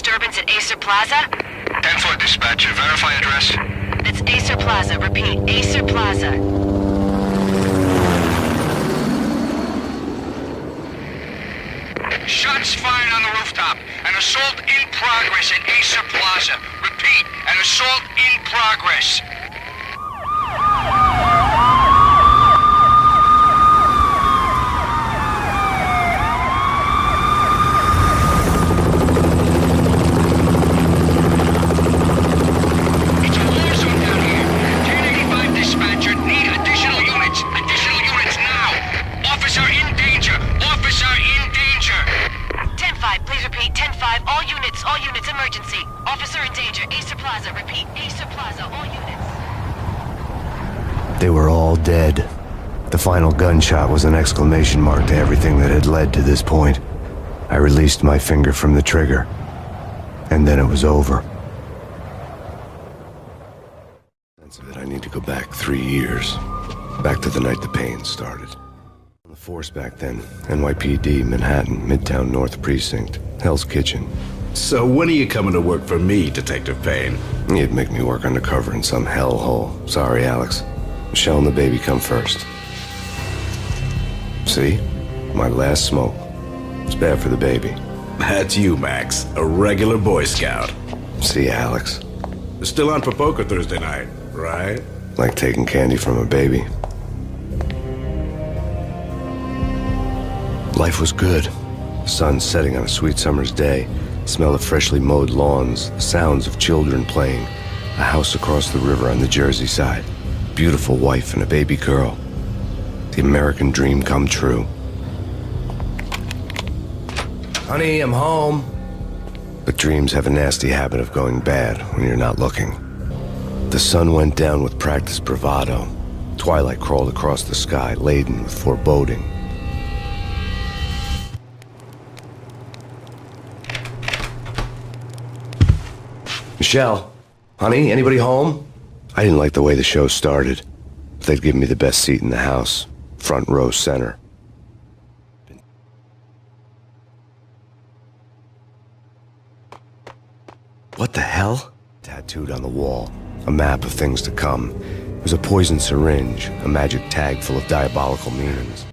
disturbance at Acer Plaza? 10-4 dispatcher, verify address. It's Acer Plaza, repeat, Acer Plaza. Shots fired on the rooftop. An assault in progress at Acer Plaza. Repeat, an assault in progress. It's a war zone down here. 1085 dispatcher, need additional units. Additional units now. Officer in danger. Officer in danger. 10-5, please repeat, 10-5, all units, emergency. Officer in danger, Acer Plaza, repeat, Acer Plaza, all units. They were all dead. The final gunshot was an exclamation mark to everything that had led to this point. I released my finger from the trigger, and then it was over. Sense of it, I need to go back 3 years. Back to the night the pain started. On the force back then, NYPD, Manhattan, Midtown North Precinct, Hell's Kitchen. So when are you coming to work for me, Detective Payne? You'd make me work undercover in some hellhole. Sorry, Alex. Michelle and the baby come first. See? My last smoke. It's bad for the baby. That's you, Max. A regular Boy Scout. See, Alex. Still on for poker Thursday night, right? Like taking candy from a baby. Life was good. The sun setting on a sweet summer's day. The smell of freshly mowed lawns. The sounds of children playing. A house across the river on the Jersey side. Beautiful wife and a baby girl. The American dream come true. Honey, I'm home. But dreams have a nasty habit of going bad when you're not looking. The sun went down with practiced bravado. Twilight crawled across the sky, laden with foreboding. Michelle, honey, anybody home? I didn't like the way the show started. They'd give me the best seat in the house, front row center. What the hell? Tattooed on the wall, a map of things to come. It was a poison syringe, a magic tag full of diabolical meanings.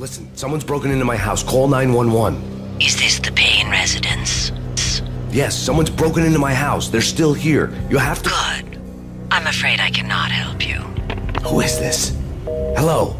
Listen, someone's broken into my house. Call 911. Is this the Payne residence? Yes, someone's broken into my house. They're still here. You have to... Good. I'm afraid I cannot help you. Who is this? Hello?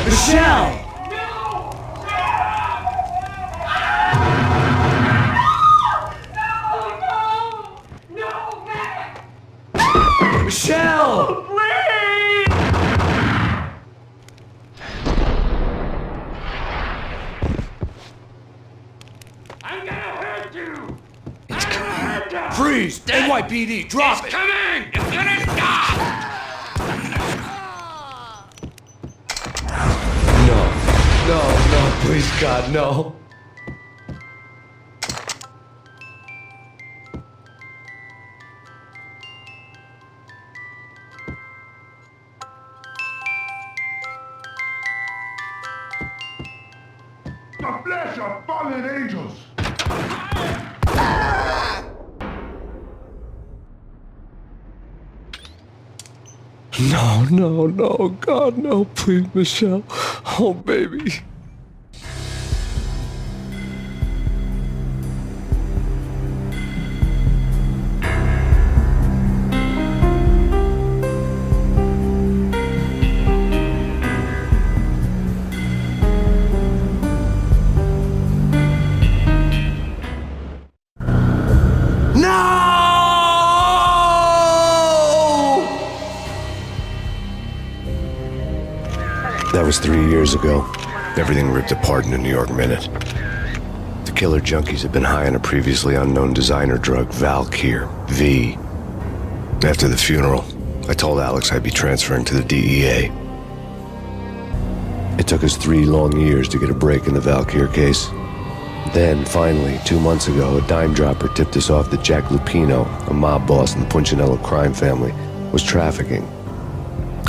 Michelle! Michelle! Please! I'm gonna hurt you! It's coming. Freeze! NYPD, drop it! Coming! It's gonna stop! No, please, God, no. The flesh of fallen angels! No, God, no, please, Michelle. Oh, baby. No! That was 3 years ago. Everything ripped apart in a New York minute. The killer junkies had been high on a previously unknown designer drug, Valkyr, V. After the funeral, I told Alex I'd be transferring to the DEA. It took us 3 long years to get a break in the Valkyr case. Then, finally, 2 months ago, a dime dropper tipped us off that Jack Lupino, a mob boss in the Punchinello crime family, was trafficking.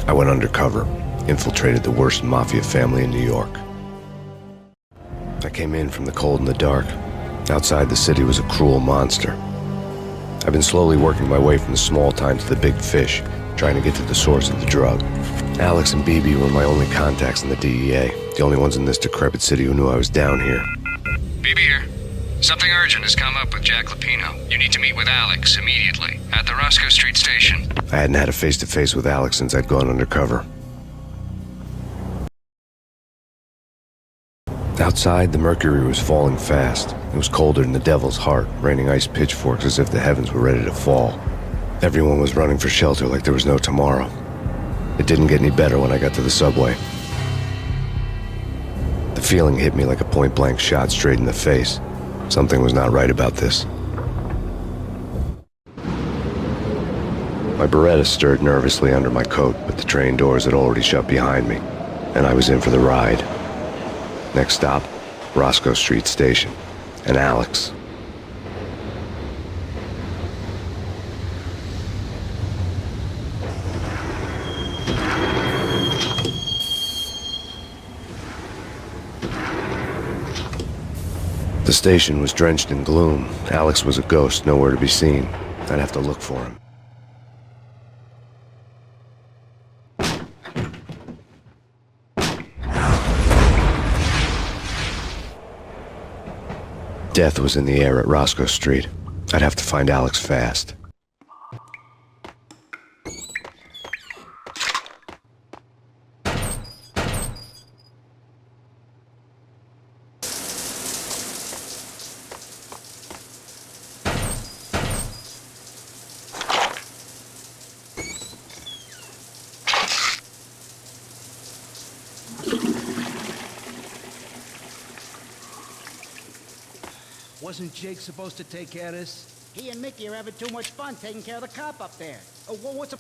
I went undercover, infiltrated the worst mafia family in New York. I came in from the cold and the dark. Outside the city was a cruel monster. I've been slowly working my way from the small time to the big fish, trying to get to the source of the drug. Alex and BB were my only contacts in the DEA, the only ones in this decrepit city who knew I was down here. BB here. Something urgent has come up with Jack Lupino. You need to meet with Alex immediately at the Roscoe Street station. I hadn't had a face-to-face with Alex since I'd gone undercover. Outside, the mercury was falling fast. It was colder than the devil's heart, raining ice pitchforks as if the heavens were ready to fall. Everyone was running for shelter like there was no tomorrow. It didn't get any better when I got to the subway. The feeling hit me like a point-blank shot straight in the face. Something was not right about this. My Beretta stirred nervously under my coat, but the train doors had already shut behind me, and I was in for the ride. Next stop, Roscoe Street Station, and Alex. The station was drenched in gloom. Alex was a ghost, nowhere to be seen. I'd have to look for him. Death was in the air at Roscoe Street. I'd have to find Alex fast. Wasn't Jake supposed to take care of this? He and Mickey are having too much fun taking care of the cop up there. Oh, well, what's a...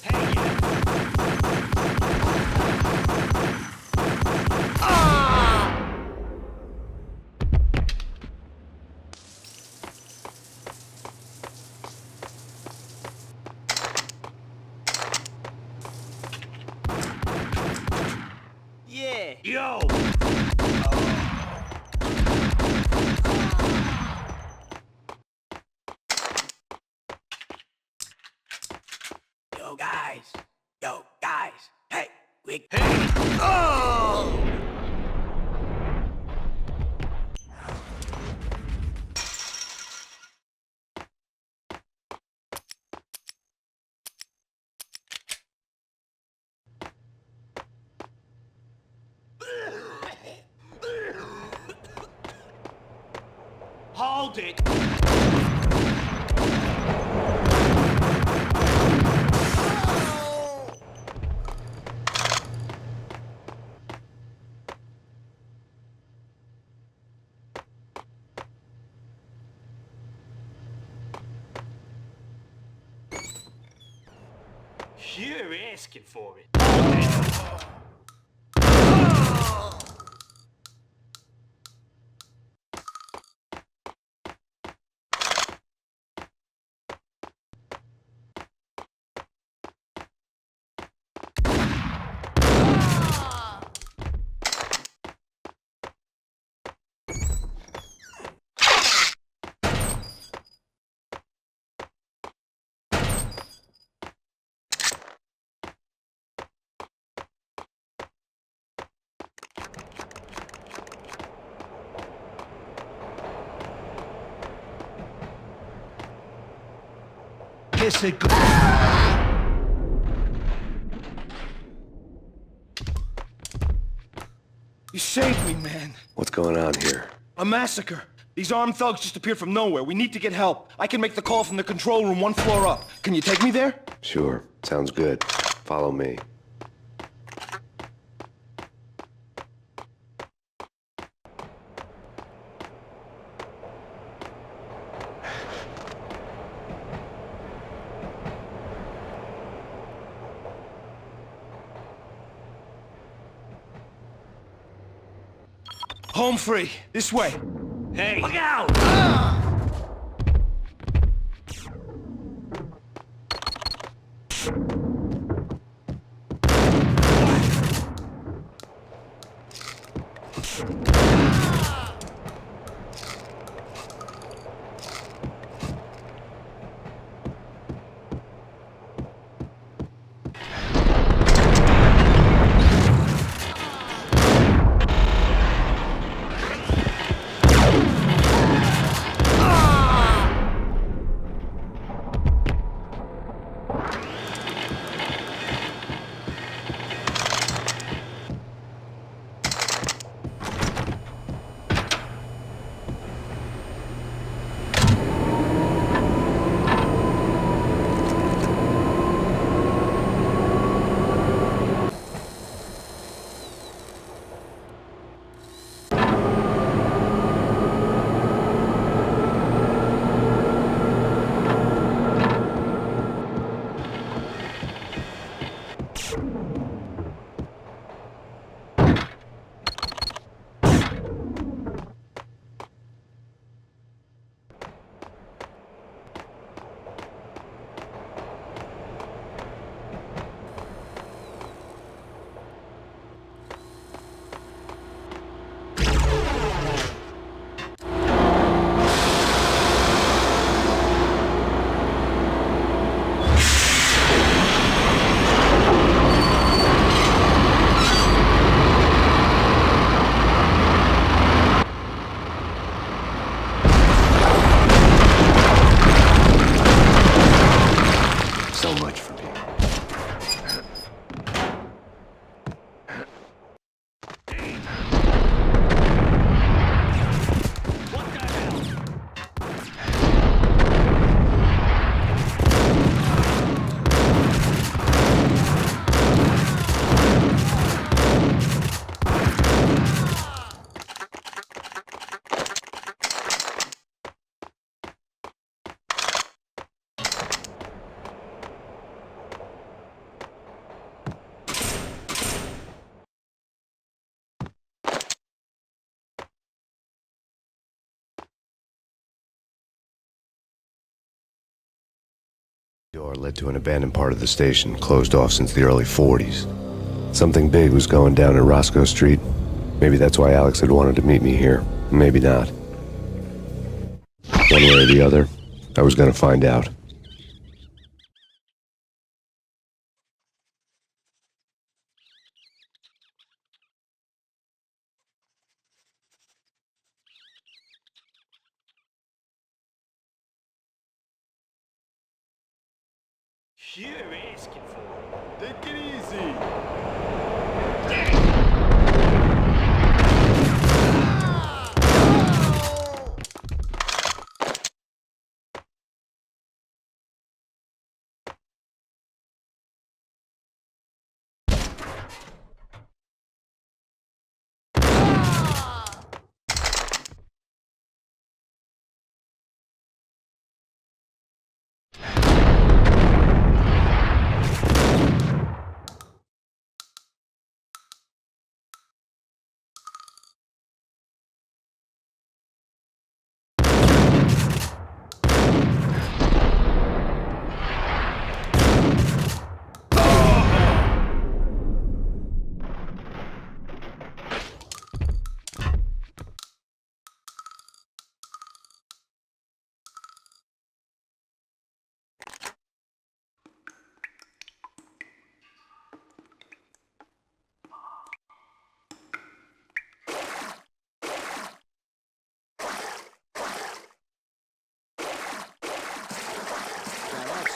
Yeah. Yo! Yo, guys. Hey, we... Hey! Oh! Hold it! You're asking for it. Kiss it. You saved me, man. What's going on here? A massacre. These armed thugs just appeared from nowhere. We need to get help. I can make the call from the control room 1 floor up. Can you take me there? Sure, sounds good. Follow me. Home free. This way. Hey! Look out! So much for me. Door led to an abandoned part of the station, closed off since the early 40s. Something big was going down at Roscoe Street. Maybe that's why Alex had wanted to meet me here. Maybe not. One way or the other, I was gonna find out. You're asking for it. Take it easy.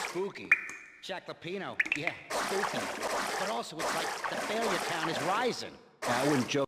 Spooky. Jack Lapino, yeah, spooky. But also, it's like the failure count is rising. I wouldn't joke.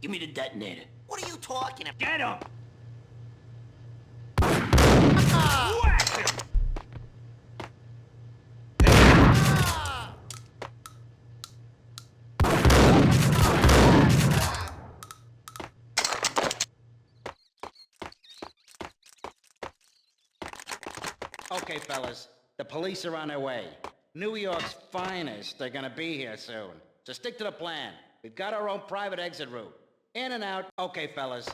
Give me the detonator. What are you talking about? Get him! Whack him! Okay, fellas, the police are on their way. New York's finest are gonna be here soon. So stick to the plan. We've got our own private exit route. In and out. Okay, fellas.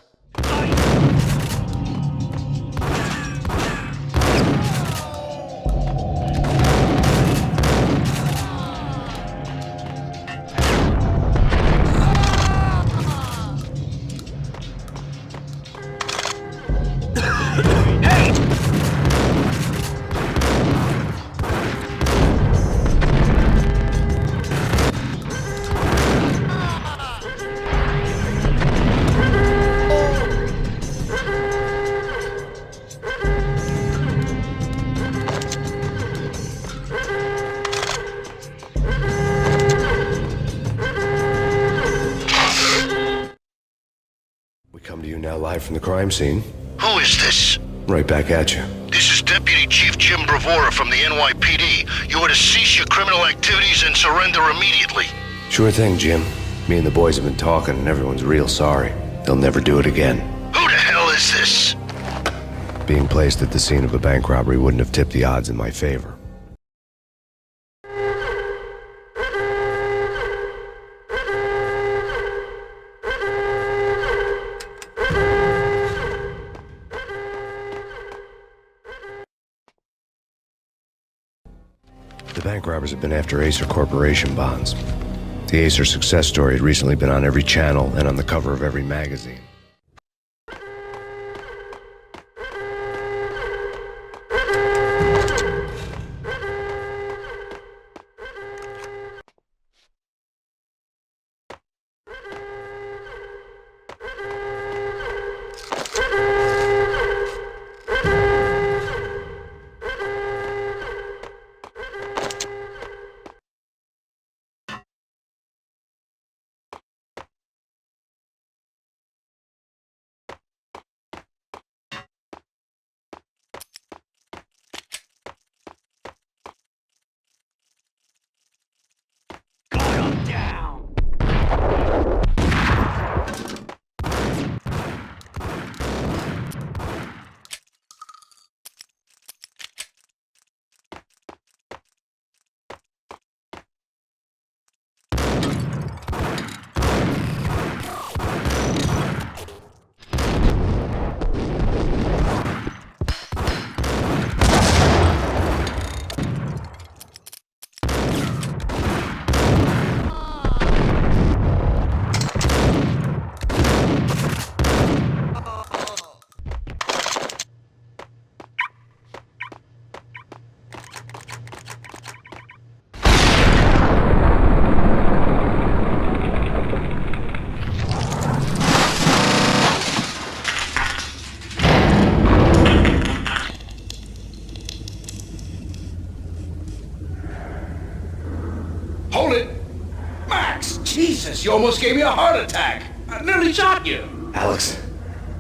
We come to you now live from the crime scene. Who is this? Right back at you. This is Deputy Chief Jim Bravura from the NYPD. You are to cease your criminal activities and surrender immediately. Sure thing, Jim. Me and the boys have been talking and everyone's real sorry. They'll never do it again. Who the hell is this? Being placed at the scene of a bank robbery wouldn't have tipped the odds in my favor. The bank robbers have been after Acer Corporation bonds. The Acer success story had recently been on every channel and on the cover of every magazine. Hold it! Max! Jesus, you almost gave me a heart attack! I nearly shot you! Alex,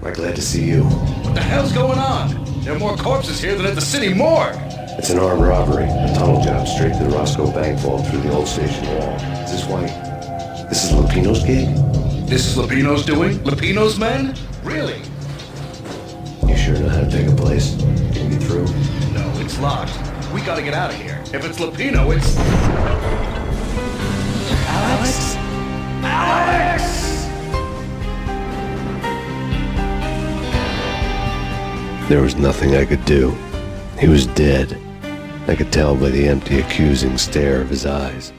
we're glad to see you. What the hell's going on? There are more corpses here than at the city morgue! It's an armed robbery. A tunnel job straight to the Roscoe Bank vault through the old station wall. Is this why? This is Lupino's gig? This is Lupino's doing? Lupino's men? Really? You sure know how to pick a place? Can we get through? No, it's locked. We gotta get out of here. If it's Lupino, it's... Alex? Alex! There was nothing I could do. He was dead. I could tell by the empty, accusing stare of his eyes.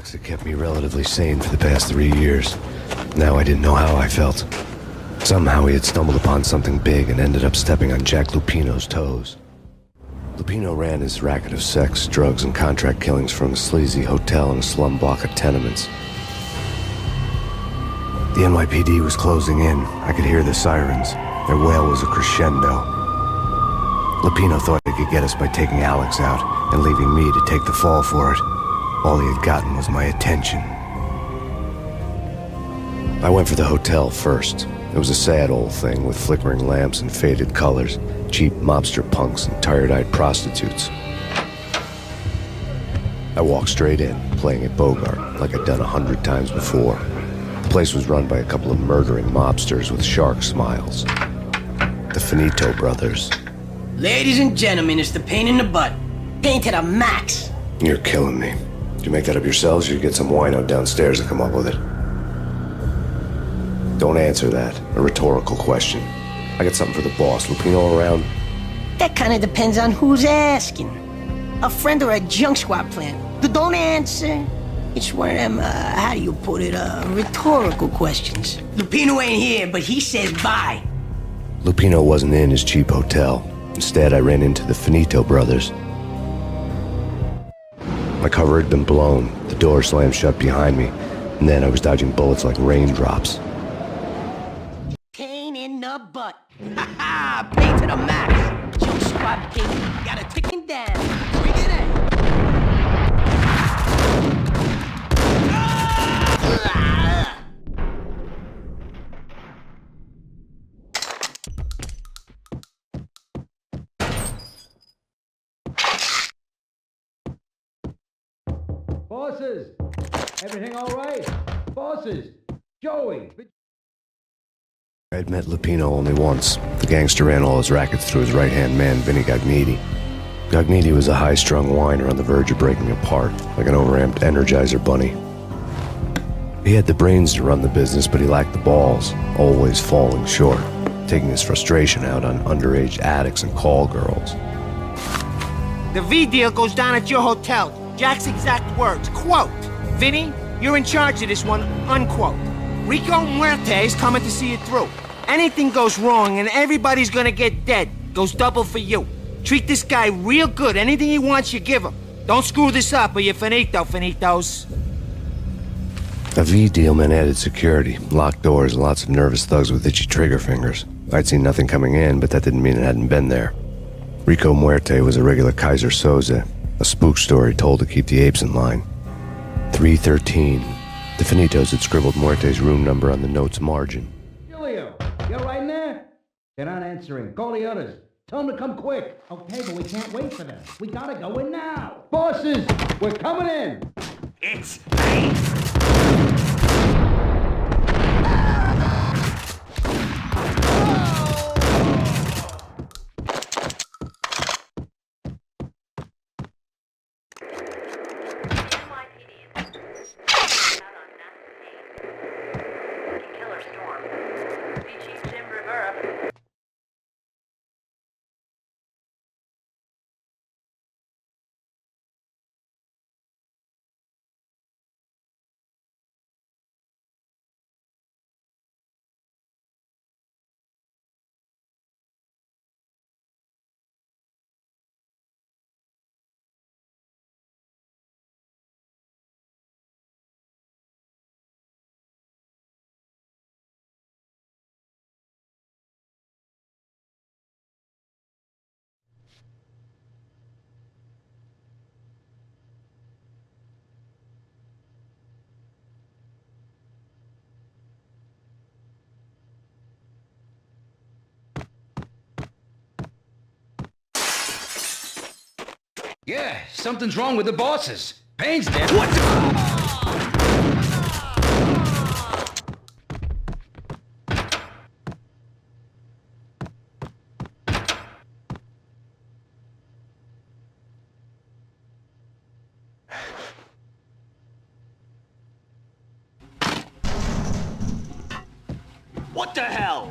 Max had kept me relatively sane for the past 3 years. Now I didn't know how I felt. Somehow he had stumbled upon something big and ended up stepping on Jack Lupino's toes. Lupino ran his racket of sex, drugs, and contract killings from a sleazy hotel in a slum block of tenements. The NYPD was closing in. I could hear the sirens. Their wail was a crescendo. Lupino thought he could get us by taking Alex out and leaving me to take the fall for it. All he had gotten was my attention. I went for the hotel first. It was a sad old thing with flickering lamps and faded colors, cheap mobster punks and tired-eyed prostitutes. I walked straight in, playing at Bogart like I'd done 100 times before. The place was run by a couple of murdering mobsters with shark smiles. The Finito brothers. Ladies and gentlemen, it's the pain in the butt. Pain to the max. You're killing me. Did you make that up yourselves, or you get some wino downstairs to come up with it? Don't answer that. A rhetorical question. I got something for the boss. Lupino around? That kind of depends on who's asking. A friend or a junk squad plan. Don't answer. It's one of them, how do you put it, rhetorical questions. Lupino ain't here, but he says bye. Lupino wasn't in his cheap hotel. Instead, I ran into the Finito brothers. My cover had been blown, the door slammed shut behind me, and then I was dodging bullets like raindrops. Pain in the butt. Ha ha! Pain to the max. Junk squad king. Got a ticking down. Bring it in. Bosses! Everything all right? Bosses! Joey! I had met Lupino only once. The gangster ran all his rackets through his right-hand man, Vinny Gognitti. Gognitti was a high-strung whiner on the verge of breaking apart, like an overamped Energizer bunny. He had the brains to run the business, but he lacked the balls, always falling short, taking his frustration out on underage addicts and call girls. The V deal goes down at your hotel. Jack's exact words, quote, "Vinny, you're in charge of this one," unquote. Rico Muerte's coming to see it through. Anything goes wrong and everybody's gonna get dead. Goes double for you. Treat this guy real good. Anything he wants, you give him. Don't screw this up or you're finito, finitos. A V deal meant added security, locked doors, and lots of nervous thugs with itchy trigger fingers. I'd seen nothing coming in, but that didn't mean it hadn't been there. Rico Muerte was a regular Kaiser Soze, a spook story told to keep the apes in line. 313. The Finitos had scribbled Muerte's room number on the note's margin. Julio, you're right in there? They're not answering. Call the others. Tell them to come quick. Okay, but we can't wait for them. We gotta go in now. Bosses, we're coming in. It's me! Yeah, something's wrong with the bosses. Payne's dead. What the... What the hell?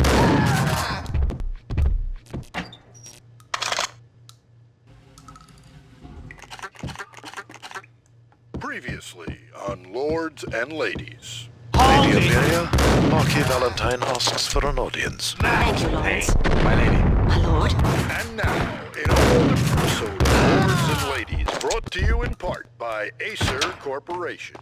Previously on lords and ladies. Lady Amelia, Marquis Valentine asks for an audience. Thank you, Lawrence. My lady. My lord. And now, in all episode of Lords and Ladies, brought to you in part by Acer Corporation.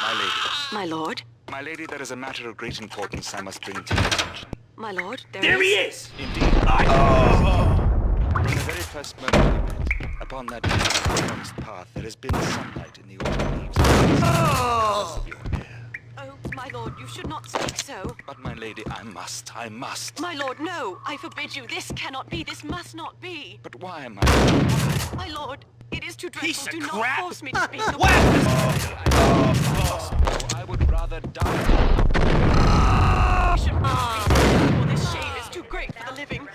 My lady. My lord. My lady, there is a matter of great importance I must bring to your attention. My lord, There he is! Indeed. From the very first moment we met, upon that forest path, there has been sunlight in the autumn leaves. Because of your hair. Oh, my lord, you should not speak so. But my lady, I must. My lord, no. I forbid you. This cannot be. This must not be. But why am I? My lord, it is too Piece dreadful. of Do crap. not force me to speak the What? I would rather die. We should not speak for this shame is too great for the living.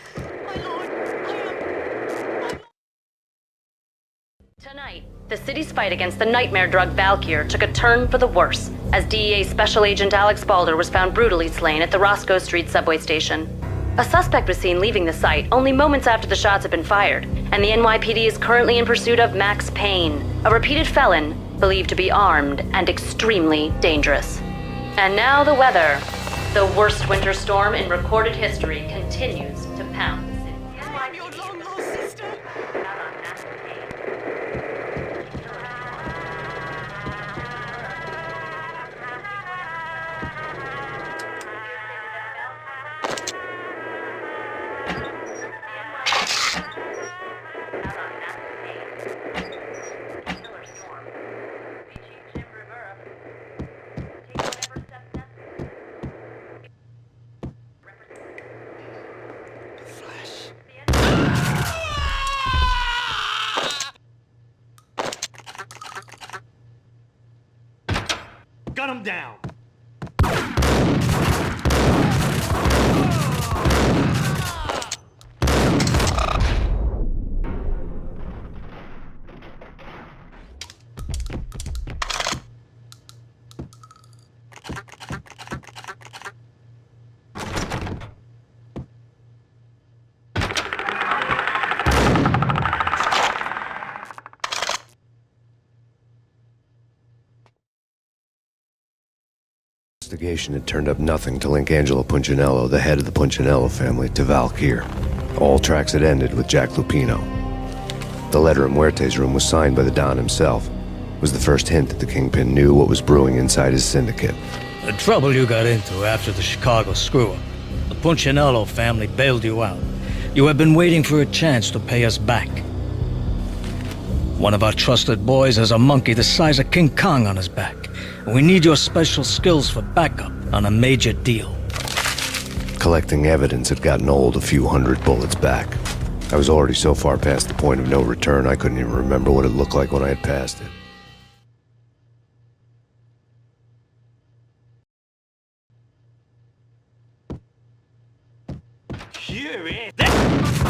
My lord, Tonight, the city's fight against the nightmare drug Valkyr took a turn for the worse, as DEA Special Agent Alex Balder was found brutally slain at the Roscoe Street subway station. A suspect was seen leaving the site only moments after the shots had been fired, and the NYPD is currently in pursuit of Max Payne, a repeated felon believed to be armed and extremely dangerous. And now the weather. The worst winter storm in recorded history continues to pound the city. I'm your long-lost sister. Gun him down! Investigation had turned up nothing to link Angelo Punchinello, the head of the Punchinello family, to Valkyr. All tracks had ended with Jack Lupino. The letter in Muerte's room was signed by the Don himself. It was the first hint that the Kingpin knew what was brewing inside his syndicate. The trouble you got into after the Chicago screw-up. The Punchinello family bailed you out. You have been waiting for a chance to pay us back. One of our trusted boys has a monkey the size of King Kong on his back. We need your special skills for backup on a major deal. Collecting evidence had gotten old a few hundred bullets back. I was already so far past the point of no return I couldn't even remember what it looked like when I had passed it. Here it is!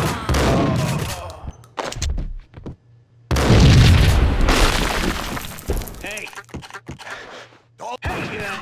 Hey! Oh, hey!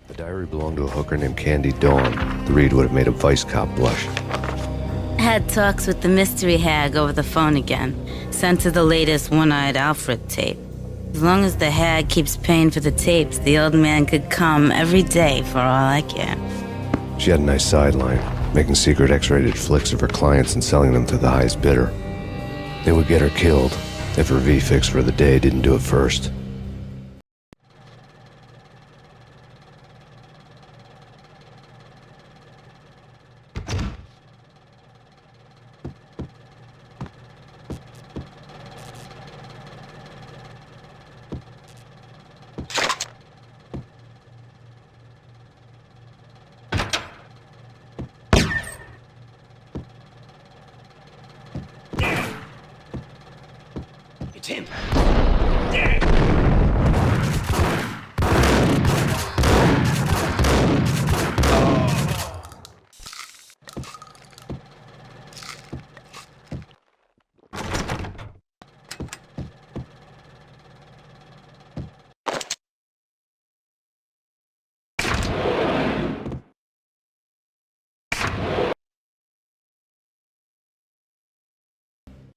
The diary belonged to a hooker named Candy Dawn. The read would have made a vice cop blush. Had talks with the mystery hag over the phone again. Sent to the latest One-Eyed Alfred tape. As long as the hag keeps paying for the tapes, the old man could come every day for all I care. She had a nice sideline, making secret X-rated flicks of her clients and selling them to the highest bidder. They would get her killed if her V-fix for the day didn't do it first. It's him.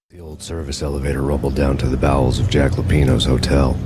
The old service elevator rumbled down to the bowels of Jack Lupino's hotel.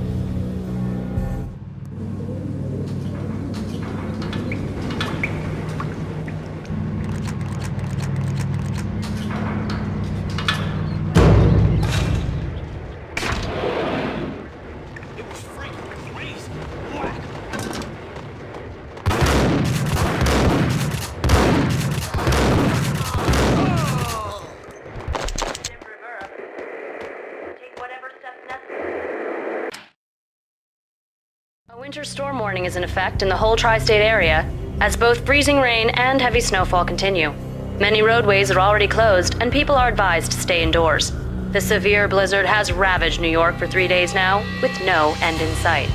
A winter storm warning is in effect in the whole tri-state area, as both freezing rain and heavy snowfall continue. Many roadways are already closed, and people are advised to stay indoors. The severe blizzard has ravaged New York for 3 days now, with no end in sight.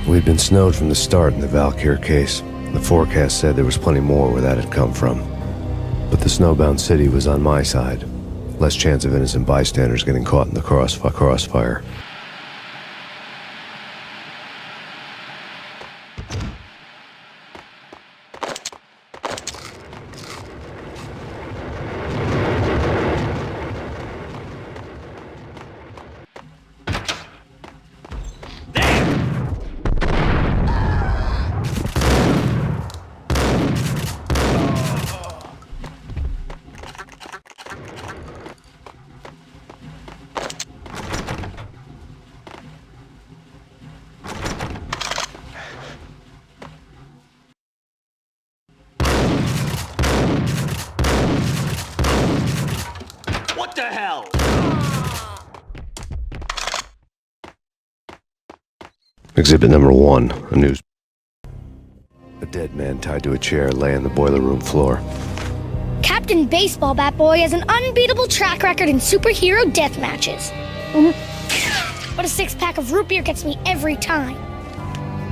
We'd been snowed from the start in the Valkyr case. The forecast said there was plenty more where that had come from. But the snowbound city was on my side. Less chance of innocent bystanders getting caught in the crossfire. What the hell? Exhibit number 1, a news. A dead man tied to a chair lay on the boiler room floor. Captain Baseball Bat Boy has an unbeatable track record in superhero death matches. But a 6-pack of root beer gets me every time.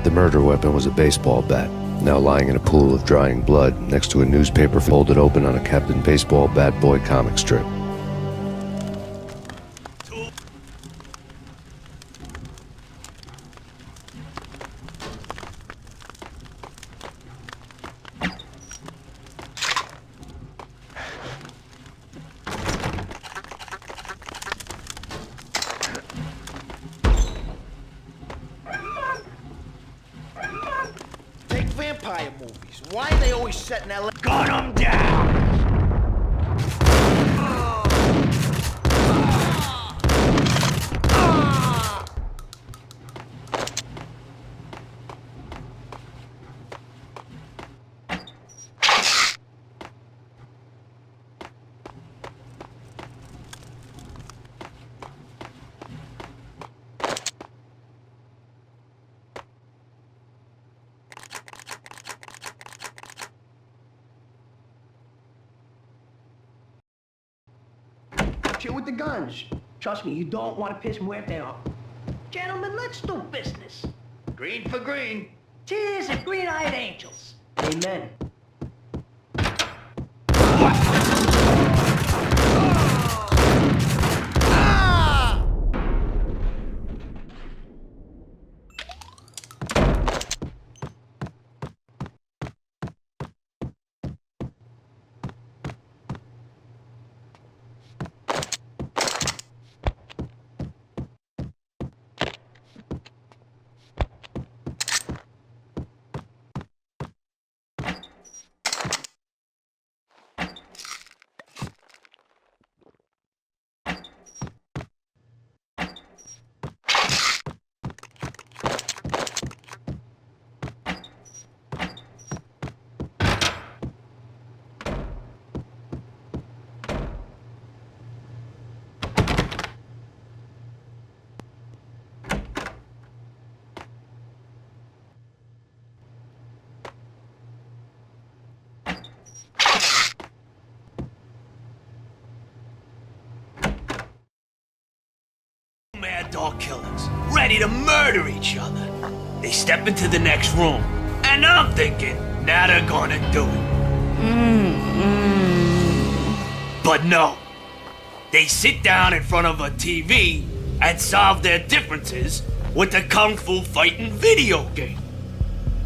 The murder weapon was a baseball bat, now lying in a pool of drying blood next to a newspaper folded open on a Captain Baseball Bat Boy comic strip. Take vampire movies. Why are they always set in LA? Gun 'em down! Chill with the guns. Trust me, you don't want to piss Muerte off. Gentlemen, let's do business. Green for green. Cheers and green-eyed angels. Amen. ragdoll killers, ready to murder each other. They step into the next room, and I'm thinking, now they're gonna do it. But no. They sit down in front of a TV and solve their differences with the Kung Fu fighting video game.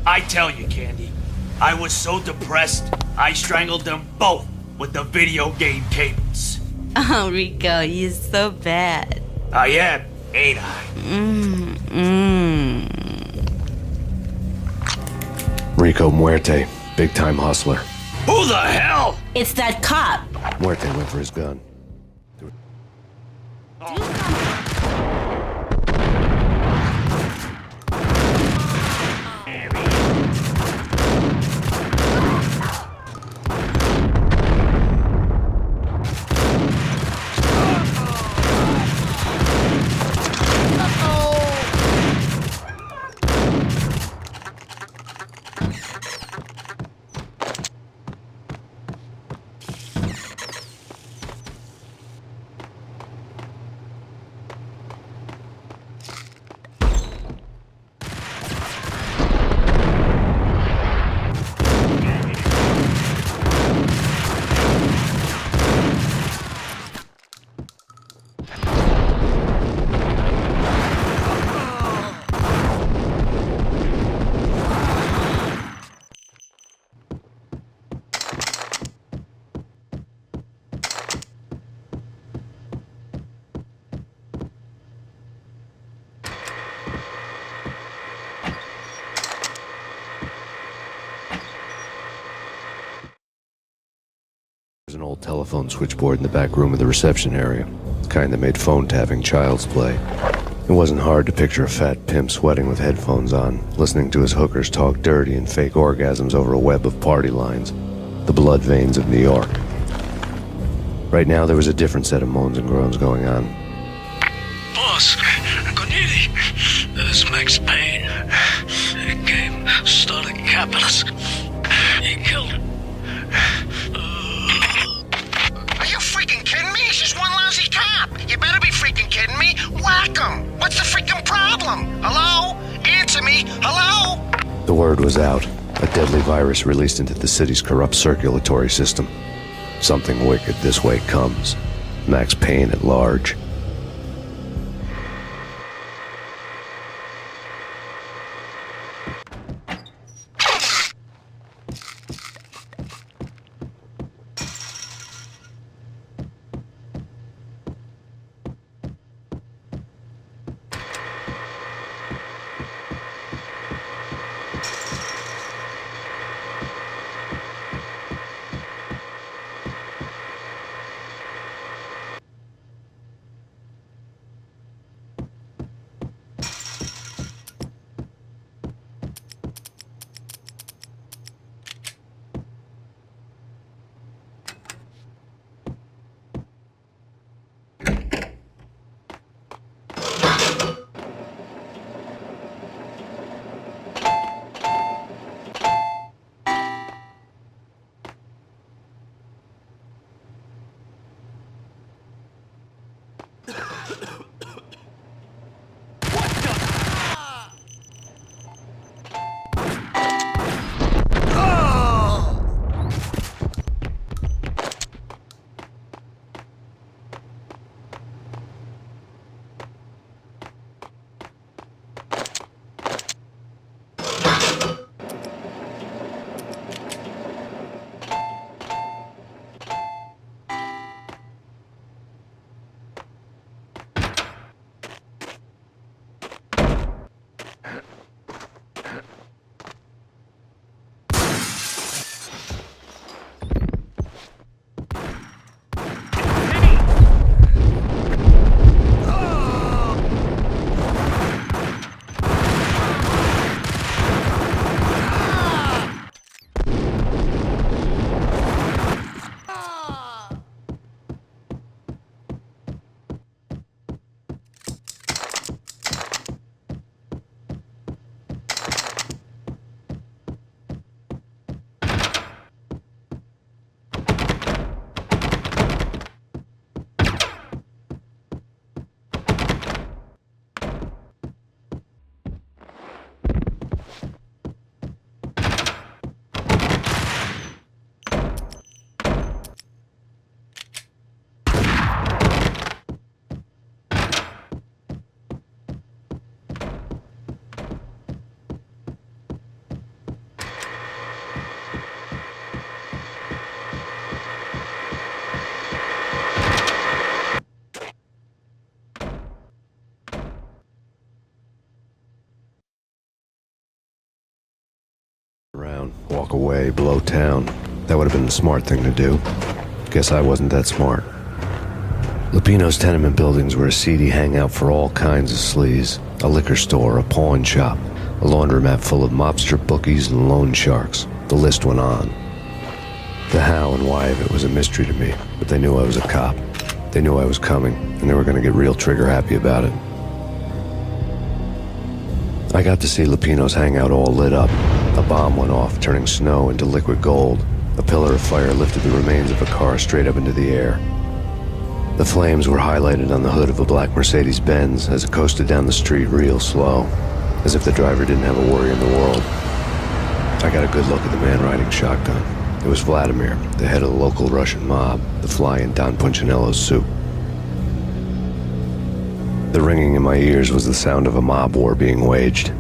I tell you, Candy, I was so depressed, I strangled them both with the video game cables. Oh, Rico, you're so bad. I am, ain't I? Rico Muerte, big-time hustler. Who the hell? It's that cop. Muerte went for his gun. There's an old telephone switchboard in the back room of the reception area, the kind that made phone tapping child's play. It wasn't hard to picture a fat pimp sweating with headphones on, listening to his hookers talk dirty and fake orgasms over a web of party lines, the blood veins of New York. Right now, there was a different set of moans and groans going on. Boss, Gonidi, this is Max Payne. He came, started capping us. He killed him. Are you freaking kidding me? He's just one lousy cop. You better be freaking kidding me. Whack him. What's the freaking problem? Hello? Answer me. Hello? The word was out. A deadly virus released into the city's corrupt circulatory system. Something wicked this way comes. Max Payne at large. down, walk away, blow town. That would have been the smart thing to do. Guess I wasn't that smart. Lupino's tenement buildings were a seedy hangout for all kinds of sleaze. A liquor store, a pawn shop, a laundromat full of mobster bookies and loan sharks. The list went on. The how and why of it was a mystery to me, but they knew I was a cop. They knew I was coming, and they were going to get real trigger-happy about it. I got to see Lupino's hangout all lit up. A bomb went off, turning snow into liquid gold. A pillar of fire lifted the remains of a car straight up into the air. The flames were highlighted on the hood of a black Mercedes-Benz as it coasted down the street real slow, as if the driver didn't have a worry in the world. I got a good look at the man riding shotgun. It was Vladimir, the head of the local Russian mob, the fly in Don Punchinello's soup. The ringing in my ears was the sound of a mob war being waged.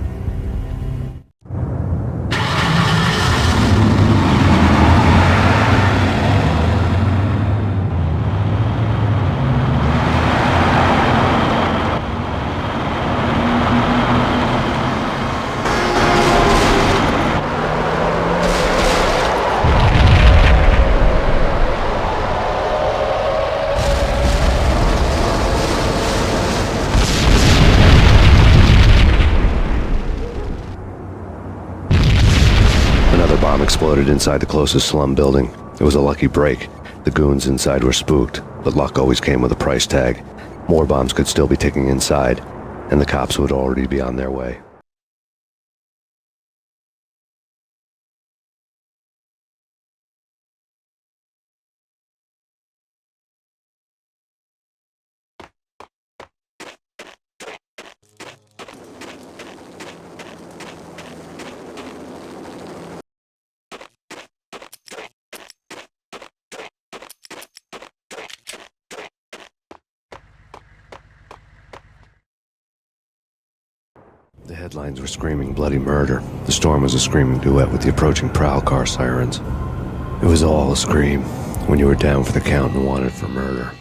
Exploded inside the closest slum building. It was a lucky break. The goons inside were spooked, but luck always came with a price tag. More bombs could still be ticking inside, and the cops would already be on their way. The headlines were screaming bloody murder. The storm was a screaming duet with the approaching prowl car sirens. It was all a scream when you were down for the count and wanted for murder.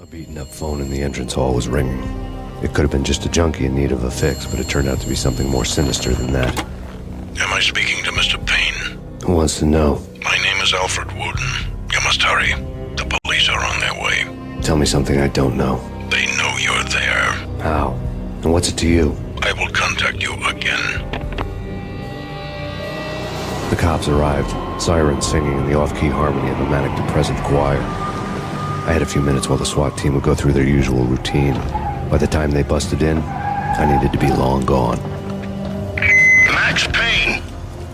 A beaten-up phone in the entrance hall was ringing. It could have been just a junkie in need of a fix, but it turned out to be something more sinister than that. Am I speaking to Mr. Payne? Who wants to know? My name is Alfred Wooden. You must hurry. The police are on their way. Tell me something I don't know. They know you're there. How? And what's it to you? I will contact you again. The cops arrived, sirens singing in the off-key harmony of a manic-depressive choir. I had a few minutes while the SWAT team would go through their usual routine. By the time they busted in, I needed to be long gone. Max Payne,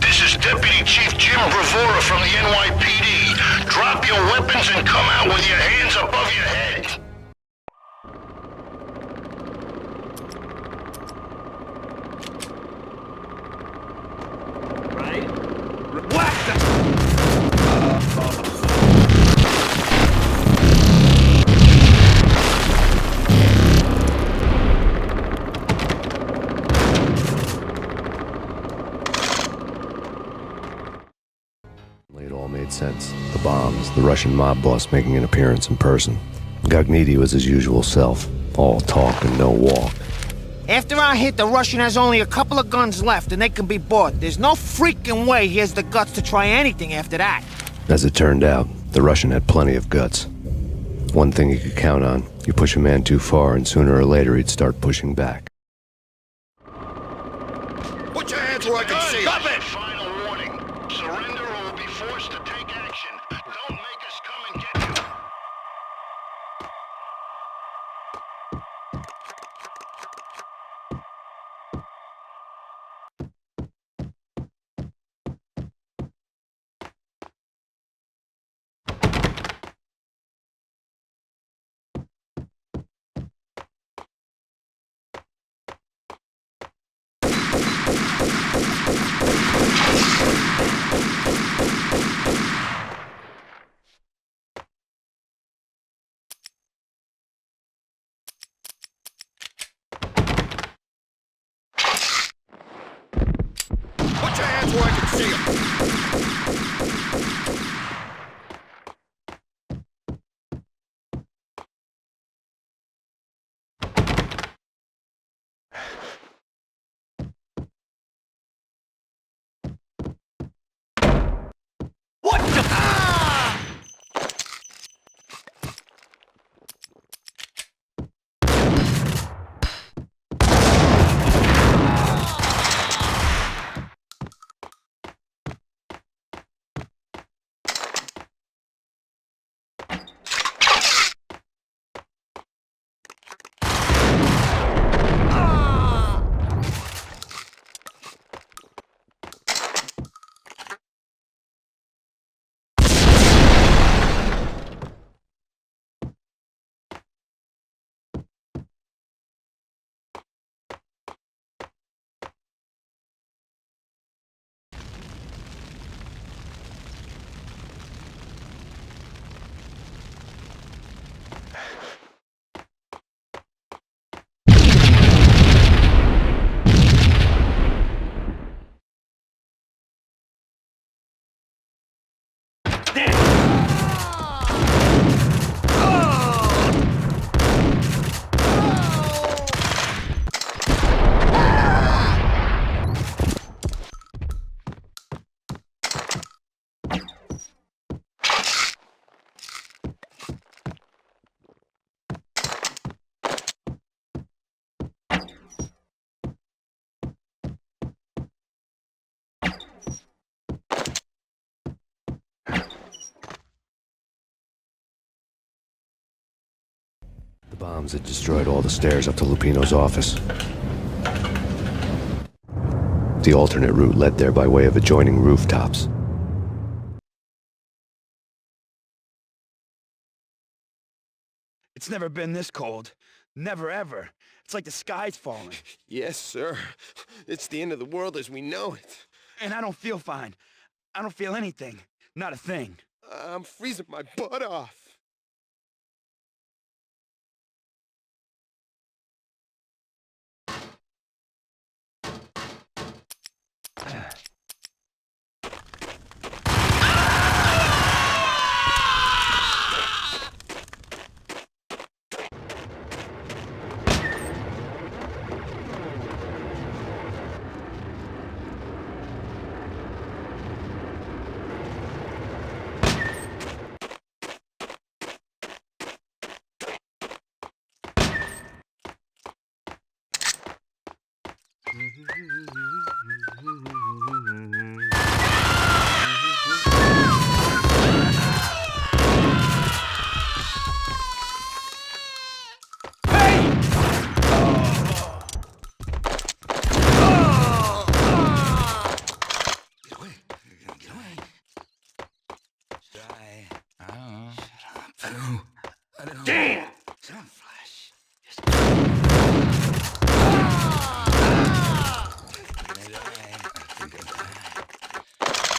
this is Deputy Chief Jim Bravura from the NYPD. Drop your weapons and come out with your hands above your head. It all made sense. The bombs, the Russian mob boss making an appearance in person. Gognitti was his usual self, all talk and no walk. After our hit, the Russian has only a couple of guns left and they can be bought. There's no freaking way he has the guts to try anything after that. As it turned out, the Russian had plenty of guts. One thing you could count on, you push a man too far and sooner or later he'd start pushing back. Put your hands where I can see Stop it! Final warning. Surrender or we'll be forced to take action. Don't make us come and get you. Put your hands where I can see them. What the? The bombs had destroyed all the stairs up to Lupino's office. The alternate route led there by way of adjoining rooftops. It's never been this cold. Never ever. It's like the sky's falling. Yes, sir. It's the end of the world as we know it. And I don't feel fine. I don't feel anything. Not a thing. I'm freezing my butt off.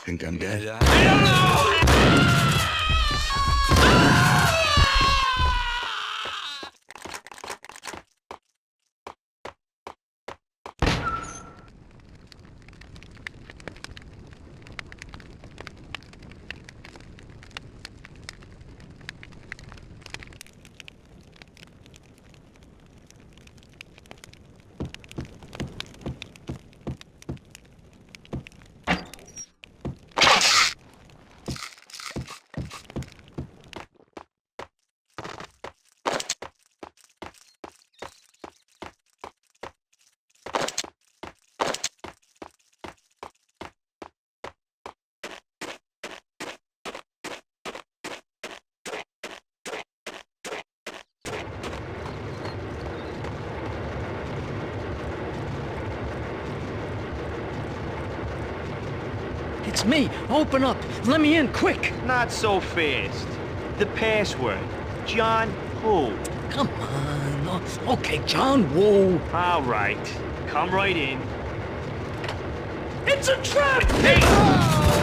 Think I'm dead? It's me. Open up. Let me in, quick. Not so fast. The password. John who? Come on. Okay, John Woo. All right. Come right in. It's a trap! Hey!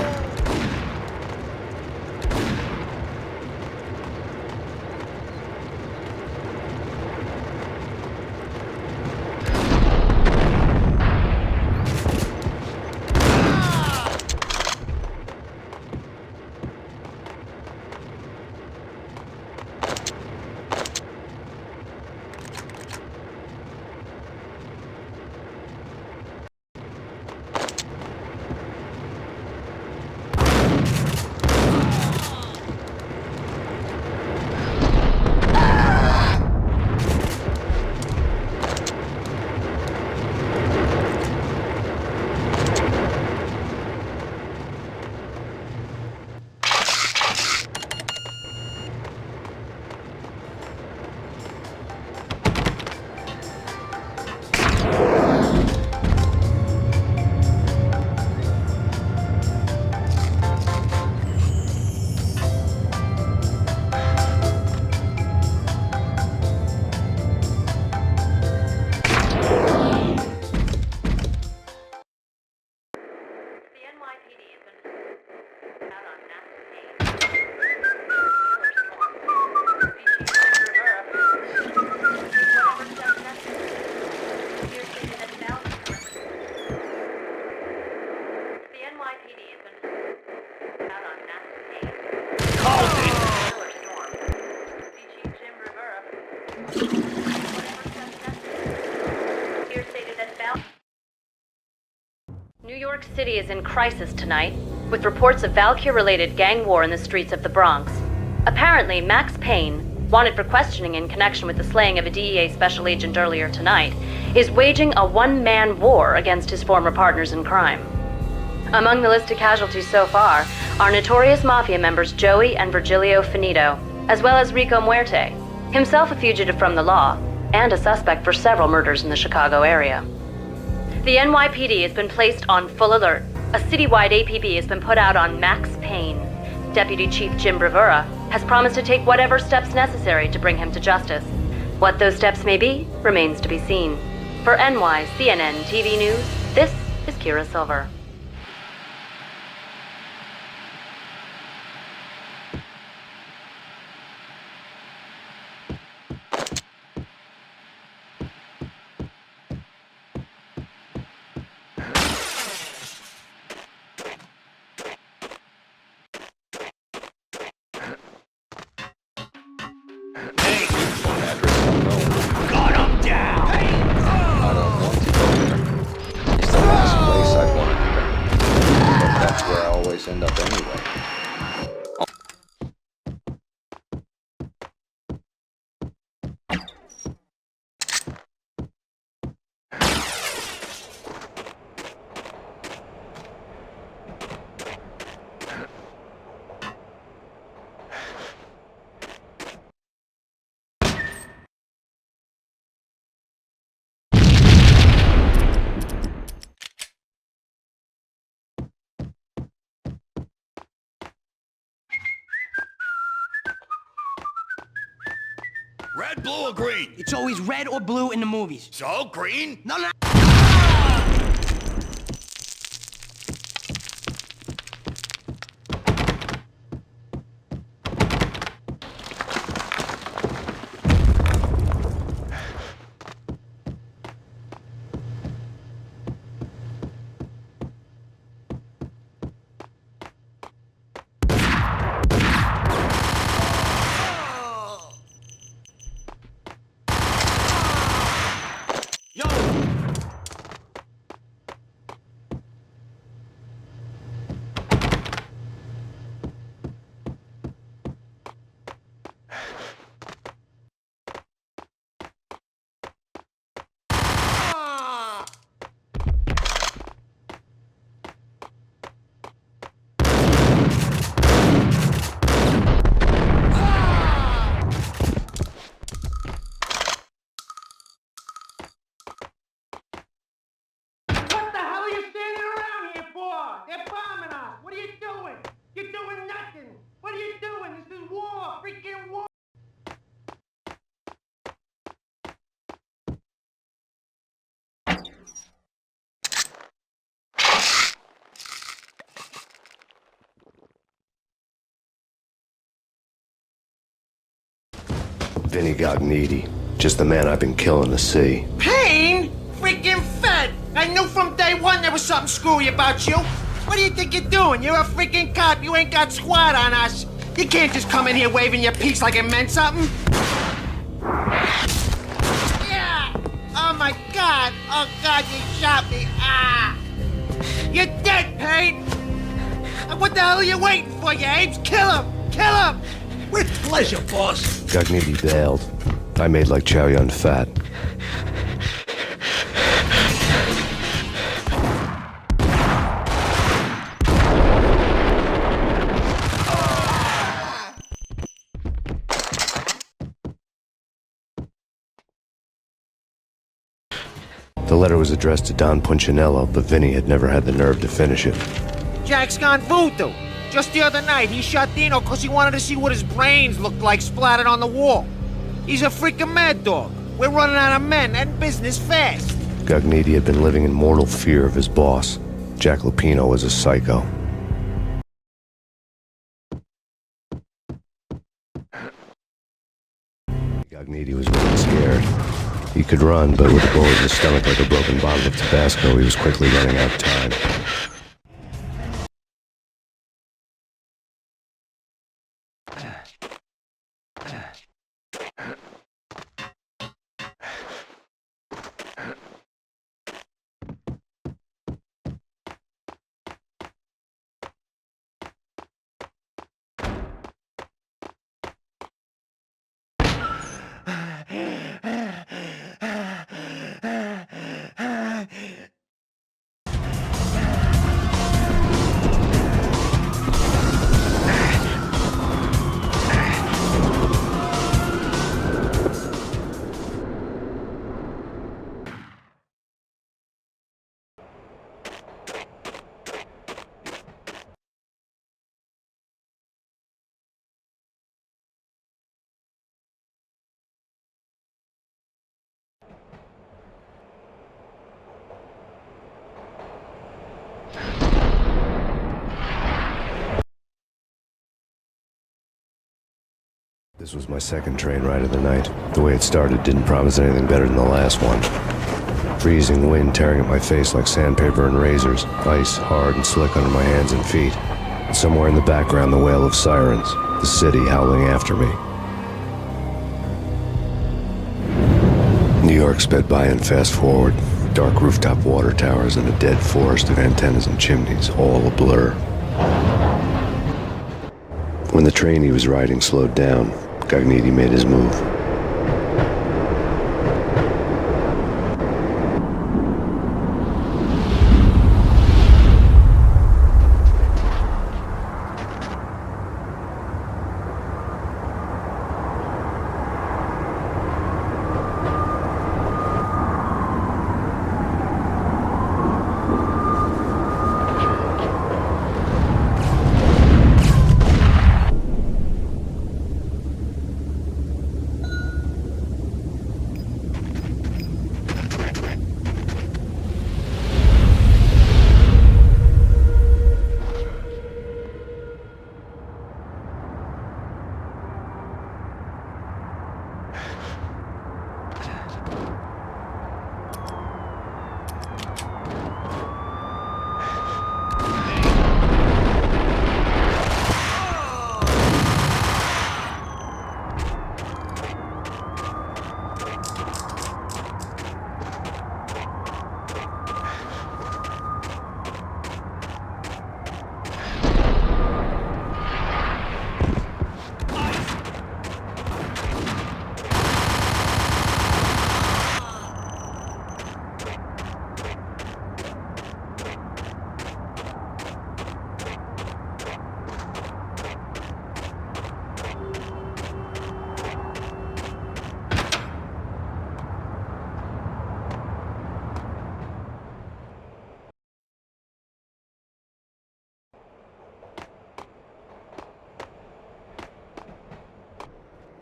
New York City is in crisis tonight, with reports of Valkyr-related gang war in the streets of the Bronx. Apparently, Max Payne, wanted for questioning in connection with the slaying of a DEA special agent earlier tonight, is waging a one-man war against his former partners in crime. Among the listed casualties so far are notorious mafia members Joey and Virgilio Finito, as well as Rico Muerte, himself a fugitive from the law, and a suspect for several murders in the Chicago area. The NYPD has been placed on full alert. A citywide APB has been put out on Max Payne. Deputy Chief Jim Bravura has promised to take whatever steps necessary to bring him to justice. What those steps may be remains to be seen. For CNN TV News, this is Kira Silver. End up anyway. Red, blue, or green? It's always red or blue in the movies. So, green? No, no. Vinny Gognitti. Just the man I've been killing to see. Payne? Freaking fat! I knew from day one there was something screwy about you. What do you think you're doing? You're a freaking cop. You ain't got squat on us. You can't just come in here waving your piece like it meant something. Yeah! Oh my God! Oh God, you shot me! Ah! You're dead, Payne! What the hell are you waiting for, you apes? Kill him! Kill him! With pleasure, boss. Gognitti bailed. I made like Chow Yun Fat. The letter was addressed to Don Punchinello, but Vinny had never had the nerve to finish it. Jack's gone voodoo. Just the other night, he shot Dino because he wanted to see what his brains looked like splattered on the wall. He's a freaking mad dog. We're running out of men and business fast. Gognitti had been living in mortal fear of his boss. Jack Lupino was a psycho. Gognitti was really scared. He could run, but with a bullet in his stomach like a broken bottle of Tabasco, he was quickly running out of time. This was my second train ride of the night. The way it started didn't promise anything better than the last one. Freezing wind tearing at my face like sandpaper and razors, ice hard and slick under my hands and feet. And somewhere in the background, the wail of sirens, the city howling after me. New York sped by in fast forward. Dark rooftop water towers and a dead forest of antennas and chimneys, all a blur. When the train he was riding slowed down, Gognitti made his move.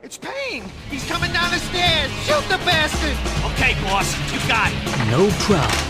It's Payne! He's coming down the stairs! Shoot the bastard! Okay, boss, you got it. No problem.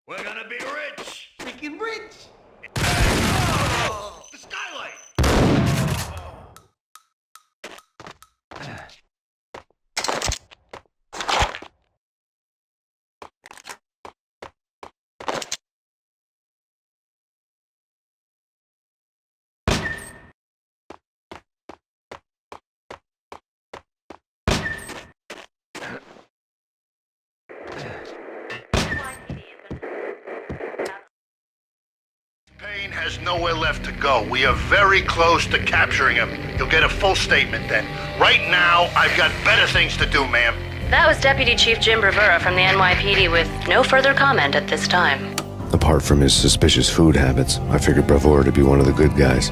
We're gonna be rich! Freaking rich! The skylight! Payne has nowhere left to go. We are very close to capturing him. You'll get a full statement then. Right now, I've got better things to do, ma'am. That was Deputy Chief Jim Rivera from the NYPD with no further comment at this time. Apart from his suspicious food habits, I figured Bravura to be one of the good guys.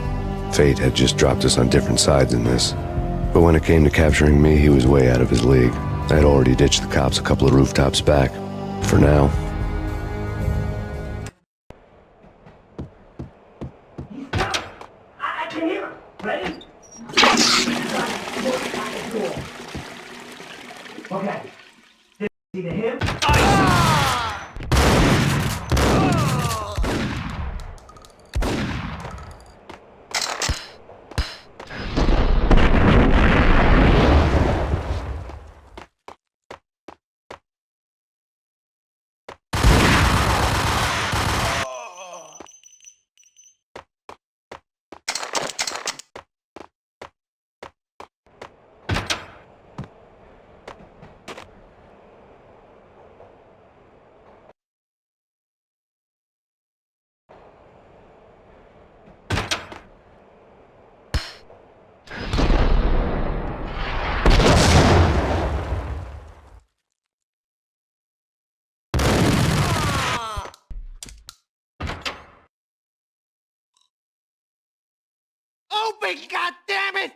Fate had just dropped us on different sides in this. But when it came to capturing me, he was way out of his league. I had already ditched the cops a couple of rooftops back. For now. I can hear him. Ready? Okay. Did you see him? Open, goddammit!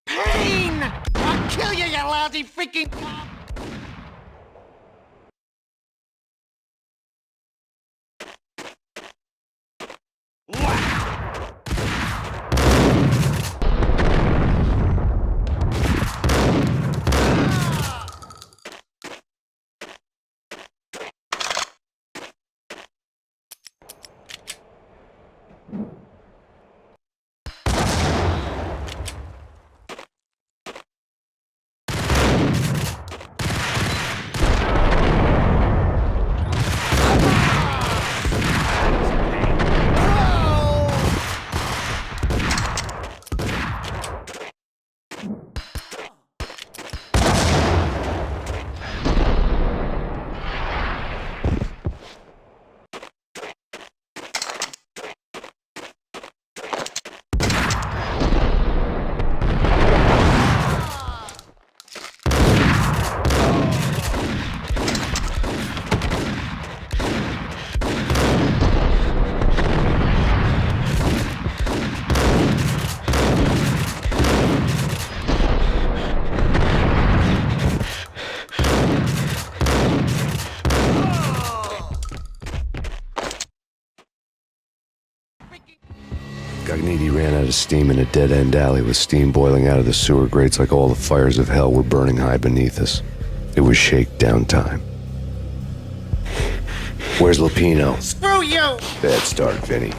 Payne! I'll kill you, you lousy freaking cop! Magniti ran out of steam in a dead-end alley with steam boiling out of the sewer grates like all the fires of hell were burning high beneath us. It was shakedown time. Where's Lupino? Screw you! Bad start, Vinny.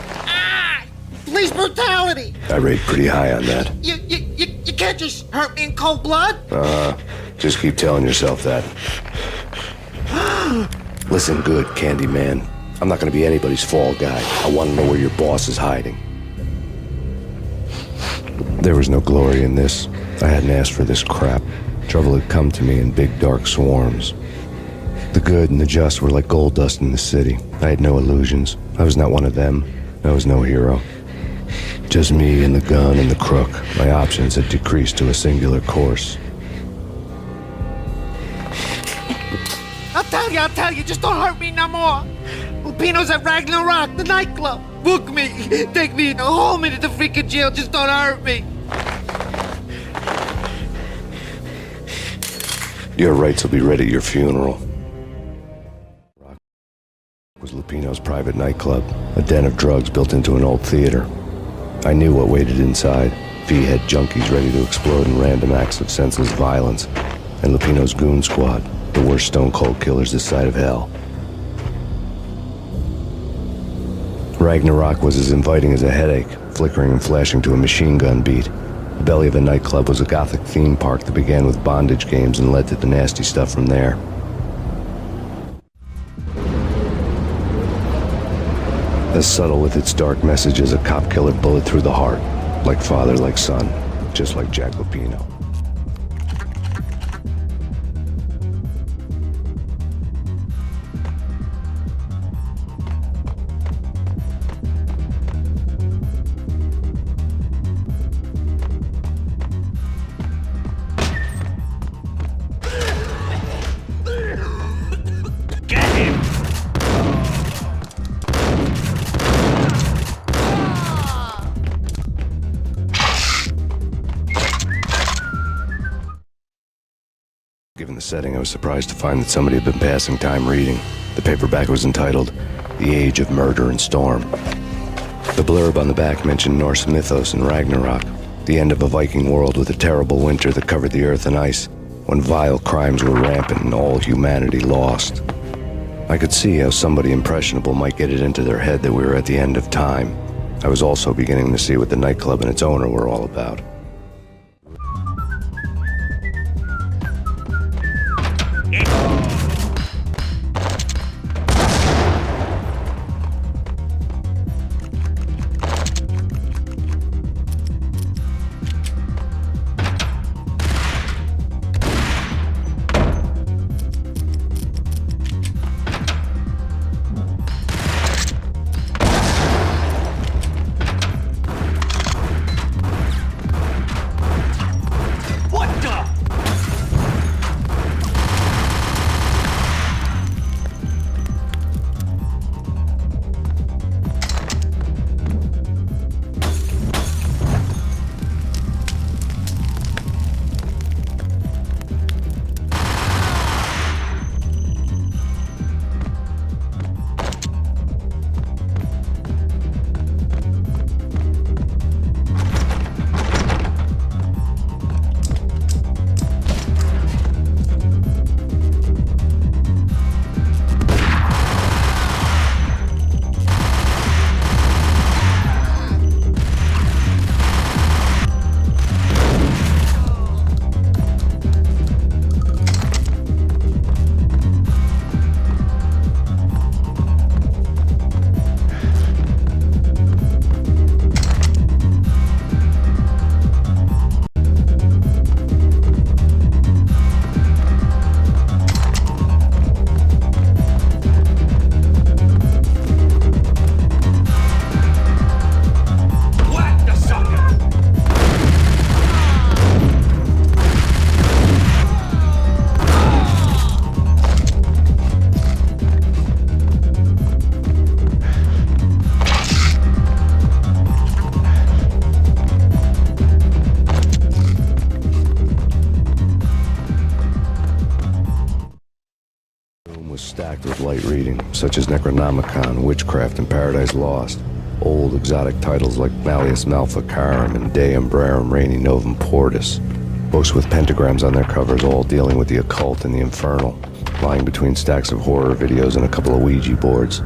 Police brutality! I rate pretty high on that. You can't just hurt me in cold blood? Just keep telling yourself that. Listen good, Candyman. I'm not gonna be anybody's fall guy. I want to know where your boss is hiding. There was no glory in this. I hadn't asked for this crap. Trouble had come to me in big dark swarms. The good and the just were like gold dust in the city. I had no illusions. I was not one of them. I was no hero. Just me and the gun and the crook. My options had decreased to a singular course. I'll tell you, just don't hurt me no more. Lupino's at Ragnarok, the nightclub. Book me, take me, hold me to the freaking jail, just don't hurt me. Your rights will be read at your funeral. Was Lupino's private nightclub, a den of drugs built into an old theater. I knew what waited inside. V-head junkies ready to explode in random acts of senseless violence. And Lupino's goon squad, the worst stone-cold killers this side of hell. Ragnarok was as inviting as a headache, flickering and flashing to a machine gun beat. The belly of the nightclub was a gothic theme park that began with bondage games and led to the nasty stuff from there. As subtle with its dark message as a cop killer bullet through the heart. Like father, like son. Just like Jack Lupino. Given the setting, I was surprised to find that somebody had been passing time reading. The paperback was entitled, The Age of Murder and Storm. The blurb on the back mentioned Norse mythos and Ragnarok, the end of a Viking world with a terrible winter that covered the earth in ice, when vile crimes were rampant and all humanity lost. I could see how somebody impressionable might get it into their head that we were at the end of time. I was also beginning to see what the nightclub and its owner were all about. Stacked with light reading, such as Necronomicon, Witchcraft, and Paradise Lost. Old exotic titles like Malleus Maleficarum and De Umbrarum Reini Novum Portus. Books with pentagrams on their covers, all dealing with the occult and the infernal, lying between stacks of horror videos and a couple of Ouija boards.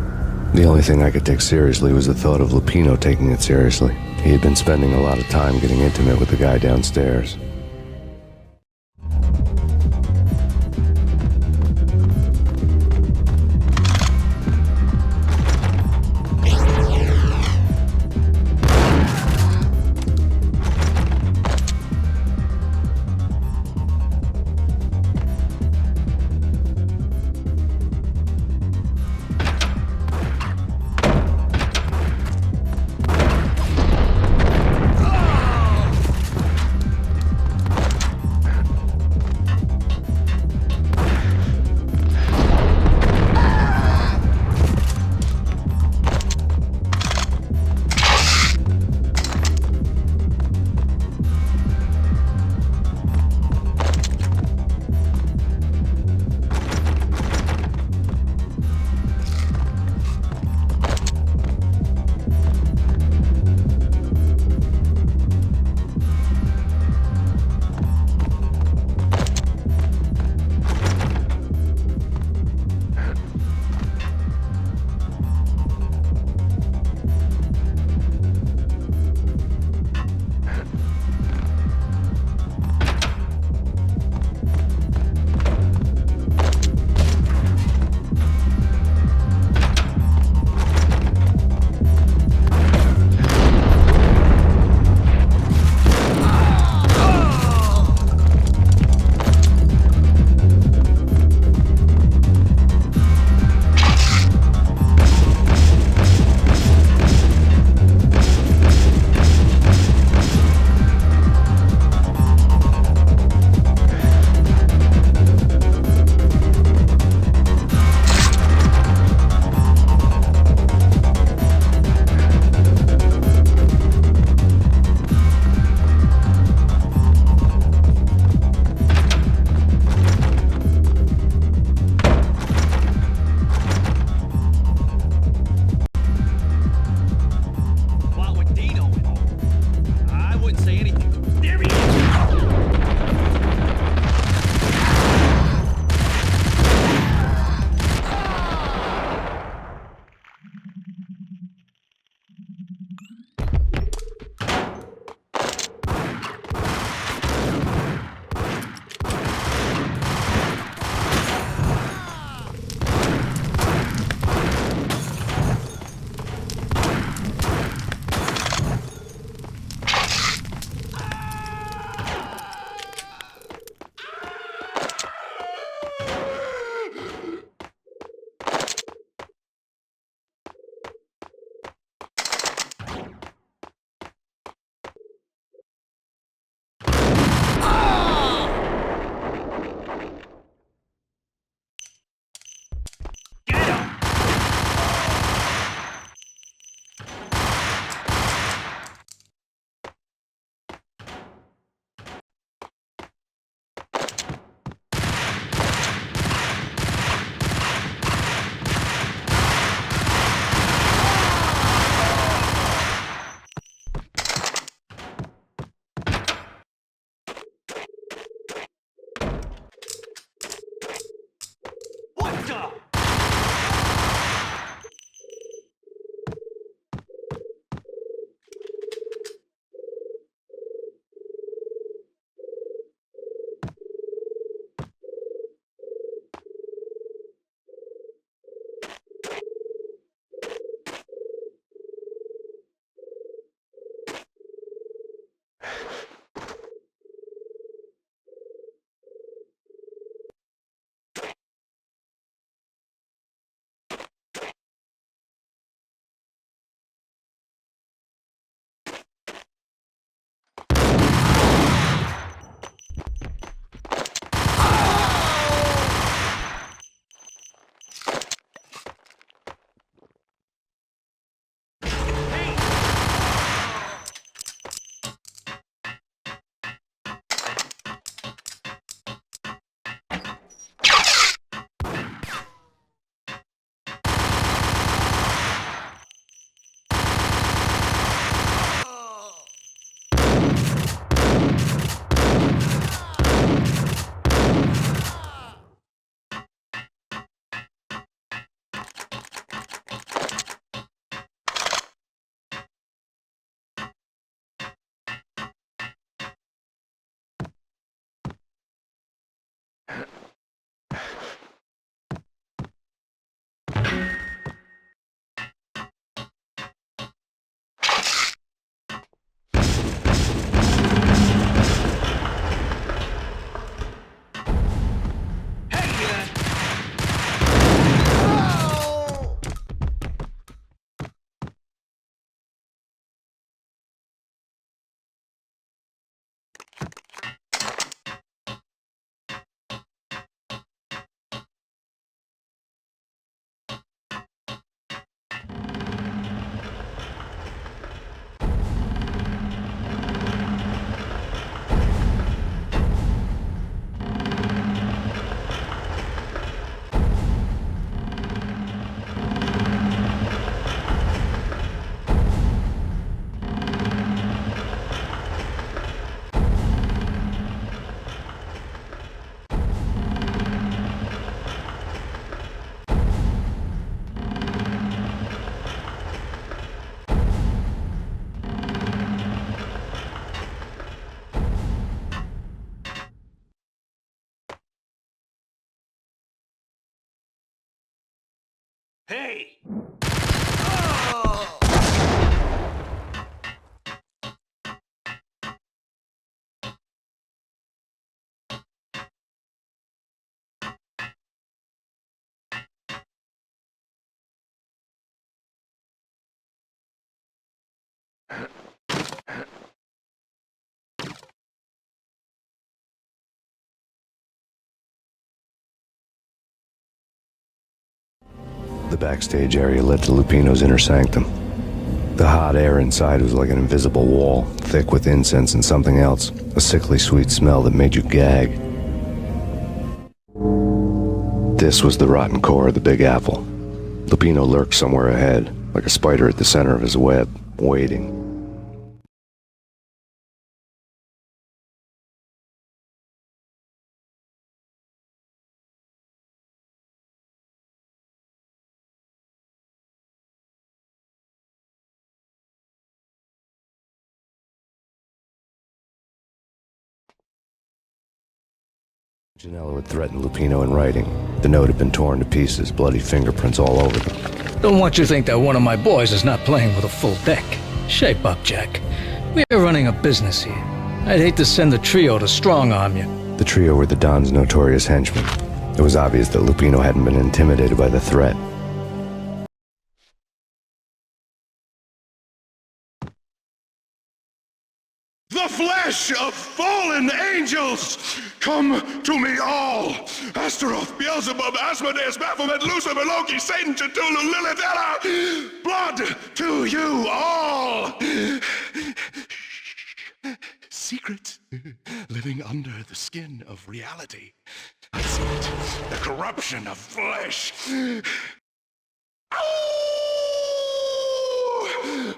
The only thing I could take seriously was the thought of Lupino taking it seriously. He had been spending a lot of time getting intimate with the guy downstairs. Hey! The backstage area led to Lupino's inner sanctum. The hot air inside was like an invisible wall, thick with incense and something else, a sickly sweet smell that made you gag. This was the rotten core of the Big Apple. Lupino lurked somewhere ahead, like a spider at the center of his web, waiting. Janello had threatened Lupino in writing. The note had been torn to pieces, bloody fingerprints all over them. Don't want you to think that one of my boys is not playing with a full deck. Shape up, Jack. We're running a business here. I'd hate to send the trio to strong-arm you. The trio were the Don's notorious henchmen. It was obvious that Lupino hadn't been intimidated by the threat. The flesh of fallen angels! Come to me all! Astaroth, Beelzebub, Asmodeus, Baphomet, Lucifer, Loki, Satan, Cthulhu, Lilith, Ella! Blood to you all! Secret living under the skin of reality. I see it. The corruption of flesh. Ow!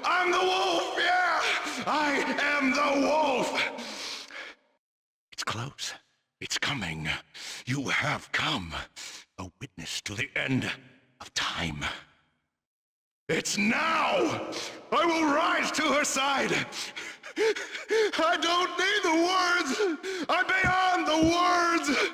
I'm the wolf, yeah! I am the wolf! It's close. It's coming. You have come. A witness to the end of time. It's now! I will rise to her side! I don't need the words! I'm beyond the words!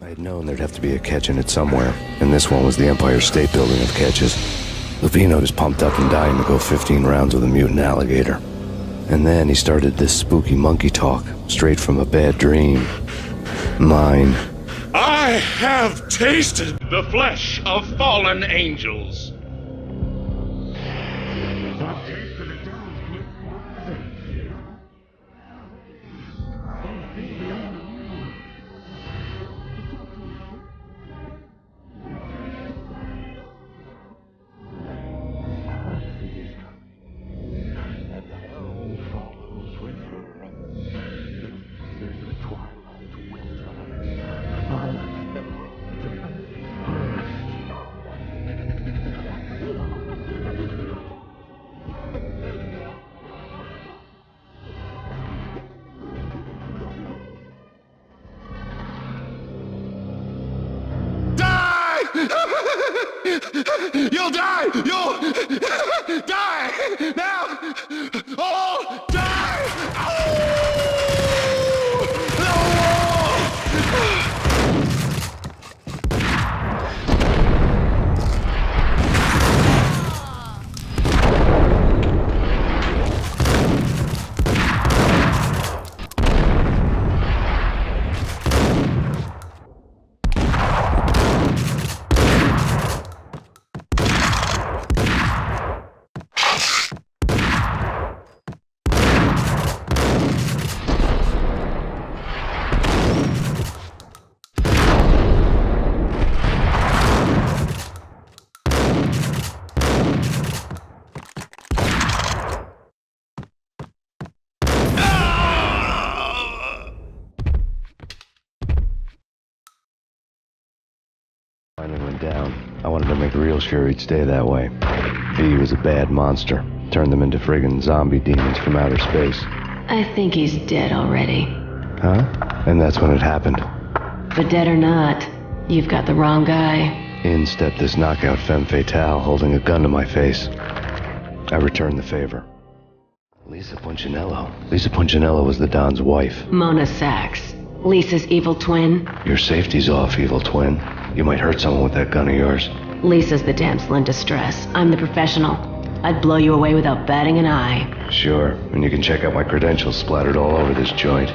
I had known there'd have to be a catch in it somewhere, and this one was the Empire State Building of catches. Lupino was pumped up and dying to go 15 rounds with a mutant alligator. And then he started this spooky monkey talk, straight from a bad dream. Mine. I have tasted the flesh of fallen angels. You'll die! You'll die! Now! All die! Finally went down. I wanted to make real sure he'd stay that way. V was a bad monster. Turned them into friggin' zombie demons from outer space. I think he's dead already. Huh? And that's when it happened. But dead or not, you've got the wrong guy. In stepped this knockout femme fatale, holding a gun to my face. I returned the favor. Lisa Punchinello. Lisa Punchinello was the Don's wife. Mona Sachs. Lisa's evil twin. Your safety's off, evil twin. You might hurt someone with that gun of yours. Lisa's the damsel in distress. I'm the professional. I'd blow you away without batting an eye. Sure, and you can check out my credentials splattered all over this joint.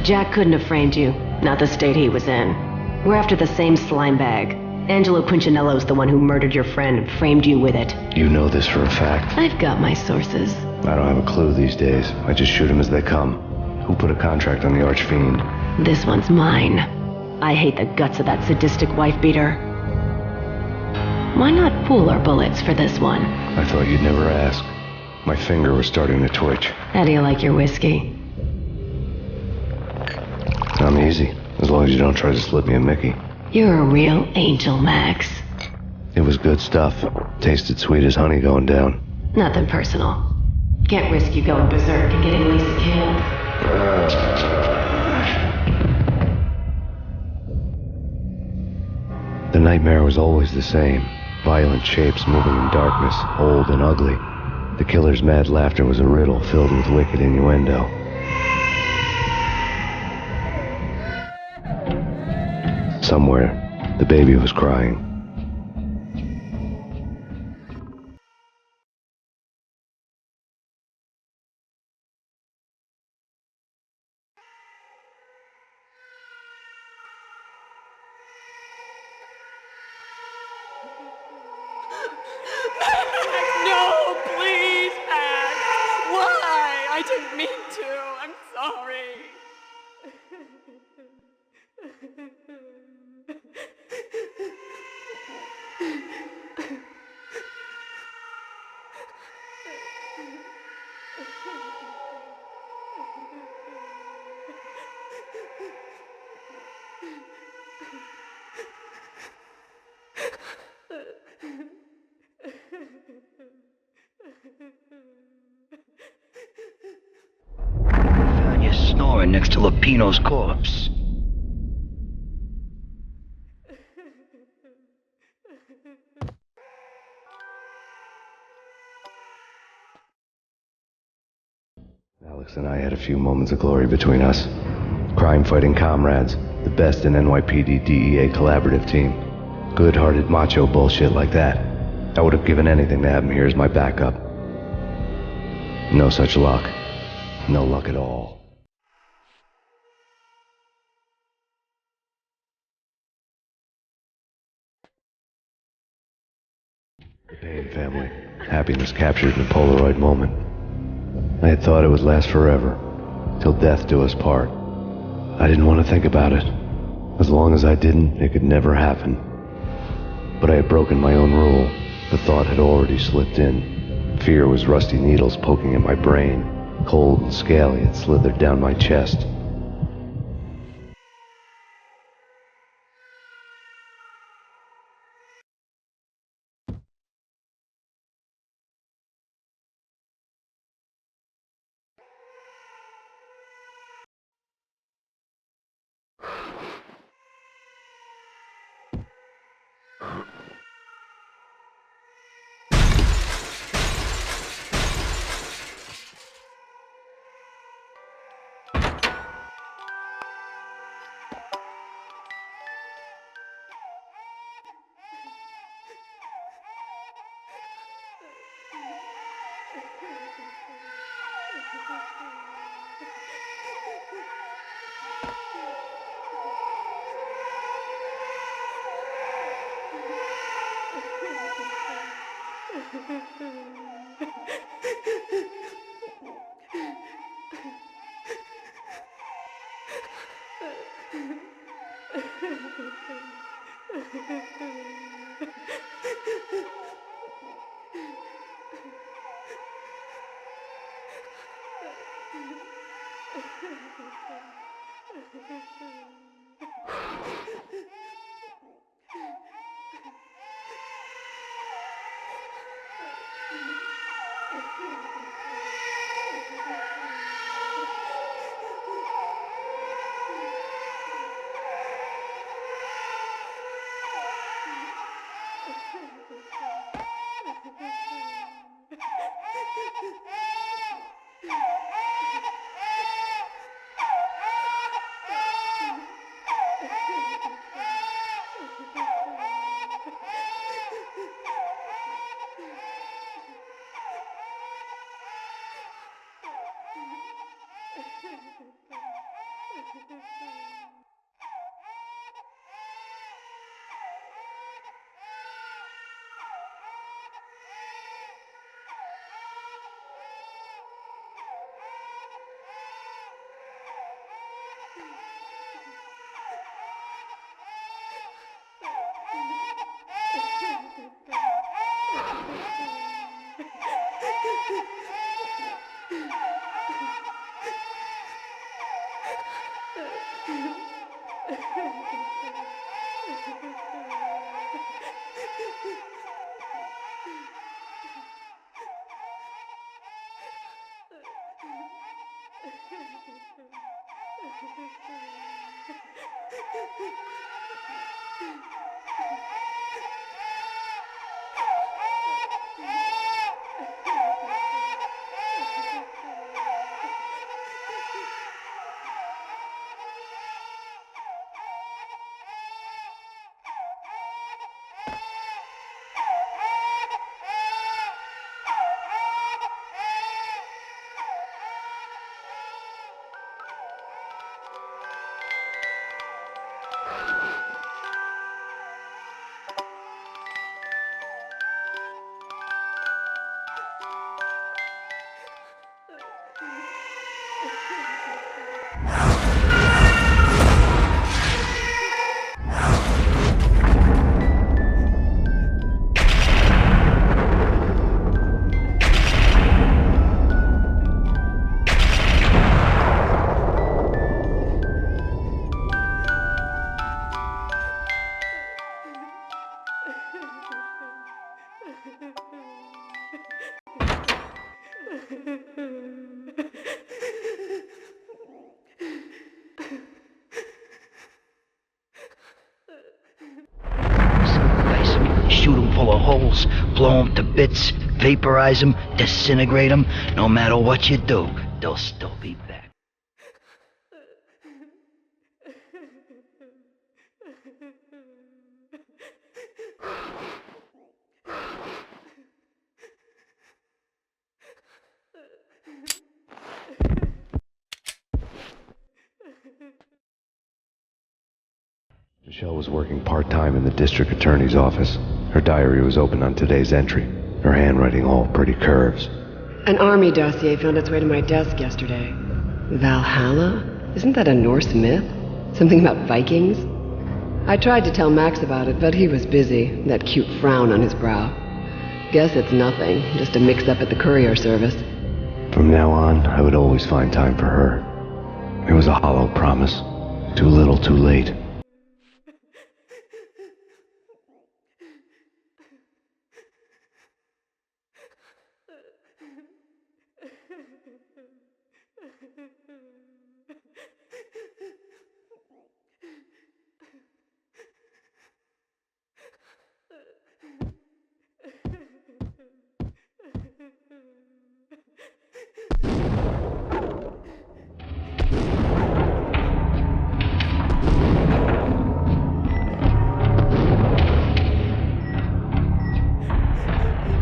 Jack couldn't have framed you. Not the state he was in. We're after the same slime bag. Angelo Punchinello's the one who murdered your friend and framed you with it. You know this for a fact. I've got my sources. I don't have a clue these days. I just shoot them as they come. Who put a contract on the Archfiend? This one's mine. I hate the guts of that sadistic wife-beater. Why not pool our bullets for this one? I thought you'd never ask. My finger was starting to twitch. How do you like your whiskey? I'm easy, as long as you don't try to slip me a Mickey. You're a real angel, Max. It was good stuff. Tasted sweet as honey going down. Nothing personal. Can't risk you going berserk and getting Lisa killed. The nightmare was always the same. Violent shapes moving in darkness, old and ugly. The killer's mad laughter was a riddle filled with wicked innuendo. Somewhere, the baby was crying. No, please, Max. Why? I didn't mean to. I'm sorry. Found you snoring next to Lupino's corpse. Alex and I had a few moments of glory between us. Crime-fighting comrades, the best in NYPD DEA collaborative team. Good-hearted macho bullshit like that. I would have given anything to have him here as my backup. No such luck. No luck at all. The Payne family. Happiness captured in a Polaroid moment. I had thought it would last forever, till death do us part. I didn't want to think about it. As long as I didn't, it could never happen. But I had broken my own rule. The thought had already slipped in. Fear was rusty needles poking at my brain. Cold and scaly, it slithered down my chest. Shoot them full of holes, blow them to bits, vaporize them, disintegrate them. No matter what you do, they'll still be back. Michelle was working part-time in the district attorney's office. Her diary was open on today's entry, her handwriting all pretty curves. An army dossier found its way to my desk yesterday. Valhalla? Isn't that a Norse myth? Something about Vikings? I tried to tell Max about it, but he was busy, that cute frown on his brow. Guess it's nothing, just a mix-up at the courier service. From now on, I would always find time for her. It was a hollow promise. Too little, too late.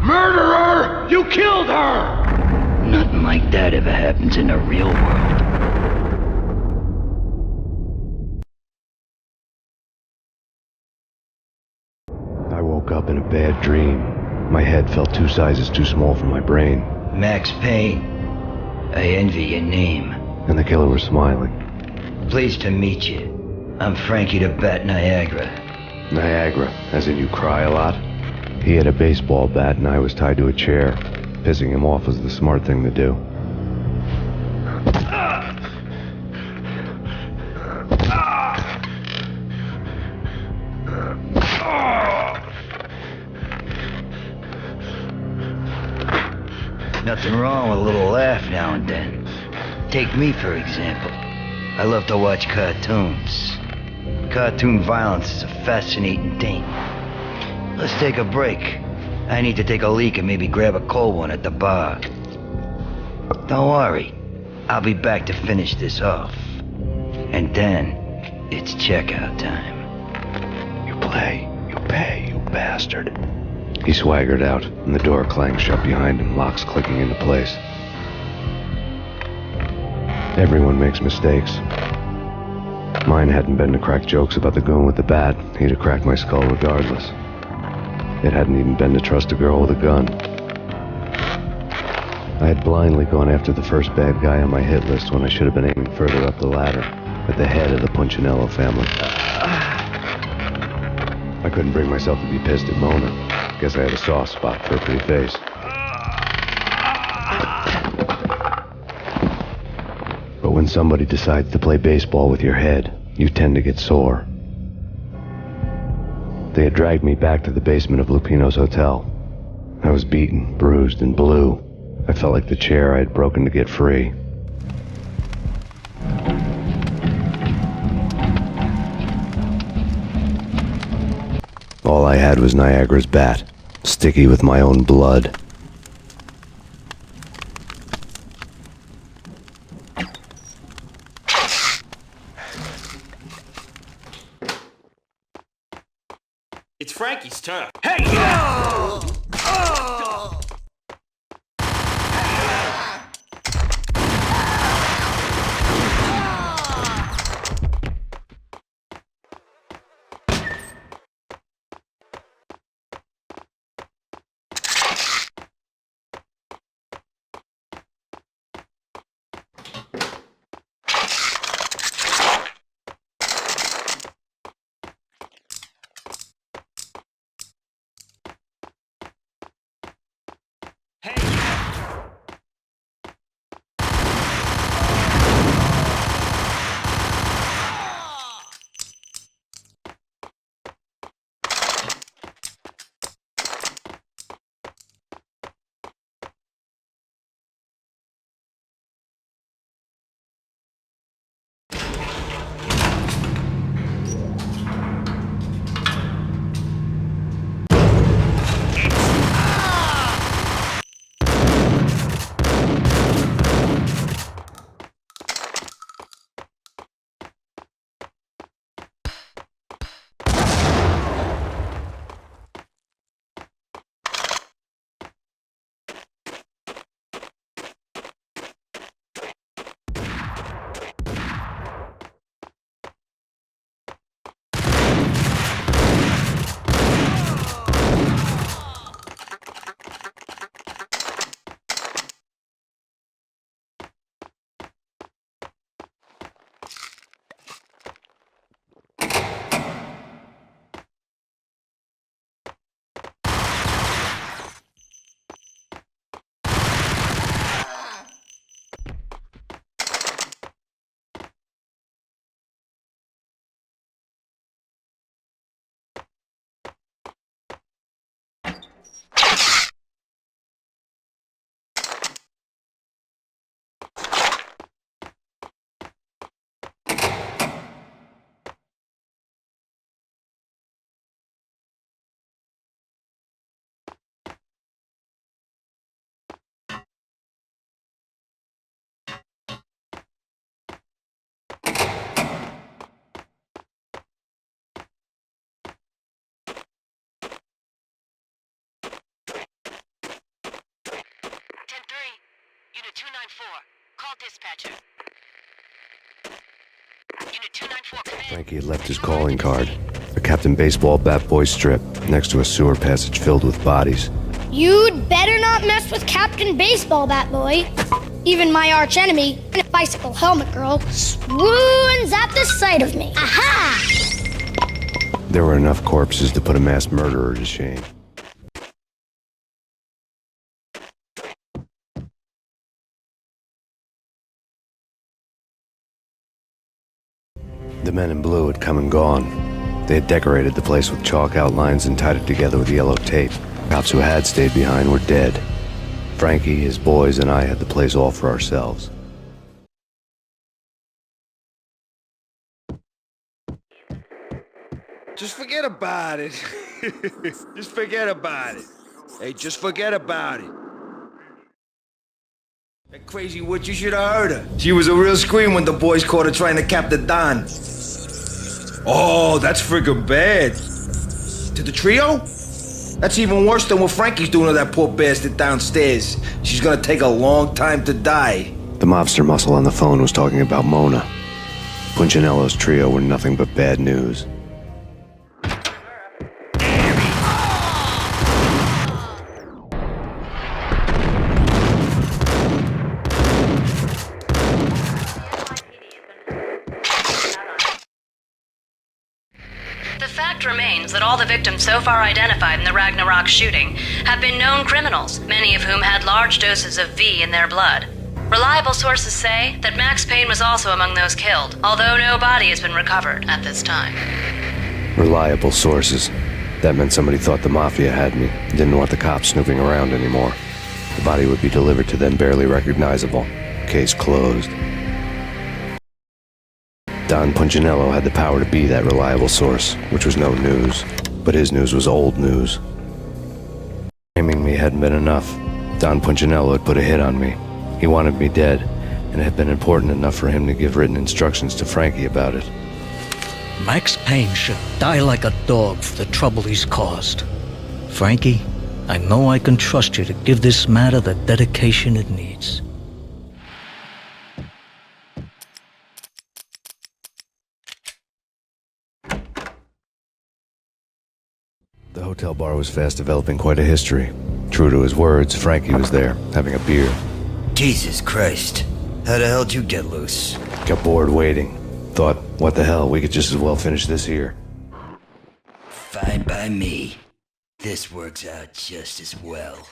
Murderer! You killed her! Nothing like that ever happens in the real world. I woke up in a bad dream. My head felt 2 sizes too small for my brain. Max Payne. I envy your name. And the killer was smiling. Pleased to meet you. I'm Frankie the Bat Niagara. Niagara, as in you cry a lot? He had a baseball bat and I was tied to a chair. Pissing him off was the smart thing to do. Nothing wrong with a little laugh now and then. Take me, for example. I love to watch cartoons. Cartoon violence is a fascinating thing. Let's take a break. I need to take a leak and maybe grab a cold one at the bar. Don't worry. I'll be back to finish this off. And then, it's checkout time. You play, you pay, you bastard. He swaggered out, and the door clanged shut behind him, locks clicking into place. Everyone makes mistakes. Mine hadn't been to crack jokes about the goon with the bat. He'd have cracked my skull regardless. It hadn't even been to trust a girl with a gun. I had blindly gone after the first bad guy on my hit list when I should have been aiming further up the ladder, at the head of the Punchinello family. I couldn't bring myself to be pissed at Mona. Guess I had a soft spot for a pretty face. But when somebody decides to play baseball with your head, you tend to get sore. They had dragged me back to the basement of Lupino's hotel. I was beaten, bruised, and blue. I felt like the chair I had broken to get free. All I had was Niagara's bat, sticky with my own blood. It's Frankie's turn. Hey! Unit 294, call dispatcher. Unit 294, command. Frankie had left his calling card. A Captain Baseball Bat Boy strip next to a sewer passage filled with bodies. You'd better not mess with Captain Baseball Bat Boy. Even my archenemy, Bicycle Helmet Girl, swoons at the sight of me. Aha! There were enough corpses to put a mass murderer to shame. The men in blue had come and gone. They had decorated the place with chalk outlines and tied it together with yellow tape. Cops who had stayed behind were dead. Frankie, his boys, and I had the place all for ourselves. Just forget about it. Just forget about it. Hey, just forget about it. That crazy witch, you should have heard her. She was a real scream when the boys caught her trying to cap the Don. Oh, that's friggin' bad. To the trio? That's even worse than what Frankie's doing to that poor bastard downstairs. She's gonna take a long time to die. The mobster muscle on the phone was talking about Mona. Punchinello's trio were nothing but bad news. The fact remains that all the victims so far identified in the Ragnarok shooting have been known criminals, many of whom had large doses of V in their blood. Reliable sources say that Max Payne was also among those killed, although no body has been recovered at this time. Reliable sources. That meant somebody thought the Mafia had me, didn't want the cops snooping around anymore. The body would be delivered to them barely recognizable. Case closed. Don Punchinello had the power to be that reliable source, which was no news. But his news was old news. Naming me hadn't been enough. Don Punchinello had put a hit on me. He wanted me dead, and it had been important enough for him to give written instructions to Frankie about it. Max Payne should die like a dog for the trouble he's caused. Frankie, I know I can trust you to give this matter the dedication it needs. The hotel bar was fast developing quite a history. True to his words, Frankie was there, having a beer. Jesus Christ. How the hell did you get loose? Got bored waiting. Thought, what the hell, we could just as well finish this here. Fine by me. This works out just as well.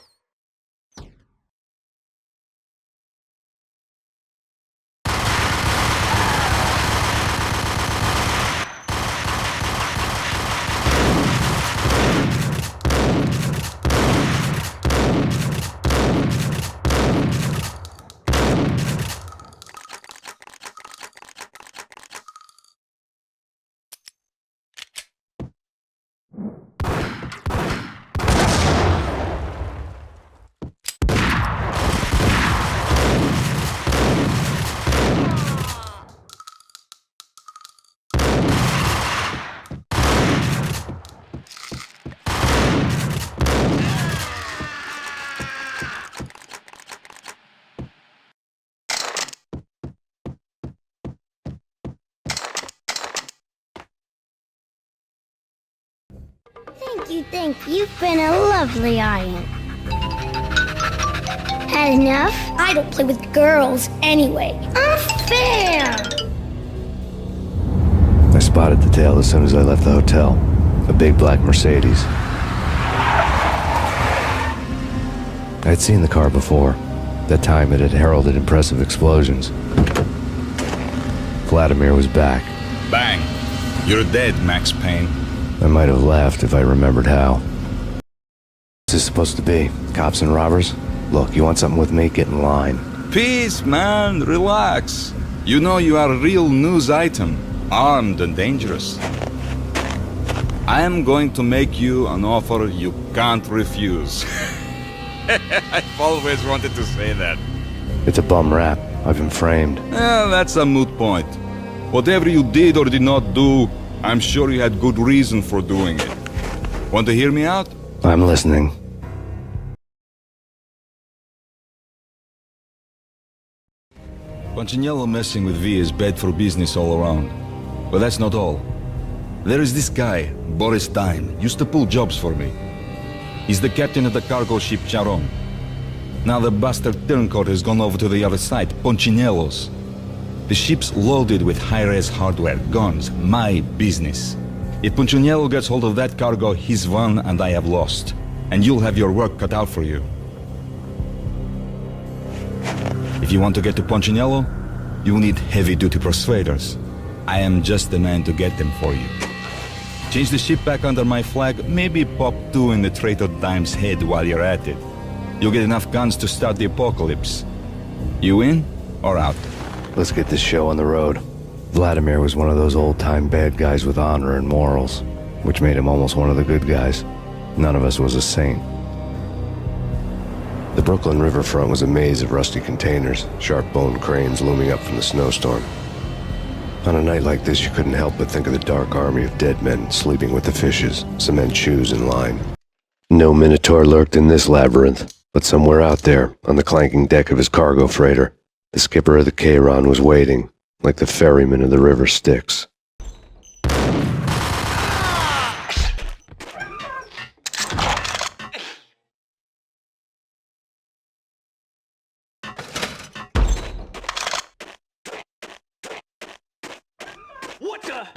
Thank you. You've been a lovely audience. Had enough? I don't play with girls anyway. Unfair! I spotted the tail as soon as I left the hotel. A big black Mercedes. I'd seen the car before. That time it had heralded impressive explosions. Vladimir was back. Bang! You're dead, Max Payne. I might have laughed if I remembered how. What's this supposed to be? Cops and robbers? Look, you want something with me? Get in line. Peace, man. Relax. You know you are a real news item. Armed and dangerous. I am going to make you an offer you can't refuse. I've always wanted to say that. It's a bum rap. I've been framed. That's a moot point. Whatever you did or did not do, I'm sure you had good reason for doing it. Want to hear me out? I'm listening. Punchinello messing with V is bad for business all around. But that's not all. There is this guy, Boris Dime, used to pull jobs for me. He's the captain of the cargo ship Charon. Now the bastard turncoat has gone over to the other side, Punchinello's. The ship's loaded with high-res hardware, guns, my business. If Punchinello gets hold of that cargo, he's won and I have lost. And you'll have your work cut out for you. If you want to get to Punchinello, you'll need heavy-duty persuaders. I am just the man to get them for you. Change the ship back under my flag, maybe pop 2 in the traitor Dime's head while you're at it. You'll get enough guns to start the apocalypse. You in or out? Let's get this show on the road. Vladimir was one of those old-time bad guys with honor and morals, which made him almost one of the good guys. None of us was a saint. The Brooklyn riverfront was a maze of rusty containers, sharp-boned cranes looming up from the snowstorm. On a night like this, you couldn't help but think of the dark army of dead men sleeping with the fishes, cement shoes in line. No Minotaur lurked in this labyrinth, but somewhere out there, on the clanking deck of his cargo freighter, the skipper of the Chiron was waiting, like the ferryman of the River Styx. What the?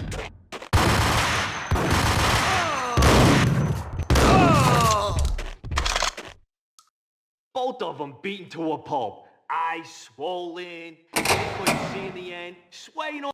Both of them beaten to a pulp. Eyes swollen, couldn't see in the end, swaying on.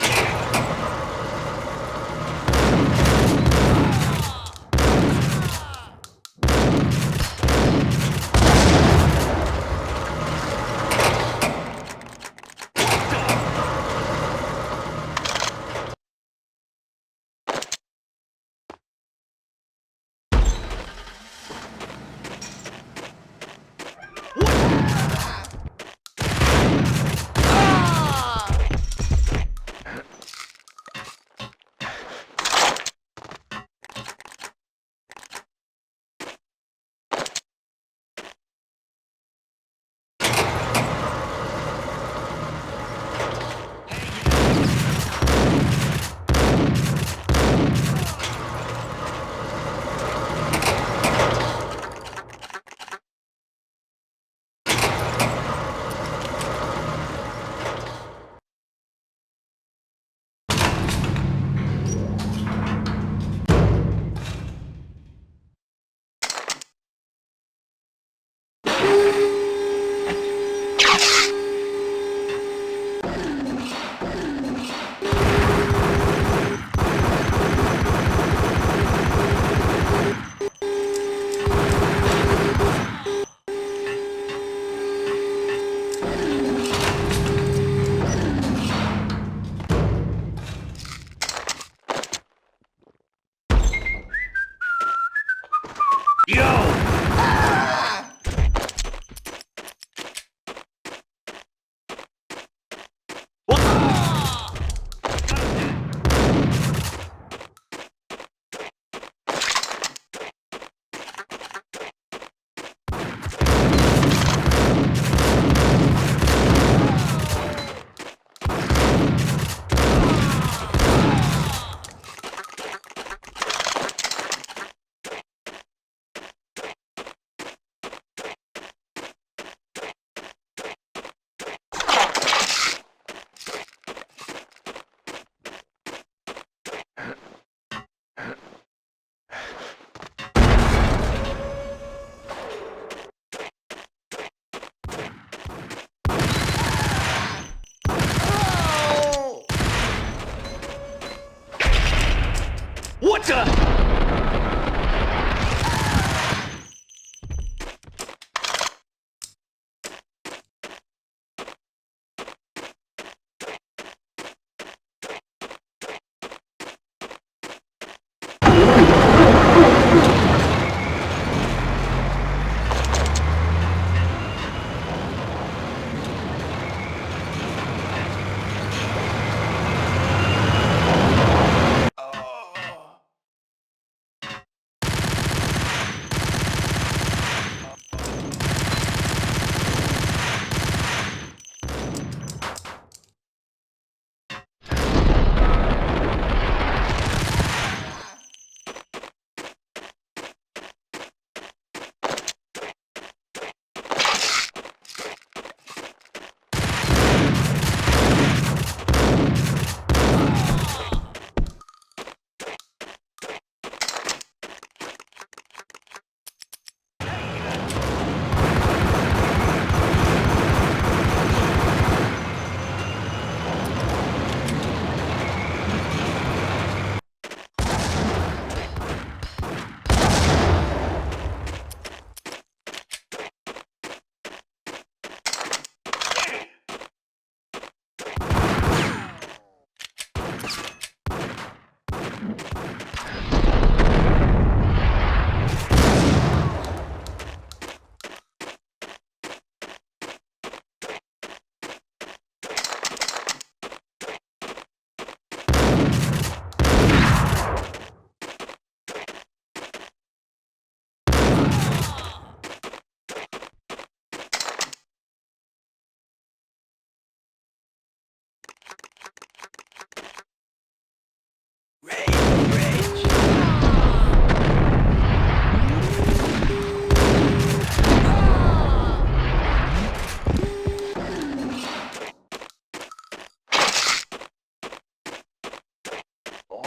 What the?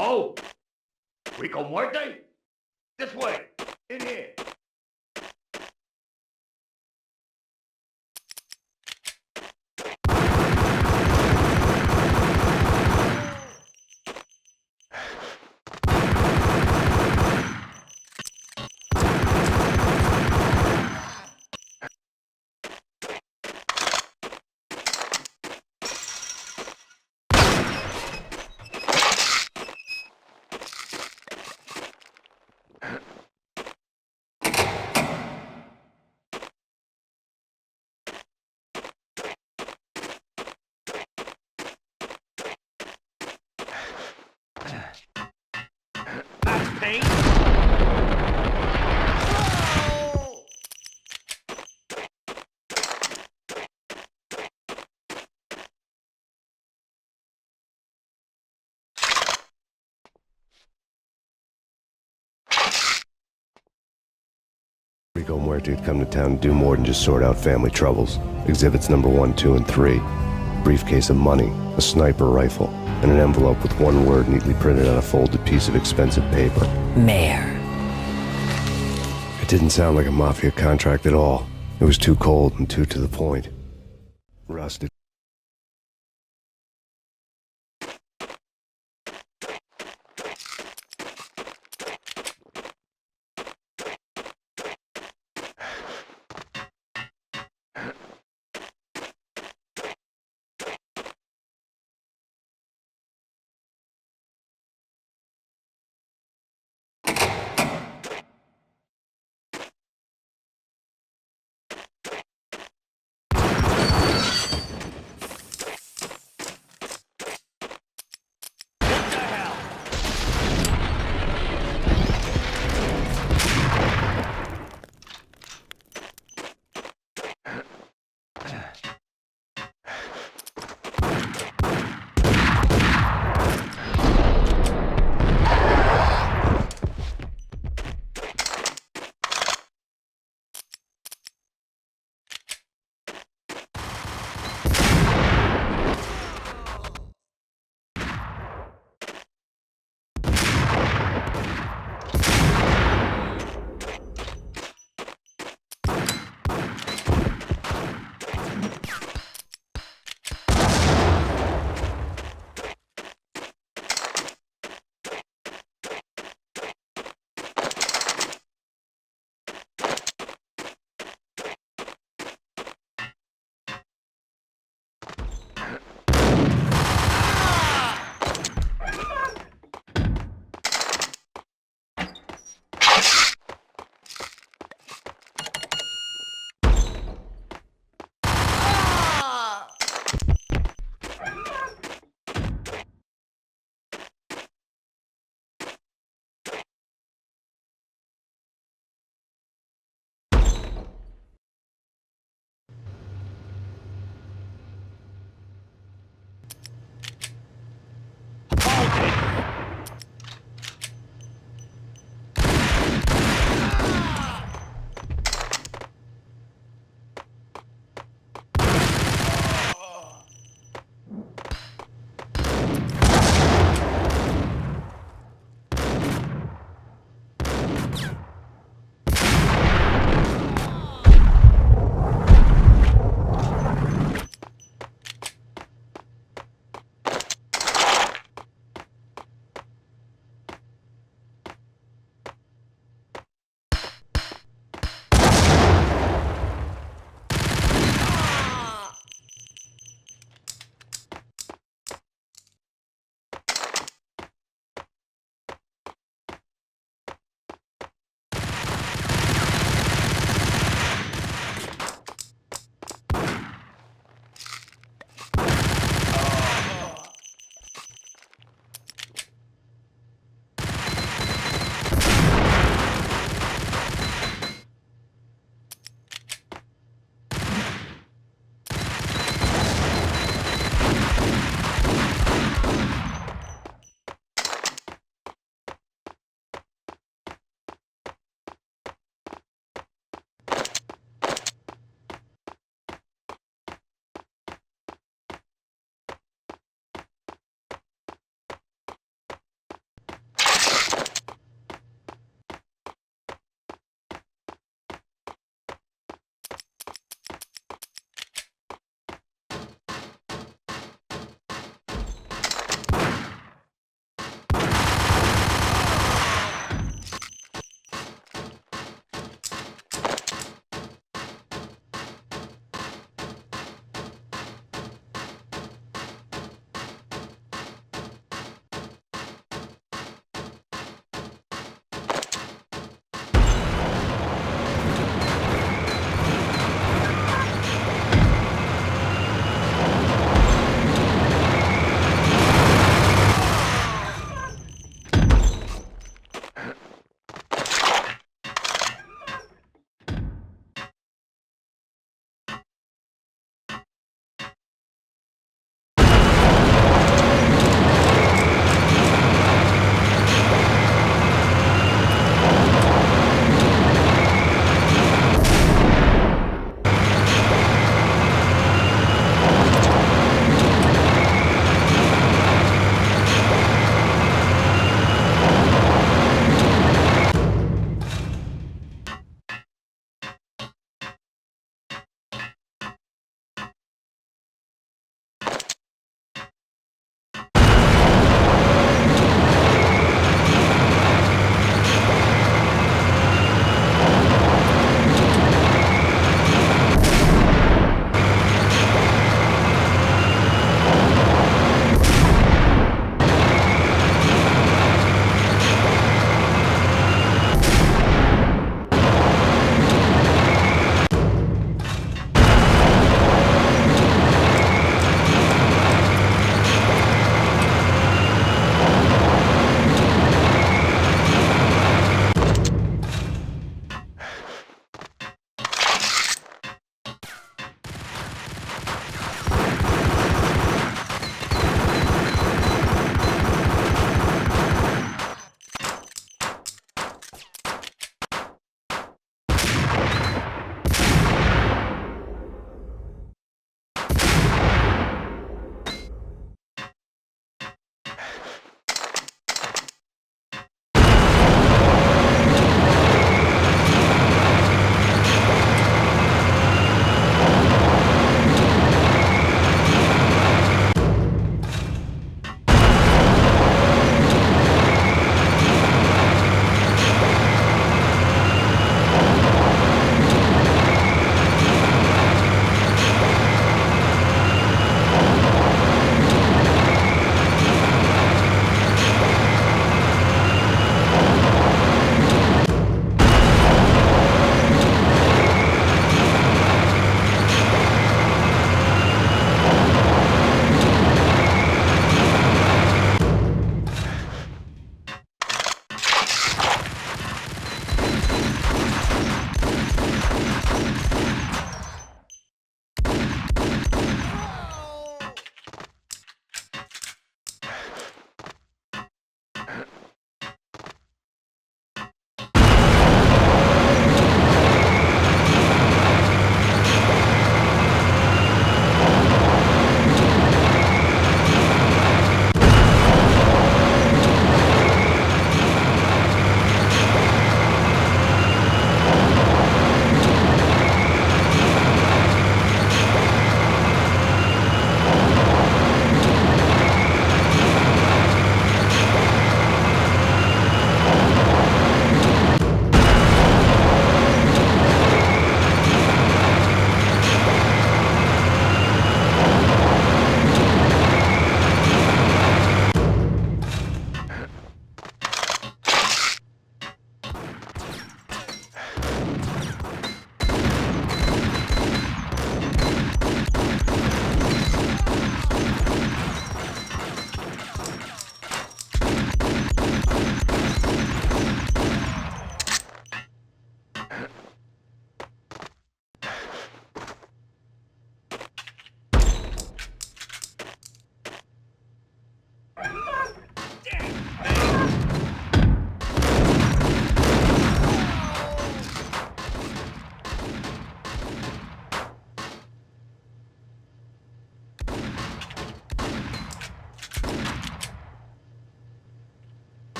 Oh? Rico Muerte? This way. In here. Max Payne? Rico Muerte had come to town to do more than just sort out family troubles. Exhibits number 1, 2, and 3. Briefcase of money, a sniper rifle, and an envelope with one word neatly printed on a folded piece of expensive paper. Mayor. It didn't sound like a mafia contract at all. It was too cold and too to the point. Rusted.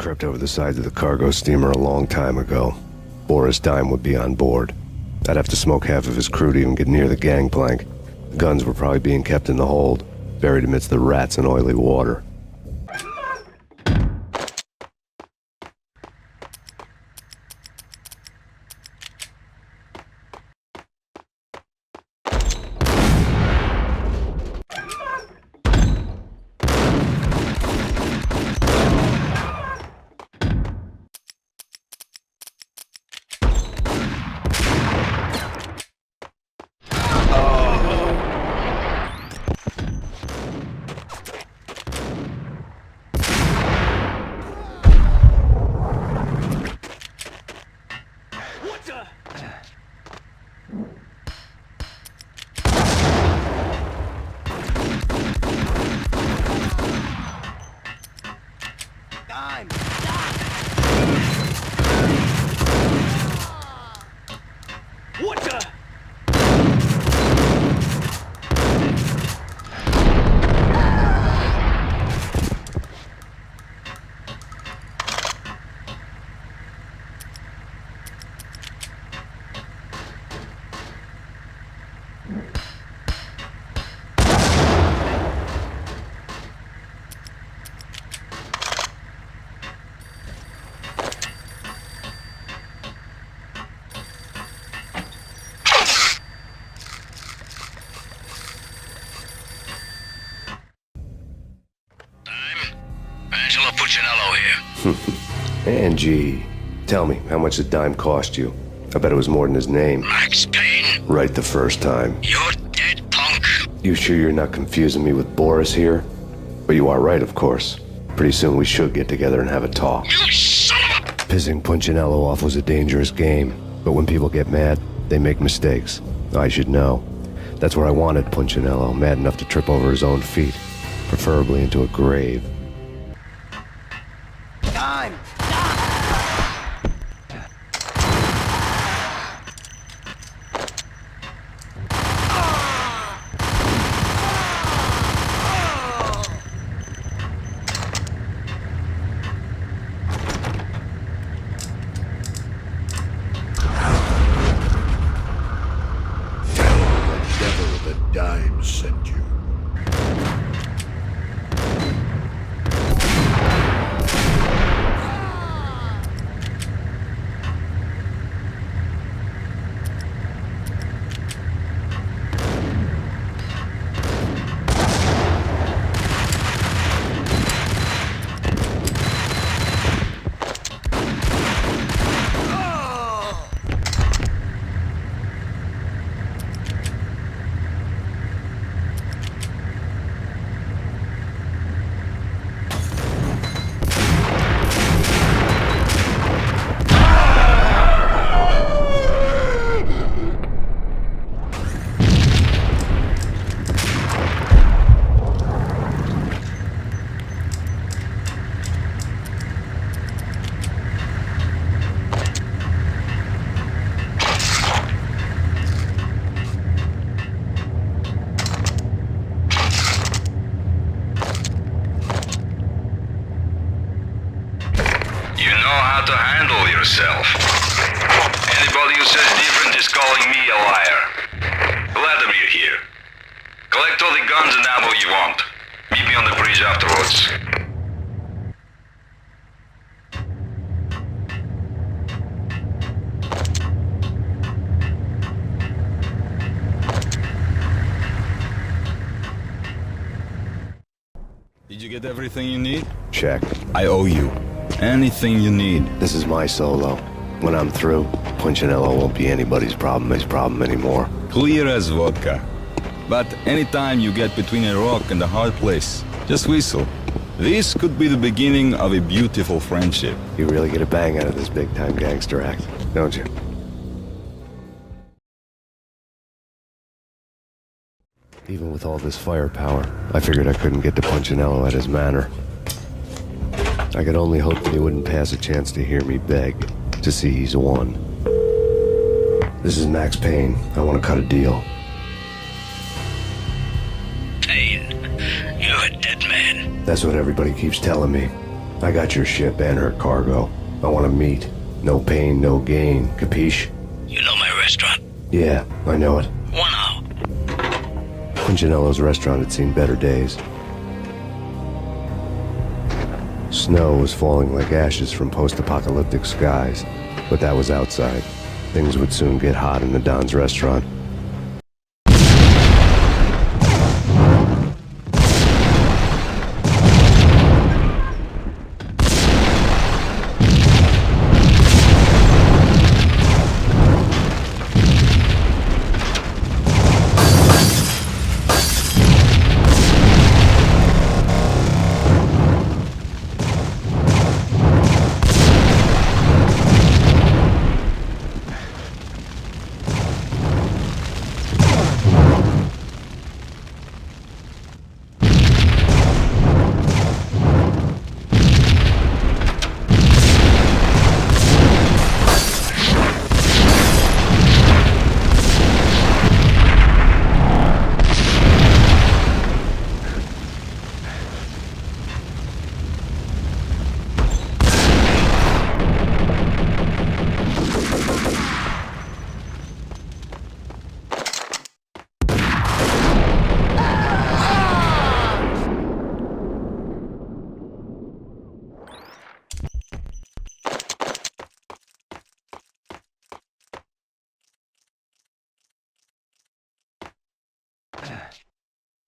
crept over the sides of the cargo steamer a long time ago. Boris Dime would be on board. I'd have to smoke half of his crew to even get near the gangplank. The guns were probably being kept in the hold, buried amidst the rats and oily water. Angie, tell me, how much did Dime cost you? I bet it was more than his name. Max Payne. Right the first time. You're dead, punk. You sure you're not confusing me with Boris here? But you are right, of course. Pretty soon we should get together and have a talk. You son of a... Pissing Punchinello off was a dangerous game, but when people get mad, they make mistakes. I should know. That's where I wanted Punchinello, mad enough to trip over his own feet, preferably into a grave. Time! Dime sent you. To handle yourself. Anybody who says different is calling me a liar. Vladimir here. Collect all the guns and ammo you want. Meet me on the bridge afterwards. Did you get everything you need? Check. I owe you. Anything you need. This is my solo. When I'm through, Punchinello won't be anybody's problem anymore. Clear as vodka. But anytime you get between a rock and a hard place, just whistle. This could be the beginning of a beautiful friendship. You really get a bang out of this big-time gangster act, don't you? Even with all this firepower, I figured I couldn't get to Punchinello at his manor. I could only hope that he wouldn't pass a chance to hear me beg, to see he's won. This is Max Payne. I want to cut a deal. Payne, you're a dead man. That's what everybody keeps telling me. I got your ship and her cargo. I want to meet. No pain, no gain. Capiche? You know my restaurant? Yeah, I know it. 1 hour. Punchinello's restaurant had seen better days. Snow was falling like ashes from post-apocalyptic skies, but that was outside. Things would soon get hot in the Don's restaurant.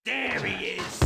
There he is!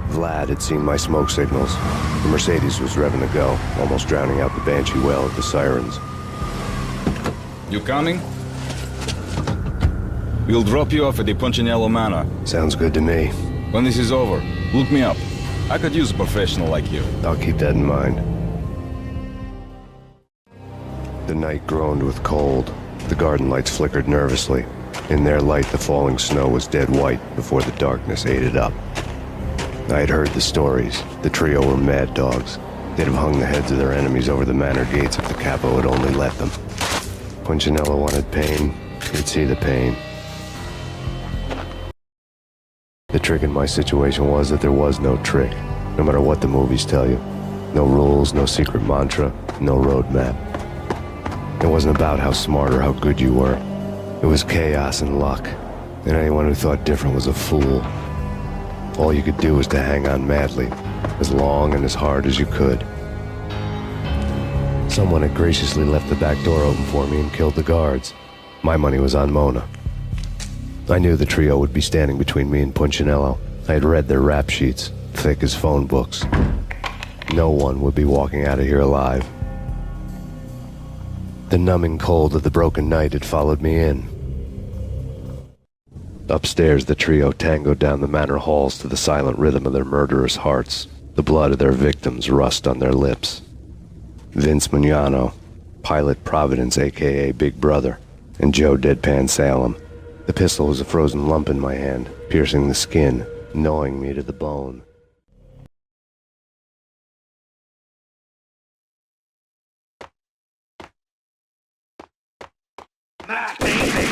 Vlad had seen my smoke signals. The Mercedes was revving to go, almost drowning out the Banshee wail of the sirens. You coming? We'll drop you off at the Punchinello Manor. Sounds good to me. When this is over, look me up. I could use a professional like you. I'll keep that in mind. The night groaned with cold. The garden lights flickered nervously. In their light, the falling snow was dead white before the darkness ate it up. I had heard the stories. The trio were mad dogs. They'd have hung the heads of their enemies over the manor gates if the capo had only let them. Punchinello wanted pain. He'd see the pain. The trick in my situation was that there was no trick, no matter what the movies tell you. No rules, no secret mantra, no roadmap. It wasn't about how smart or how good you were. It was chaos and luck, and anyone who thought different was a fool. All you could do was to hang on madly, as long and as hard as you could. Someone had graciously left the back door open for me and killed the guards. My money was on Mona. I knew the trio would be standing between me and Punchinello. I had read their rap sheets, thick as phone books. No one would be walking out of here alive. The numbing cold of the broken night had followed me in. Upstairs, the trio tangoed down the manor halls to the silent rhythm of their murderous hearts, the blood of their victims rust on their lips. Vince Mugnano, Pilot Providence, a.k.a. Big Brother, and Joe Deadpan Salem. The pistol was a frozen lump in my hand, piercing the skin, gnawing me to the bone. Max Payne!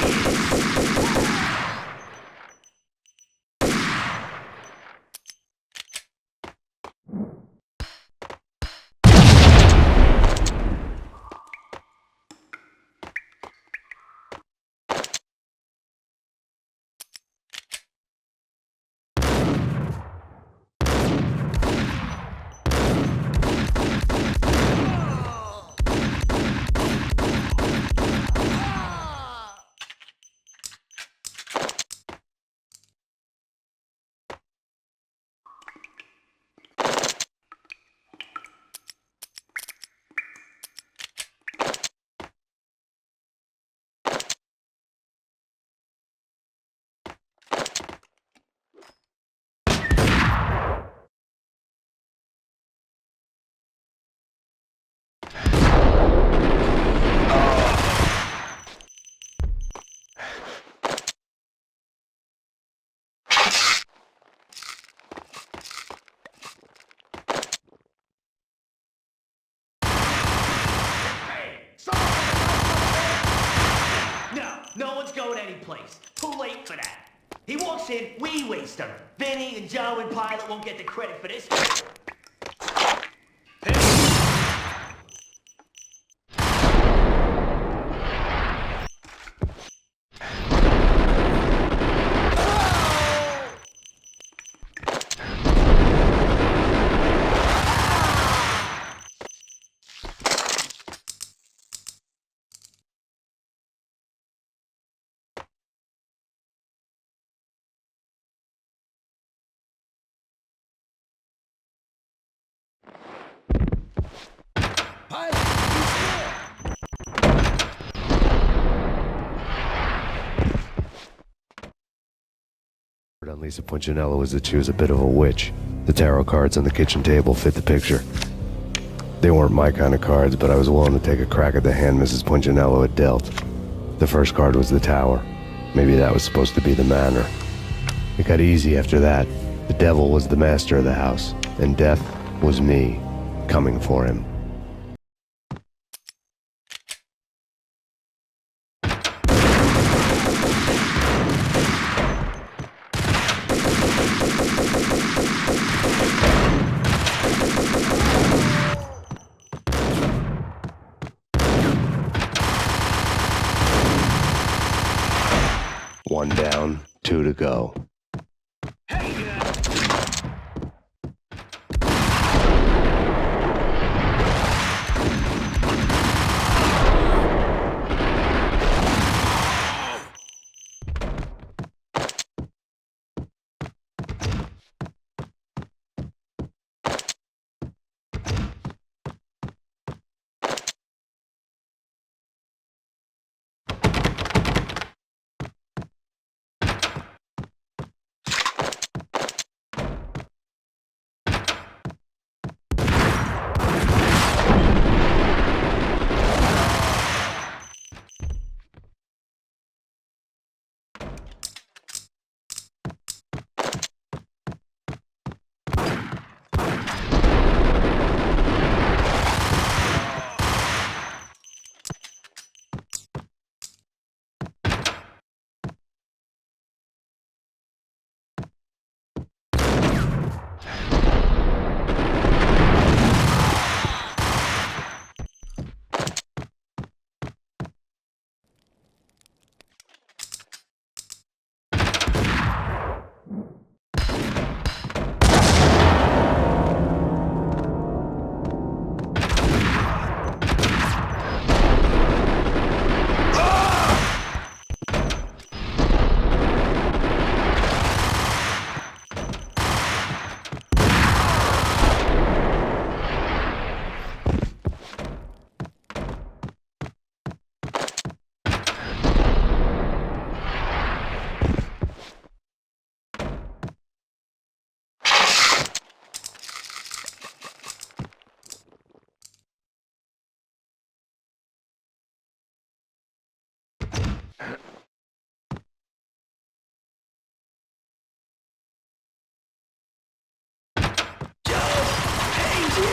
place. Too late for that. He walks in, we waste him. Vinny and Joe and Pilot won't get the credit for this. On Lisa Punchinello was that she was a bit of a witch. The tarot cards on the kitchen table fit the picture. They weren't my kind of cards, but I was willing to take a crack at the hand Mrs. Punchinello had dealt. The first card was the Tower. Maybe that was supposed to be the manor. It got easy after that. The devil was the master of the house, and death was me, coming for him. One down, 2 to go.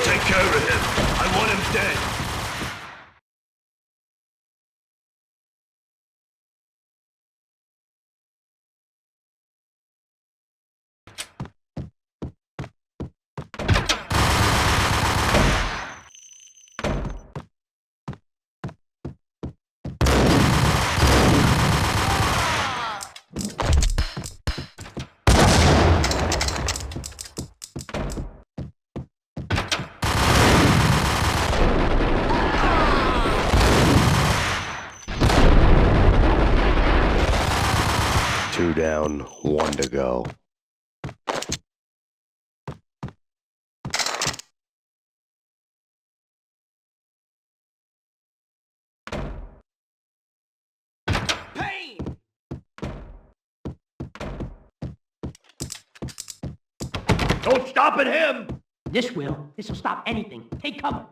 Take care of him. I want him dead. Two down, 1 to go. Payne! Don't stop at him! This will. This will stop anything. Take cover.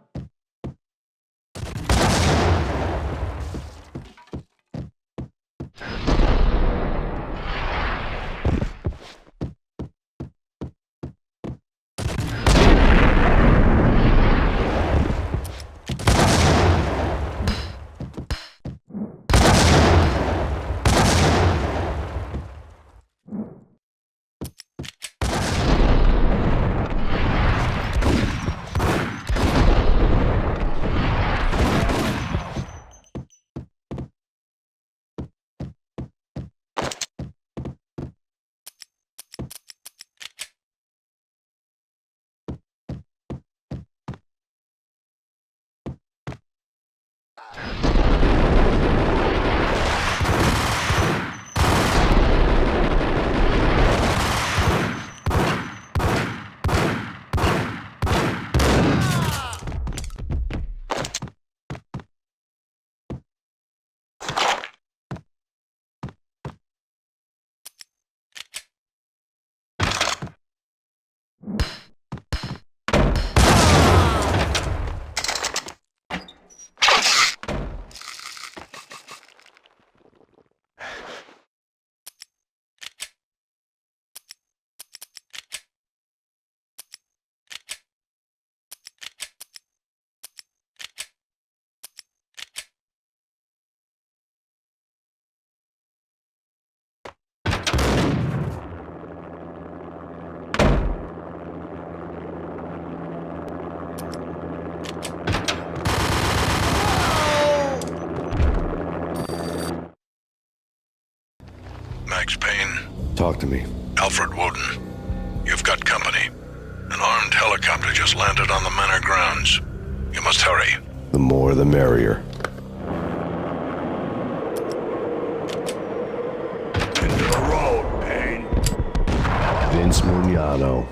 Max Payne. Talk to me. Alfred Woden. You've got company. An armed helicopter just landed on the manor grounds. You must hurry. The more the merrier. Into the road, Payne. Vince Mugnano.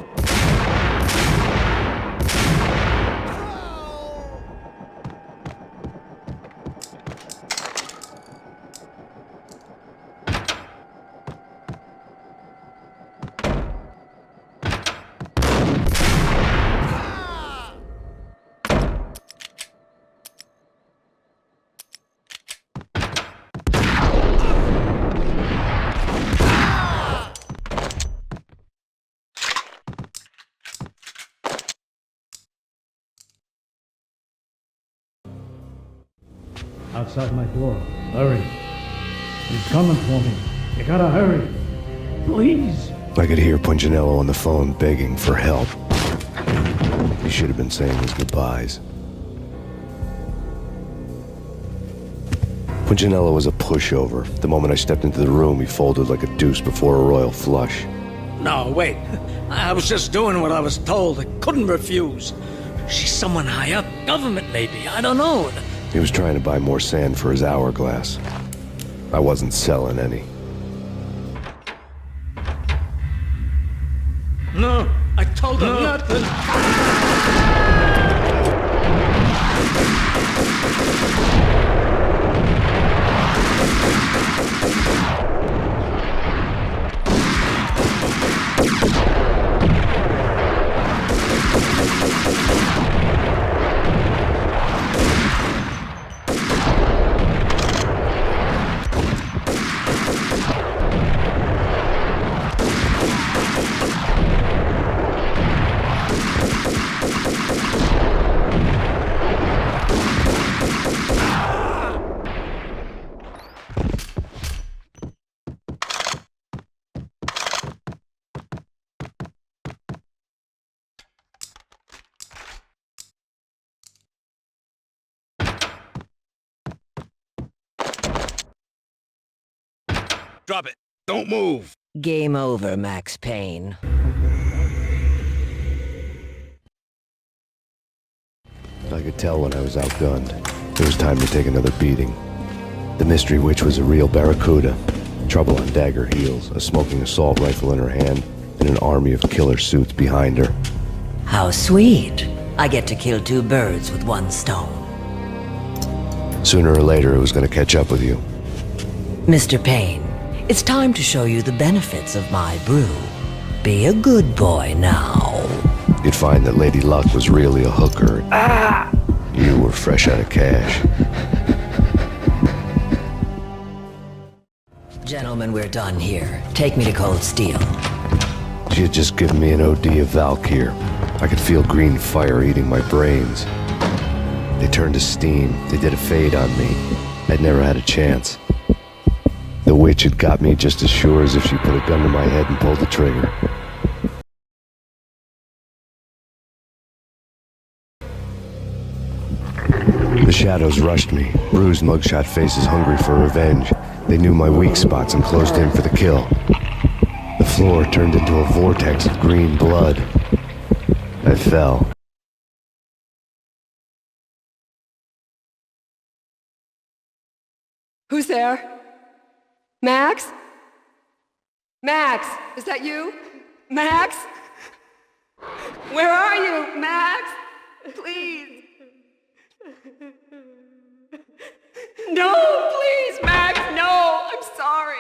Outside my door. Hurry. He's coming for me. You gotta hurry. Please. I could hear Punchinello on the phone begging for help. He should have been saying his goodbyes. Punchinello was a pushover. The moment I stepped into the room, he folded like a deuce before a royal flush. No, wait. I was just doing what I was told. I couldn't refuse. She's someone high up. Government, maybe. I don't know. He was trying to buy more sand for his hourglass. I wasn't selling any. No, I told her nothing. Drop it. Don't move. Game over, Max Payne. I could tell when I was outgunned. It was time to take another beating. The mystery witch was a real barracuda. Trouble on dagger heels, a smoking assault rifle in her hand, and an army of killer suits behind her. How sweet. I get to kill two birds with one stone. Sooner or later, it was going to catch up with you. Mr. Payne, it's time to show you the benefits of my brew. Be a good boy now. You'd find that Lady Luck was really a hooker. You were fresh out of cash. Gentlemen, we're done here. Take me to Cold Steel. She had just given me an OD of Valkyr. I could feel green fire eating my brains. They turned to steam. They did a fade on me. I'd never had a chance. The witch had got me just as sure as if she put a gun to my head and pulled the trigger. The shadows rushed me, bruised mugshot faces hungry for revenge. They knew my weak spots and closed in for the kill. The floor turned into a vortex of green blood. I fell. Who's there? Max? Max, is that you? Max? Where are you, Max? Please. No, please, Max, no. I'm sorry.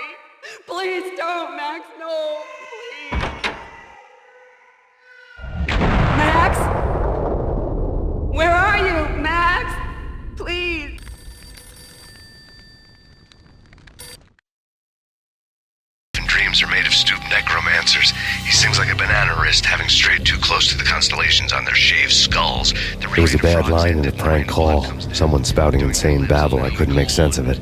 Please don't, Max, no. Please. Max? Where are you, Max? Please. Dreams are made of stooped necromancers. He sings like a banana wrist, having strayed too close to the constellations on their shaved skulls. There was a bad line in the prank call. Someone spouting insane babble. I couldn't make sense of it.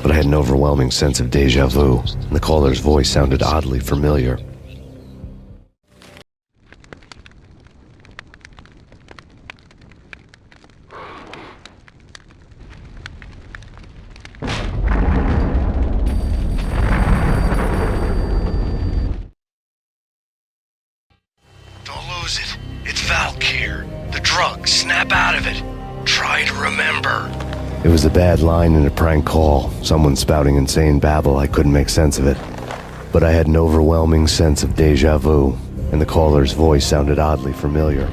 But I had an overwhelming sense of deja vu, and the caller's voice sounded oddly familiar. lose it. It's Valkyr. The drug. Snap out of it. Try to remember. It was a bad line in a prank call. Someone spouting insane babble. I couldn't make sense of it. But I had an overwhelming sense of deja vu, and the caller's voice sounded oddly familiar.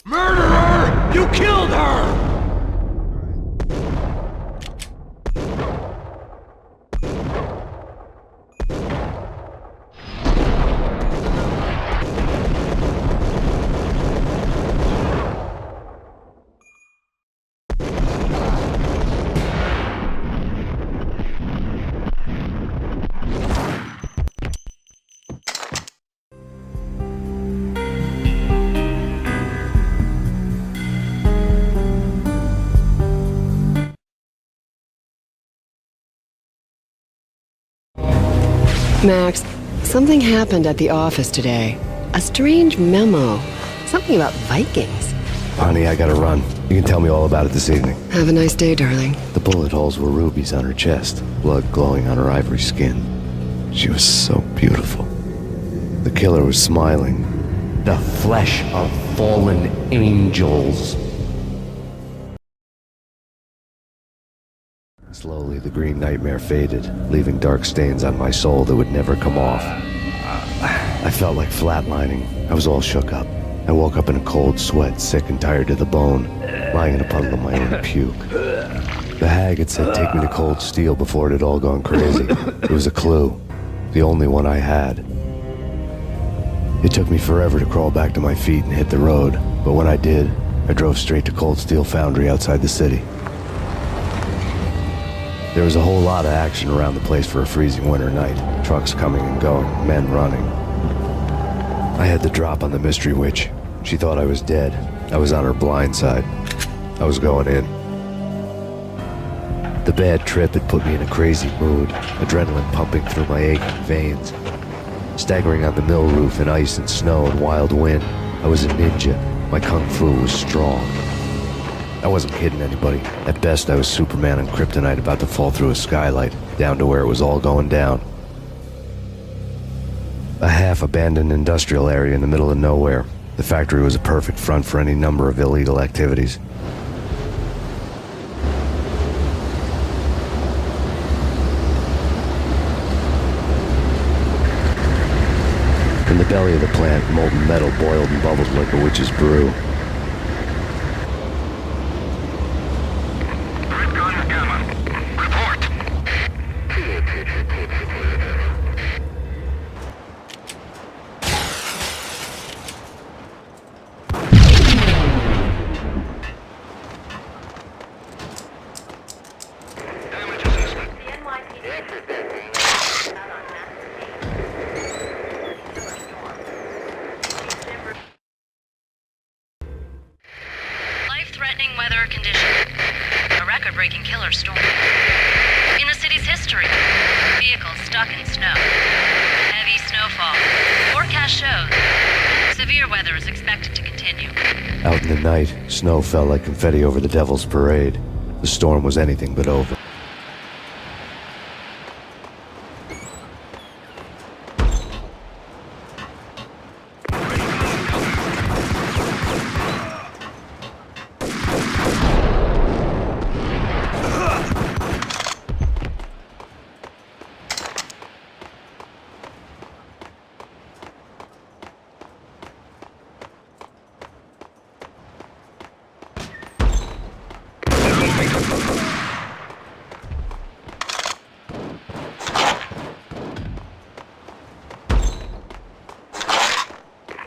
Murderer! You killed her! Max, something happened at the office today. A strange memo. Something about Vikings. Honey, I gotta run. You can tell me all about it this evening. Have a nice day, darling. The bullet holes were rubies on her chest, blood glowing on her ivory skin. She was so beautiful. The killer was smiling. The flesh of fallen angels. Slowly, the green nightmare faded, leaving dark stains on my soul that would never come off. I felt like flatlining. I was all shook up. I woke up in a cold sweat, sick and tired to the bone, lying in a puddle of my own puke. The hag had said take me to Cold Steel before it had all gone crazy. It was a clue, the only one I had. It took me forever to crawl back to my feet and hit the road, but when I did, I drove straight to Cold Steel Foundry outside the city. There was a whole lot of action around the place for a freezing winter night. Trucks coming and going, men running. I had the drop on the mystery witch. She thought I was dead. I was on her blind side. I was going in. The bad trip had put me in a crazy mood, adrenaline pumping through my aching veins. Staggering on the mill roof in ice and snow and wild wind, I was a ninja. My kung fu was strong. I wasn't kidding anybody. At best, I was Superman on kryptonite about to fall through a skylight, down to where it was all going down. A half-abandoned industrial area in the middle of nowhere. The factory was a perfect front for any number of illegal activities. In the belly of the plant, molten metal boiled and bubbled like a witch's brew. Life-threatening weather conditions. A record-breaking killer storm. In the city's history, vehicles stuck in snow. Heavy snowfall. Forecast shows severe weather is expected to continue. Out in the night, snow fell like confetti over the Devil's Parade. The storm was anything but over.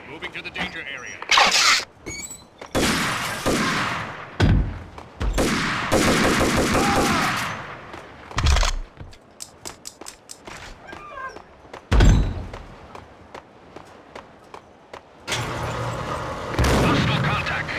Moving to the danger area. Hostile contact.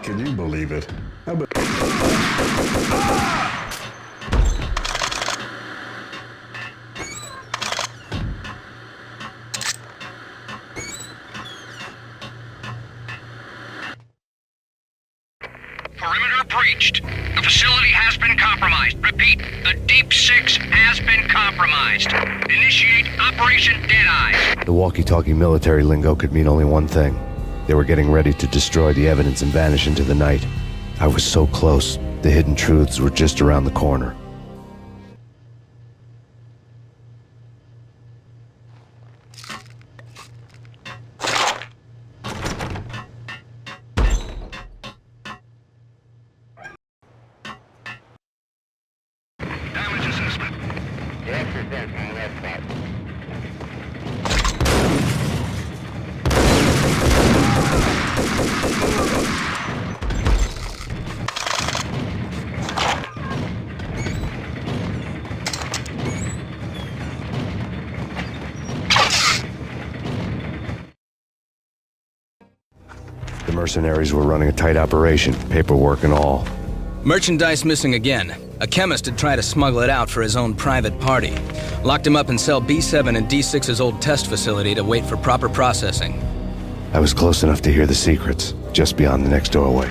Can you believe it? Perimeter breached. The facility has been compromised. Repeat, the Deep Six has been compromised. Initiate Operation Deadeye. The walkie-talkie military lingo could mean only one thing. They were getting ready to destroy the evidence and vanish into the night. I was so close. The hidden truths were just around the corner. Damage assessment. The mercenaries were running a tight operation, paperwork and all. Merchandise missing again. A chemist had tried to smuggle it out for his own private party. Locked him up in cell B7 in D6's old test facility to wait for proper processing. I was close enough to hear the secrets, just beyond the next doorway.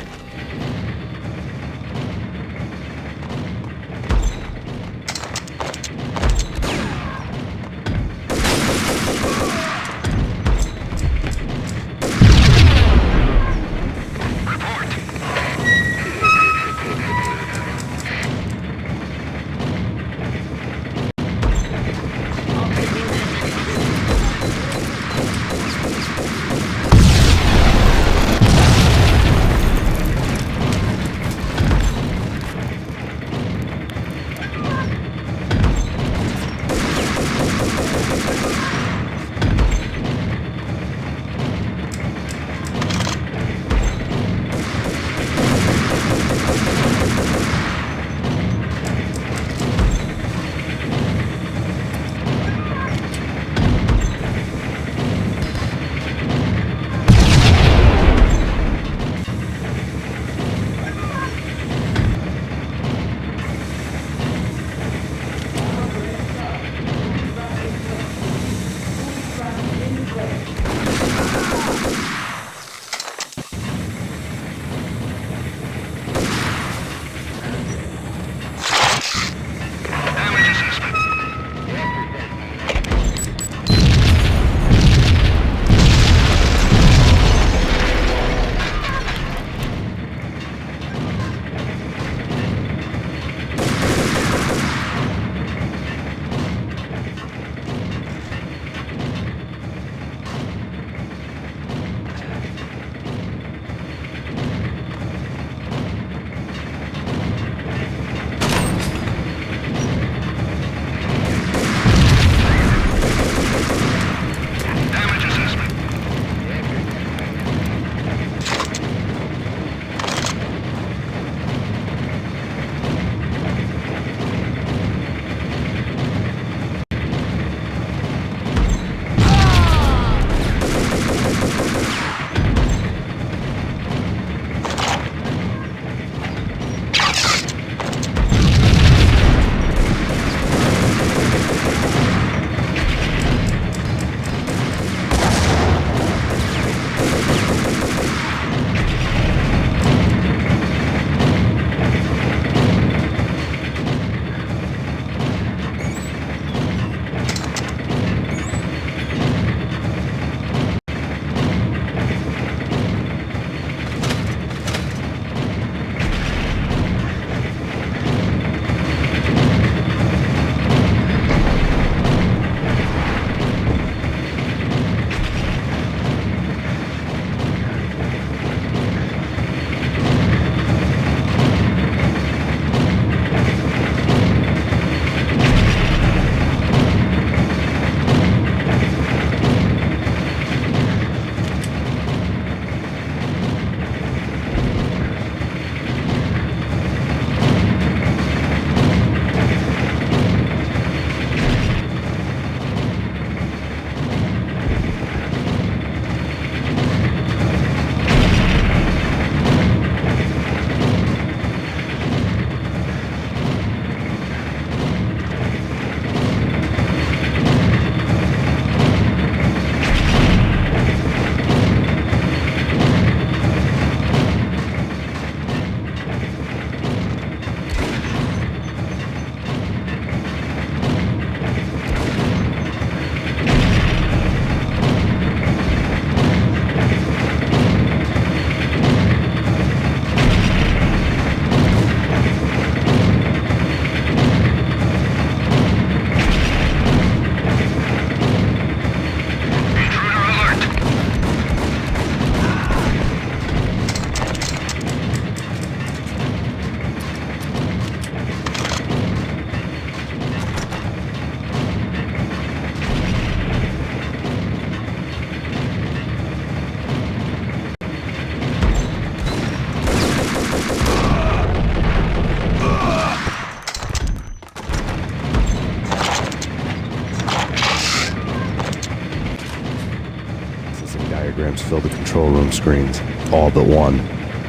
fill the control room screens, all but one.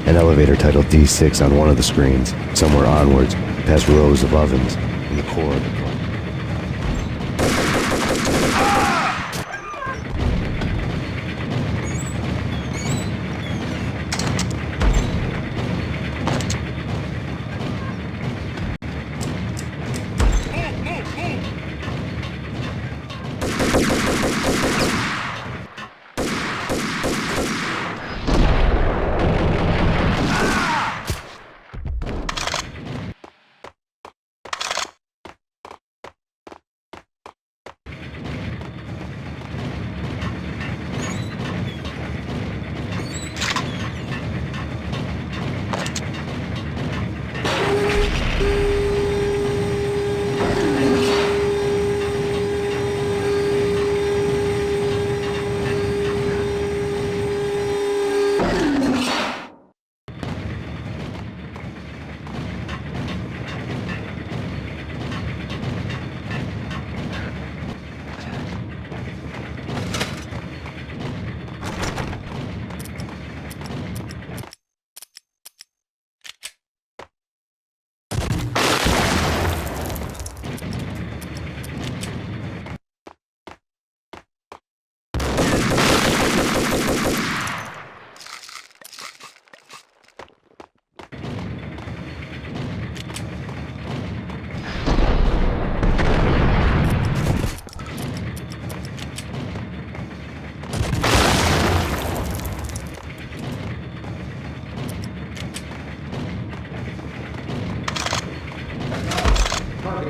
An elevator titled D6 on one of the screens, somewhere onwards, past rows of ovens, in the core of the plant.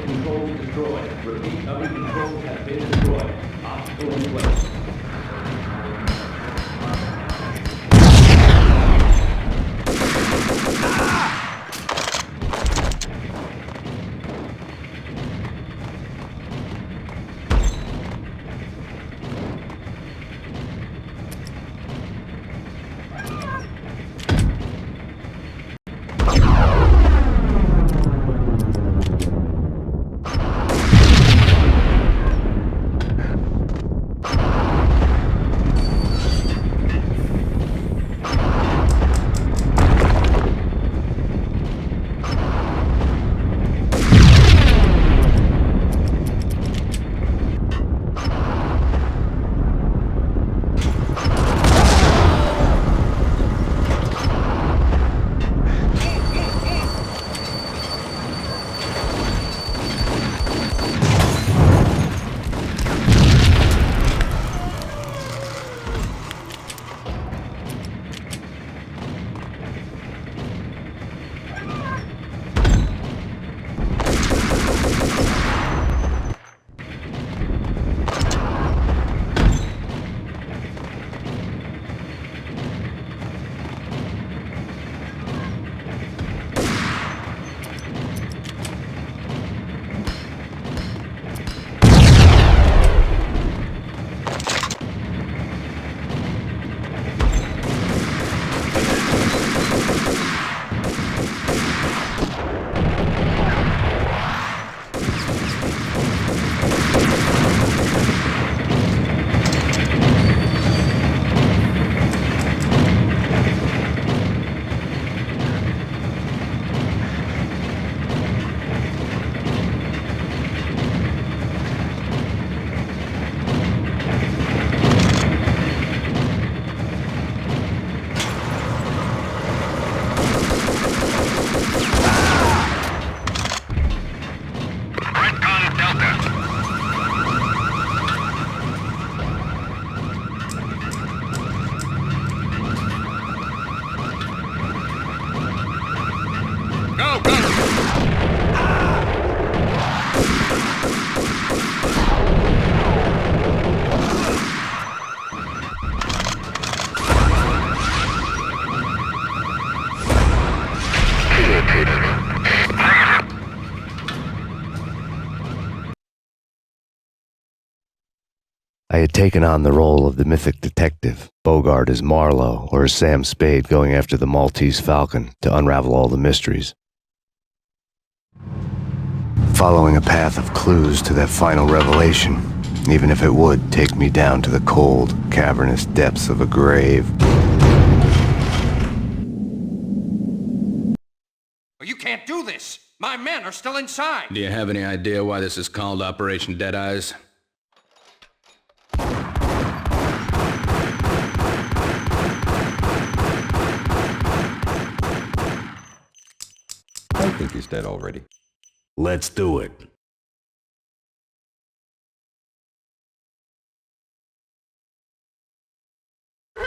Controls destroyed. Repeat, other controls have been destroyed. Obstacle in place. I had taken on the role of the mythic detective, Bogart as Marlowe or as Sam Spade going after the Maltese Falcon to unravel all the mysteries. Following a path of clues to that final revelation, even if it would take me down to the cold, cavernous depths of a grave. You can't do this! My men are still inside! Do you have any idea why this is called Operation Dead Eyes? I think he's dead already. Let's do it.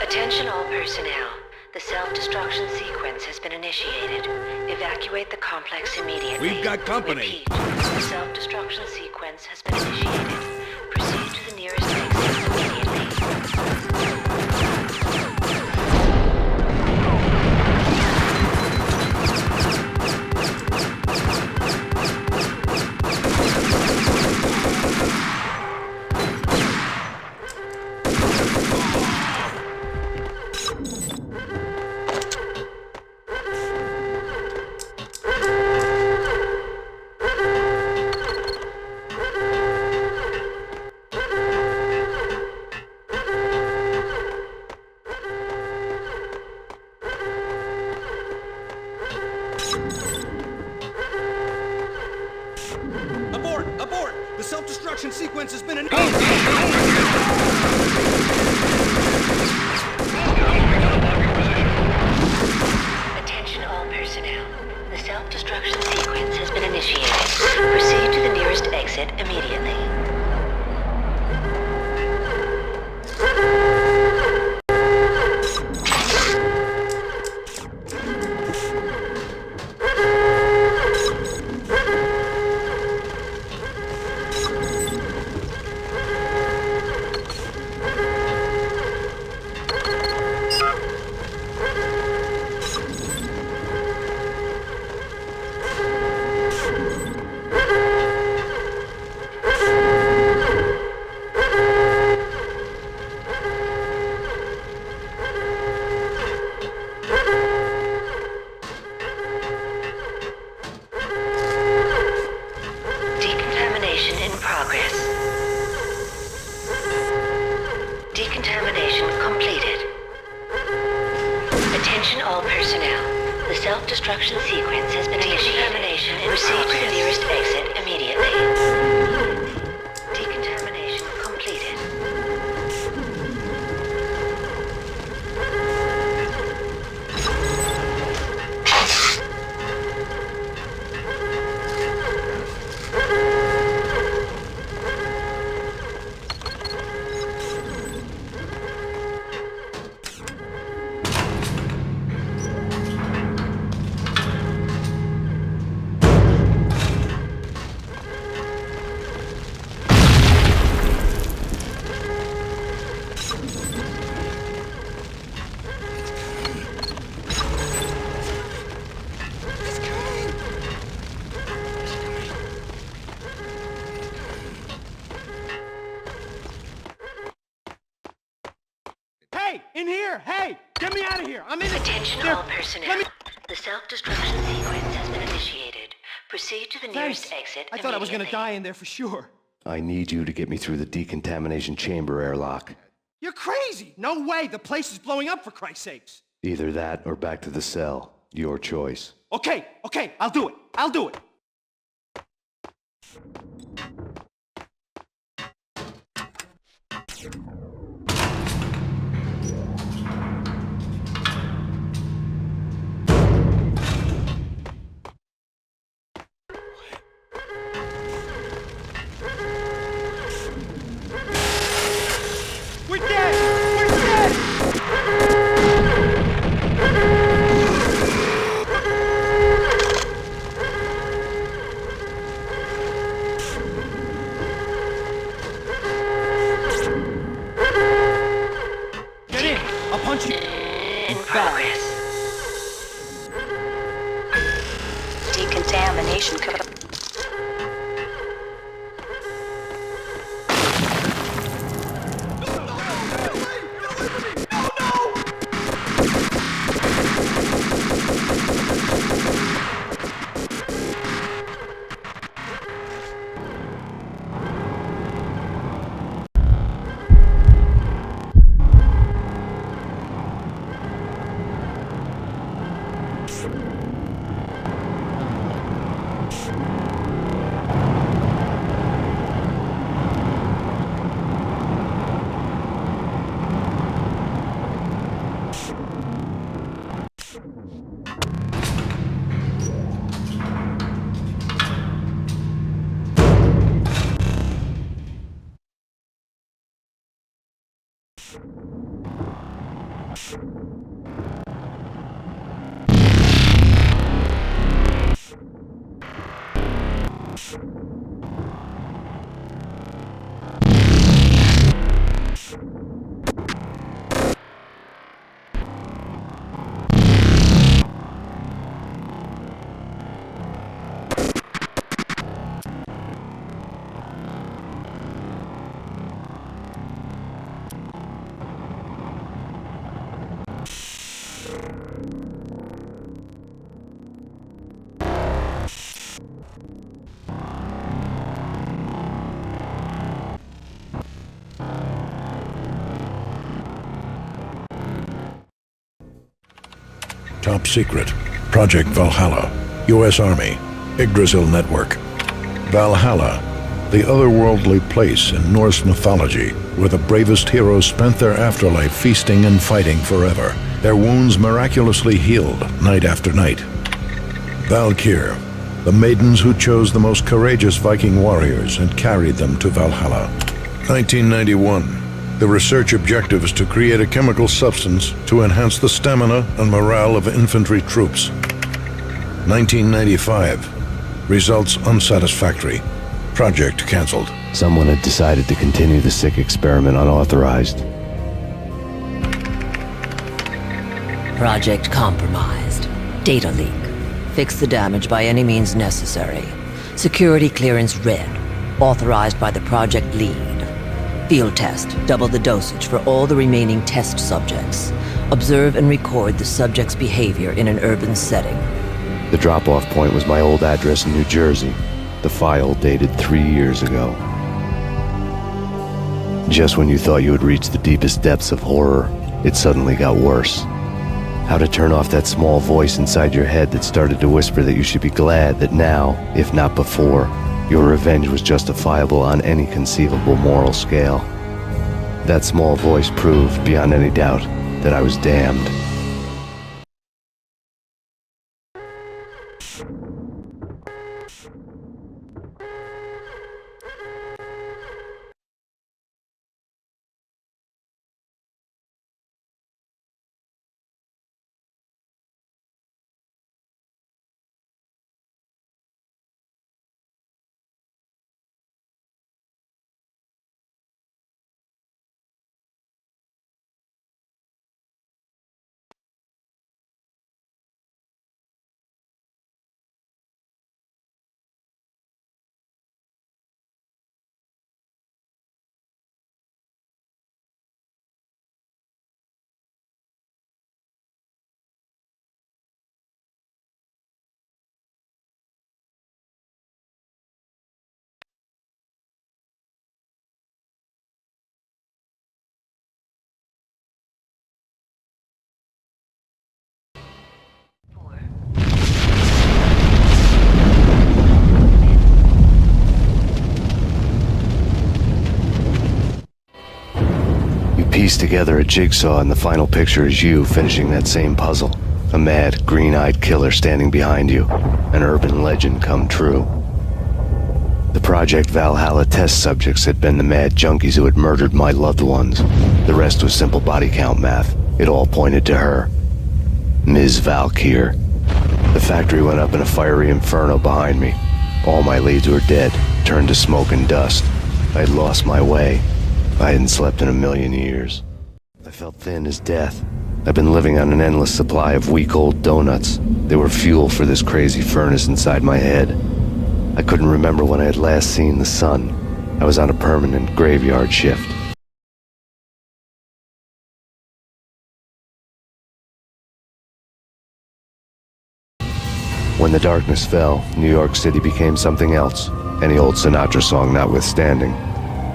Attention all personnel. The self-destruction sequence has been initiated. Evacuate the complex immediately. We've got company. Repeat. The self-destruction sequence has been initiated. Proceed to the nearest exit immediately. Abort! The self-destruction sequence has been Attention all personnel. The self-destruction sequence has been initiated. Proceed to the nearest exit immediately. Decontamination completed. Attention all personnel. The self-destruction sequence has been initiated. Proceed to the nearest exit immediately. Decontamination completed. Hey! In here! Hey! Get me out of here! I'm in Attention all personnel. The self-destruction sequence has been initiated. Proceed to the nearest exit I thought I was gonna immediately. die in there for sure. I need you to get me through the decontamination chamber airlock. You're crazy! No way! The place is blowing up, for Christ's sakes! Either that or back to the cell. Your choice. Okay, I'll do it! We're dead! We're dead! Get in! I'll punch you! In progress. Decontamination code. Top secret. Project Valhalla. U.S. Army. Yggdrasil Network. Valhalla, the otherworldly place in Norse mythology where the bravest heroes spent their afterlife feasting and fighting forever, their wounds miraculously healed night after night. Valkyr, the maidens who chose the most courageous Viking warriors and carried them to Valhalla. 1991. The research objective is to create a chemical substance to enhance the stamina and morale of infantry troops. 1995. Results unsatisfactory. Project canceled. Someone had decided to continue the sick experiment unauthorized. Project compromised. Data leak. Fix the damage by any means necessary. Security clearance red. Authorized by the project lead. Field test. Double the dosage for all the remaining test subjects. Observe and record the subject's behavior in an urban setting. The drop-off point was my old address in New Jersey. The file dated 3 years ago. Just when you thought you had reached the deepest depths of horror, it suddenly got worse. How to turn off that small voice inside your head that started to whisper that you should be glad that now, if not before, your revenge was justifiable on any conceivable moral scale. That small voice proved, beyond any doubt, that I was damned. Piece together a jigsaw, and the final picture is you finishing that same puzzle. A mad, green-eyed killer standing behind you. An urban legend come true. The Project Valhalla test subjects had been the mad junkies who had murdered my loved ones. The rest was simple body count math. It all pointed to her. Ms. Valkyr. The factory went up in a fiery inferno behind me. All my leads were dead, turned to smoke and dust. I had lost my way. I hadn't slept in a million years. I felt thin as death. I've been living on an endless supply of week-old donuts. They were fuel for this crazy furnace inside my head. I couldn't remember when I had last seen the sun. I was on a permanent graveyard shift. When the darkness fell, New York City became something else, any old Sinatra song notwithstanding.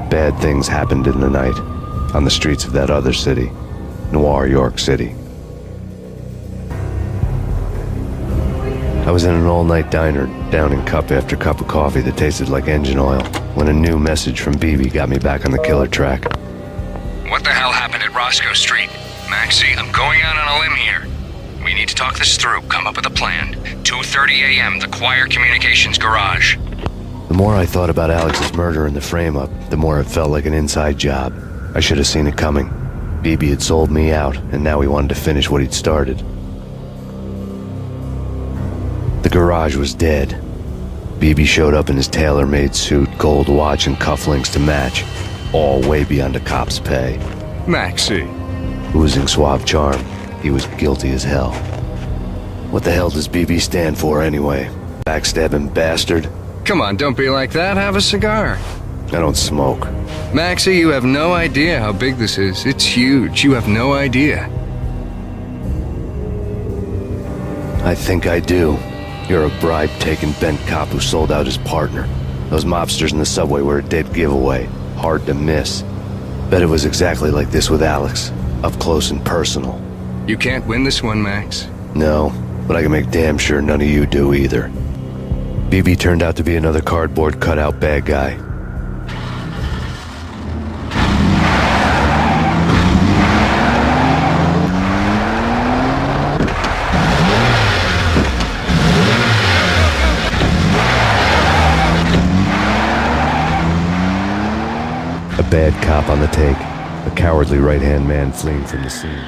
Bad things happened in the night, on the streets of that other city, Noir York City. I was in an all-night diner, downing cup after cup of coffee that tasted like engine oil, when a new message from BB got me back on the killer track. What the hell happened at Roscoe Street? Maxie, I'm going out on a limb here. We need to talk this through, come up with a plan. 2:30 a.m., the Choir Communications Garage. The more I thought about Alex's murder and the frame-up, the more it felt like an inside job. I should have seen it coming. BB had sold me out, and now he wanted to finish what he'd started. The garage was dead. BB showed up in his tailor-made suit, gold watch, and cufflinks to match, all way beyond a cop's pay. Maxie. Oozing suave charm, he was guilty as hell. What the hell does BB stand for anyway? Backstabbing bastard? Come on, don't be like that. Have a cigar. I don't smoke. Maxie, you have no idea how big this is. It's huge. You have no idea. I think I do. You're a bribe-taking bent cop who sold out his partner. Those mobsters in the subway were a dead giveaway. Hard to miss. Bet it was exactly like this with Alex. Up close and personal. You can't win this one, Max. No, but I can make damn sure none of you do either. BB turned out to be another cardboard cutout bad guy. A bad cop on the take, a cowardly right-hand man fleeing from the scene.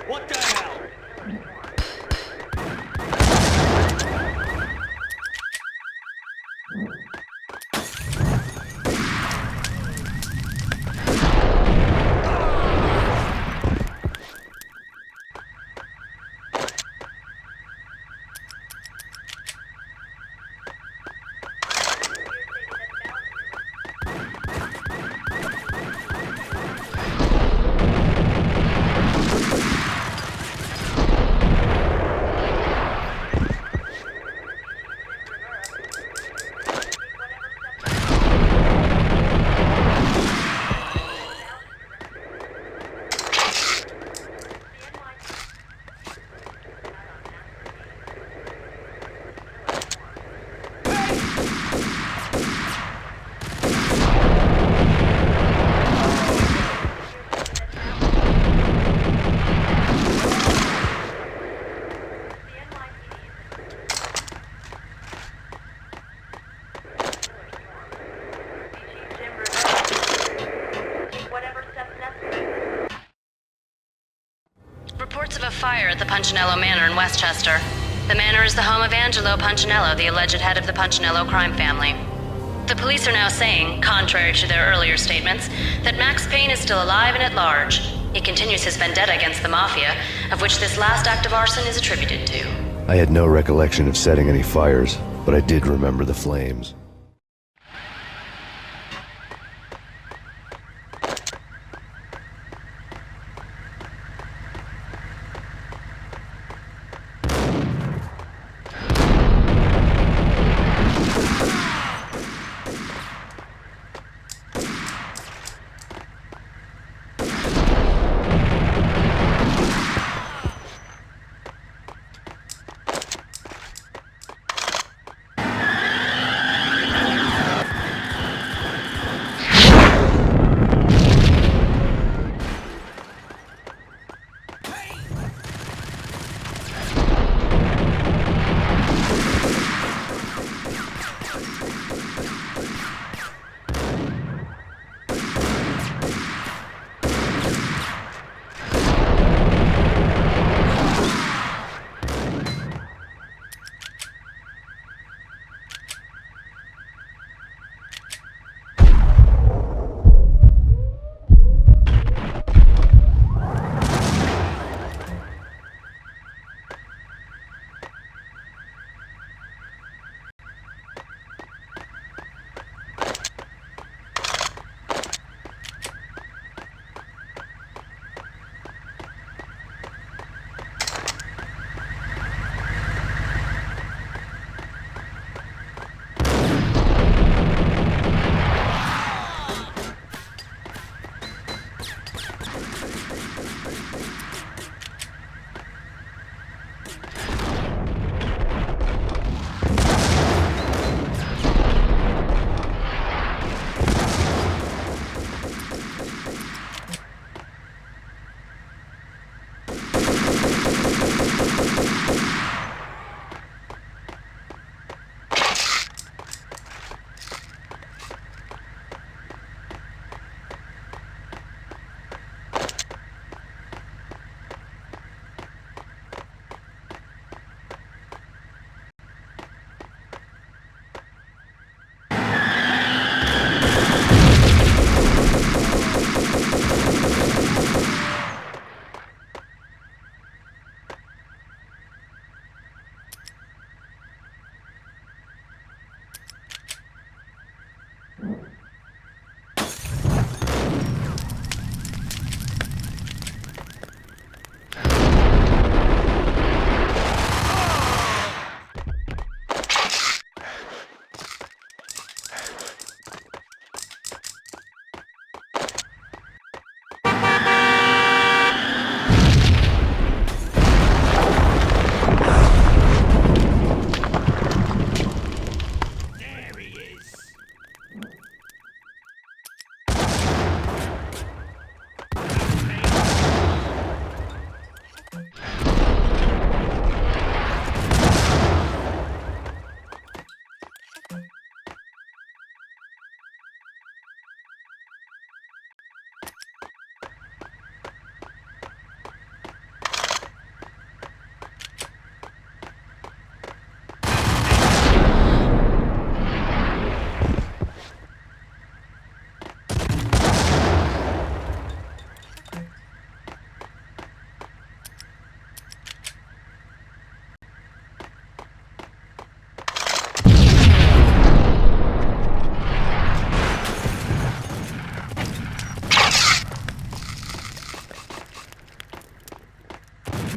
What the hell? Reports of a fire at the Punchinello Manor in Westchester. The manor is the home of Angelo Punchinello, the alleged head of the Punchinello crime family. The police are now saying, contrary to their earlier statements, that Max Payne is still alive and at large. He continues his vendetta against the Mafia, of which this last act of arson is attributed to. I had no recollection of setting any fires, but I did remember the flames.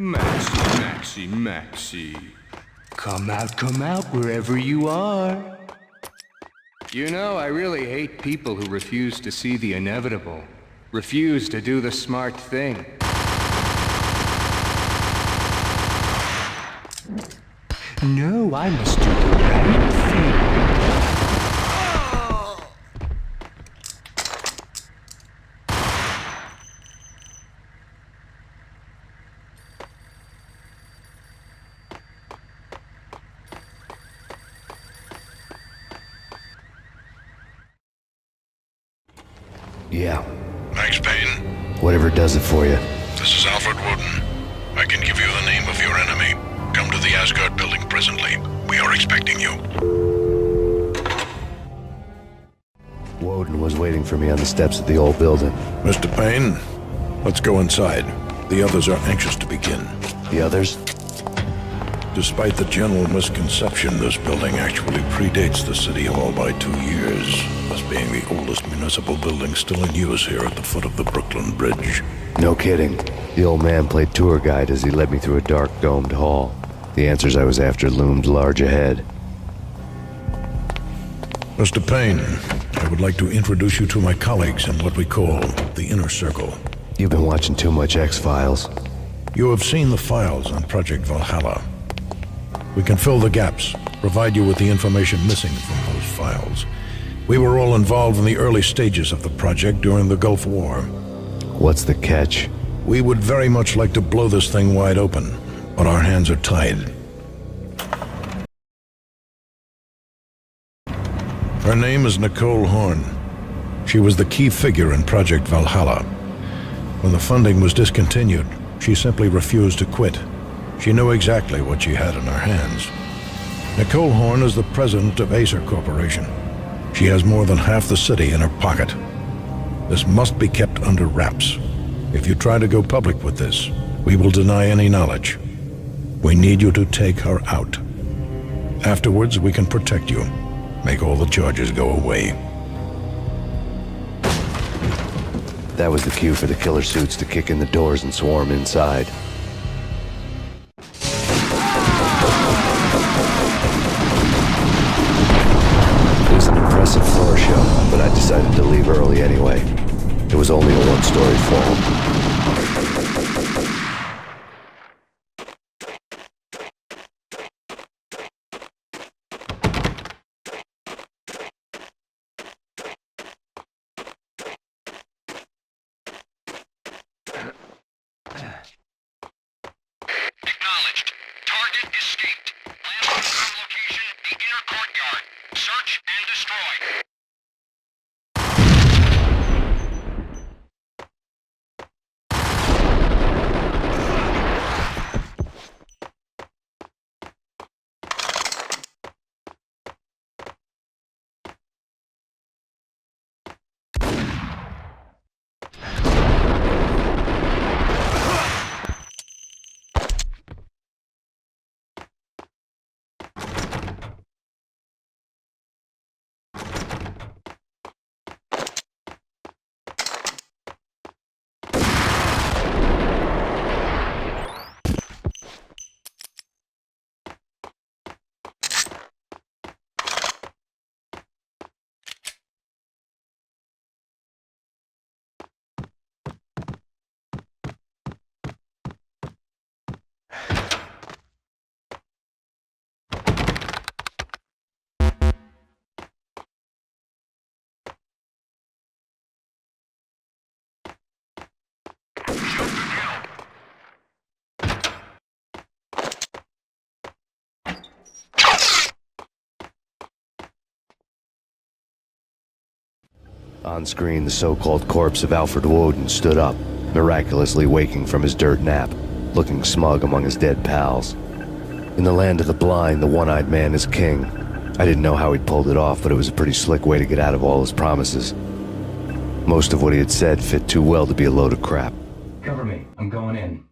Maxie. Come out wherever you are. You know, I really hate people who refuse to see the inevitable. Refuse to do the smart thing. No, I must do the right thing. Yeah. Max Payne, Whatever does it for you. this is Alfred Woden. I can give you the name of your enemy. Come to the Asgard building presently. We are expecting you. Woden was waiting for me on the steps of the old building. Mr. Payne, let's go inside. The others are anxious to begin. The others? Despite the general misconception, this building actually predates the City Hall by 2 years, thus being the oldest municipal building still in use here at the foot of the Brooklyn Bridge. No kidding. The old man played tour guide as he led me through a dark domed hall. The answers I was after loomed large ahead. Mr. Payne, I would like to introduce you to my colleagues in what we call the Inner Circle. You've been watching too much X-Files. You have seen the files on Project Valhalla. We can fill the gaps, provide you with the information missing from those files. We were all involved in the early stages of the project during the Gulf War. What's the catch? We would very much like to blow this thing wide open, but our hands are tied. Her name is Nicole Horn. She was the key figure in Project Valhalla. When the funding was discontinued, she simply refused to quit. She knew exactly what she had in her hands. Nicole Horn is the president of Acer Corporation. She has more than half the city in her pocket. This must be kept under wraps. If you try to go public with this, we will deny any knowledge. We need you to take her out. Afterwards, we can protect you. Make all the charges go away. That was the cue for the killer suits to kick in the doors and swarm inside. It was an impressive floor show, but I decided to leave early anyway. It was only a one-story fall. Acknowledged. Target escaped. Last confirmed location, the inner courtyard. Search and destroy. On screen, the so-called corpse of Alfred Woden stood up, miraculously waking from his dirt nap, looking smug among his dead pals. In the land of the blind, the one-eyed man is king. I didn't know how he'd pulled it off, but it was a pretty slick way to get out of all his promises. Most of what he had said fit too well to be a load of crap. Cover me. I'm going in.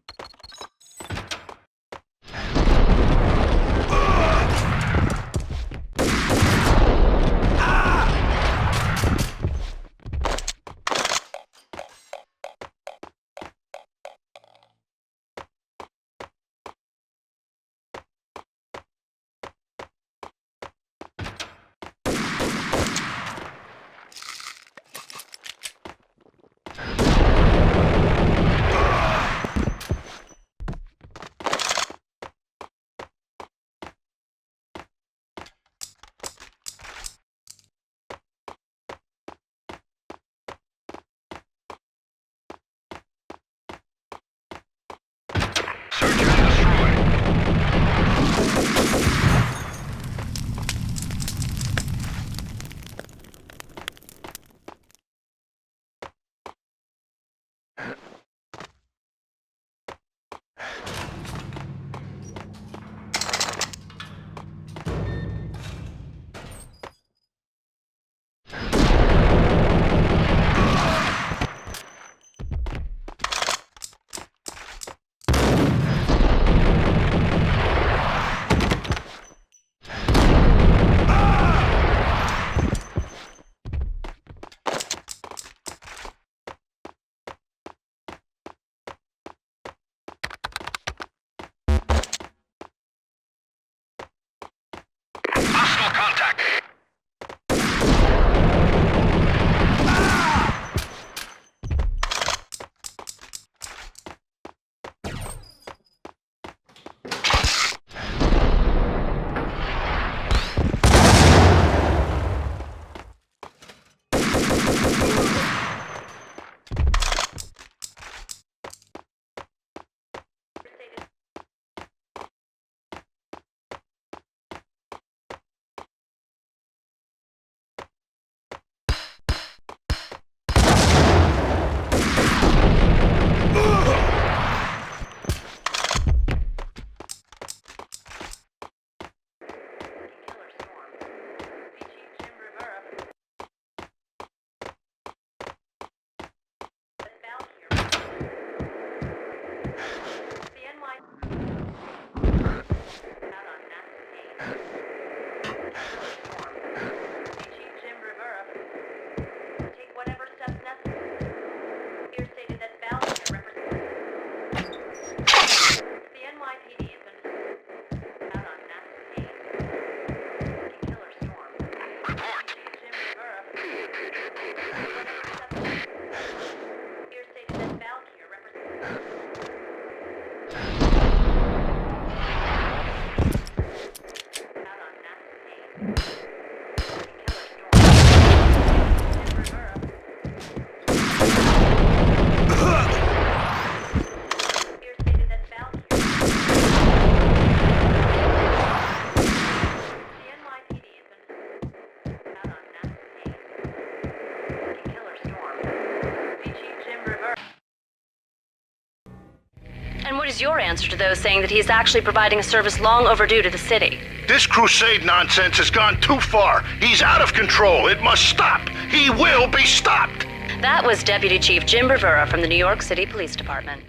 What's your answer to those saying that he's actually providing a service long overdue to the city? This crusade nonsense has gone too far. He's out of control. It must stop. He will be stopped. That was Deputy Chief Jim Rivera from the New York City Police Department.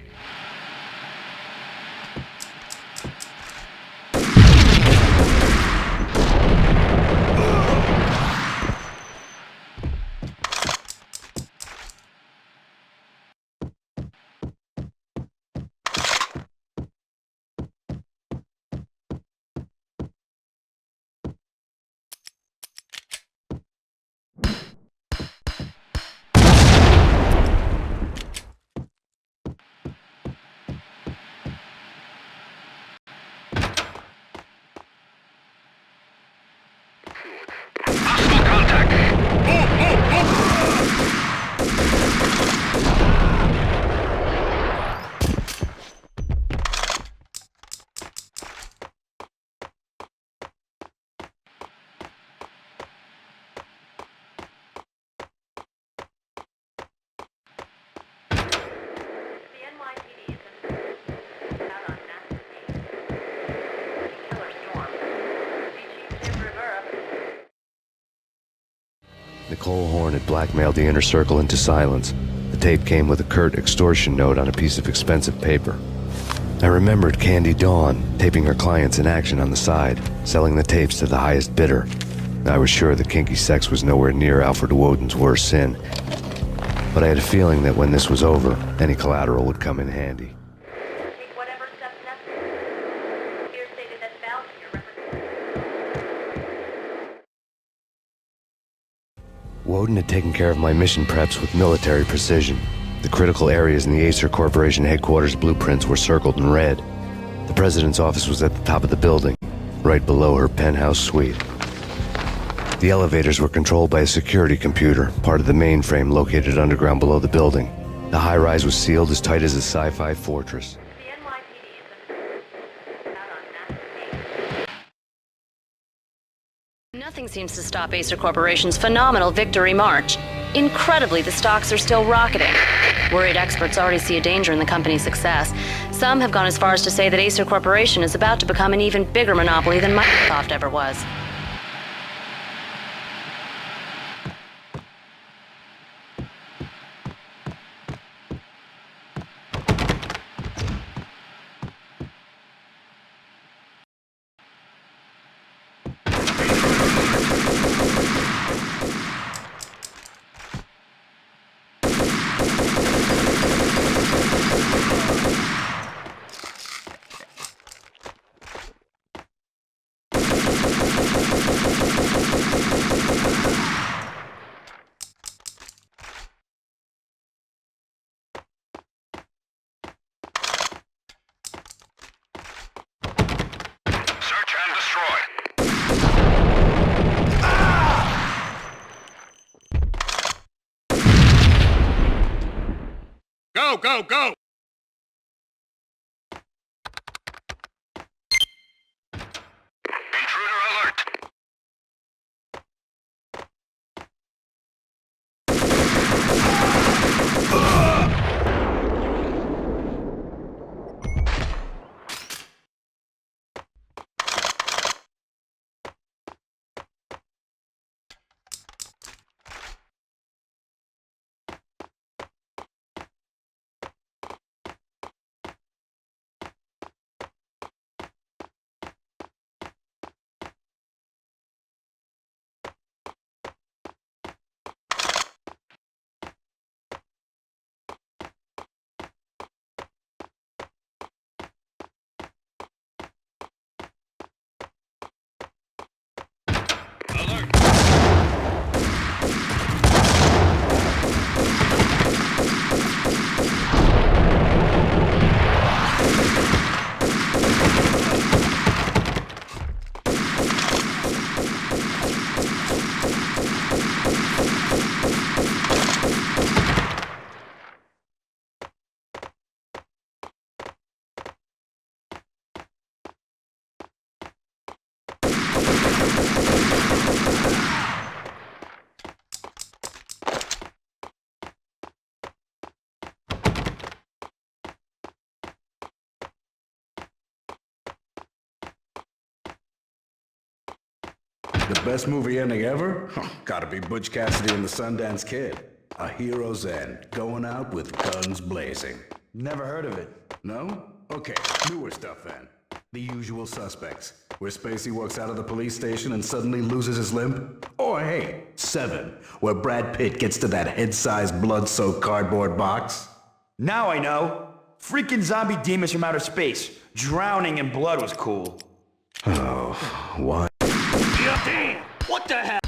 Nicole Horn had blackmailed the inner circle into silence. The tape came with a curt extortion note on a piece of expensive paper. I remembered Candy Dawn taping her clients in action on the side, selling the tapes to the highest bidder. I was sure that kinky sex was nowhere near Alfred Woden's worst sin, but I had a feeling that when this was over, any collateral would come in handy. Woden had taken care of my mission preps with military precision. The critical areas in the Acer Corporation headquarters blueprints were circled in red. The president's office was at the top of the building, right below her penthouse suite. The elevators were controlled by a security computer, part of the mainframe located underground below the building. The high-rise was sealed as tight as a sci-fi fortress. Nothing seems to stop Acer Corporation's phenomenal victory march. Incredibly, the stocks are still rocketing. Worried experts already see a danger in the company's success. Some have gone as far as to say that Acer Corporation is about to become an even bigger monopoly than Microsoft ever was. Go, go, go! The best movie ending ever? Gotta be Butch Cassidy and the Sundance Kid. A hero's end, going out with guns blazing. Never heard of it. No? Okay, newer stuff then. The Usual Suspects, where Spacey walks out of the police station and suddenly loses his limb. Or hey, Seven, where Brad Pitt gets to that head-sized blood-soaked cardboard box. Now I know. Freaking zombie demons from outer space. Drowning in blood was cool. Oh, why? Damn! What the hell?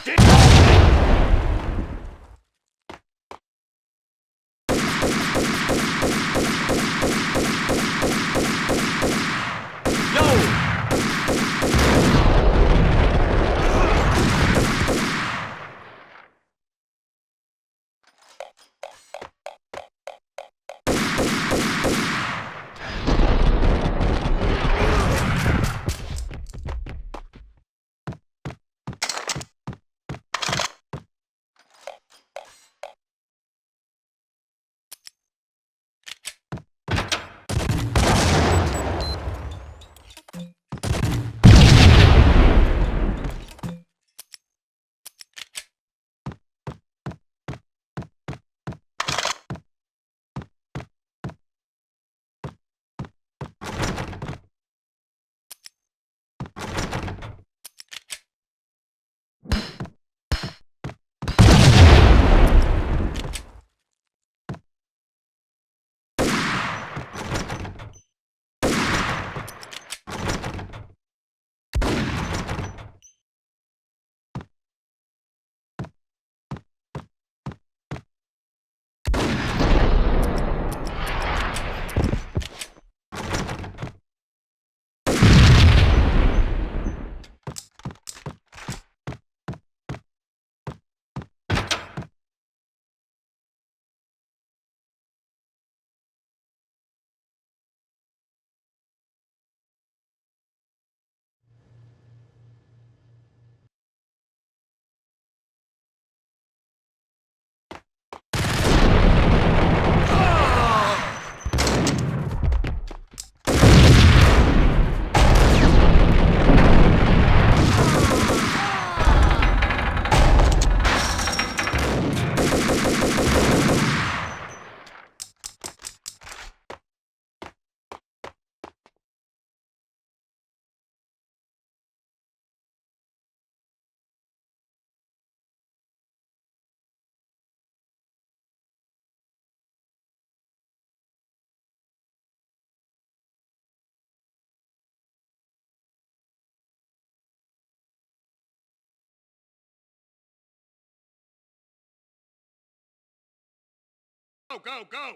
Go, go, go!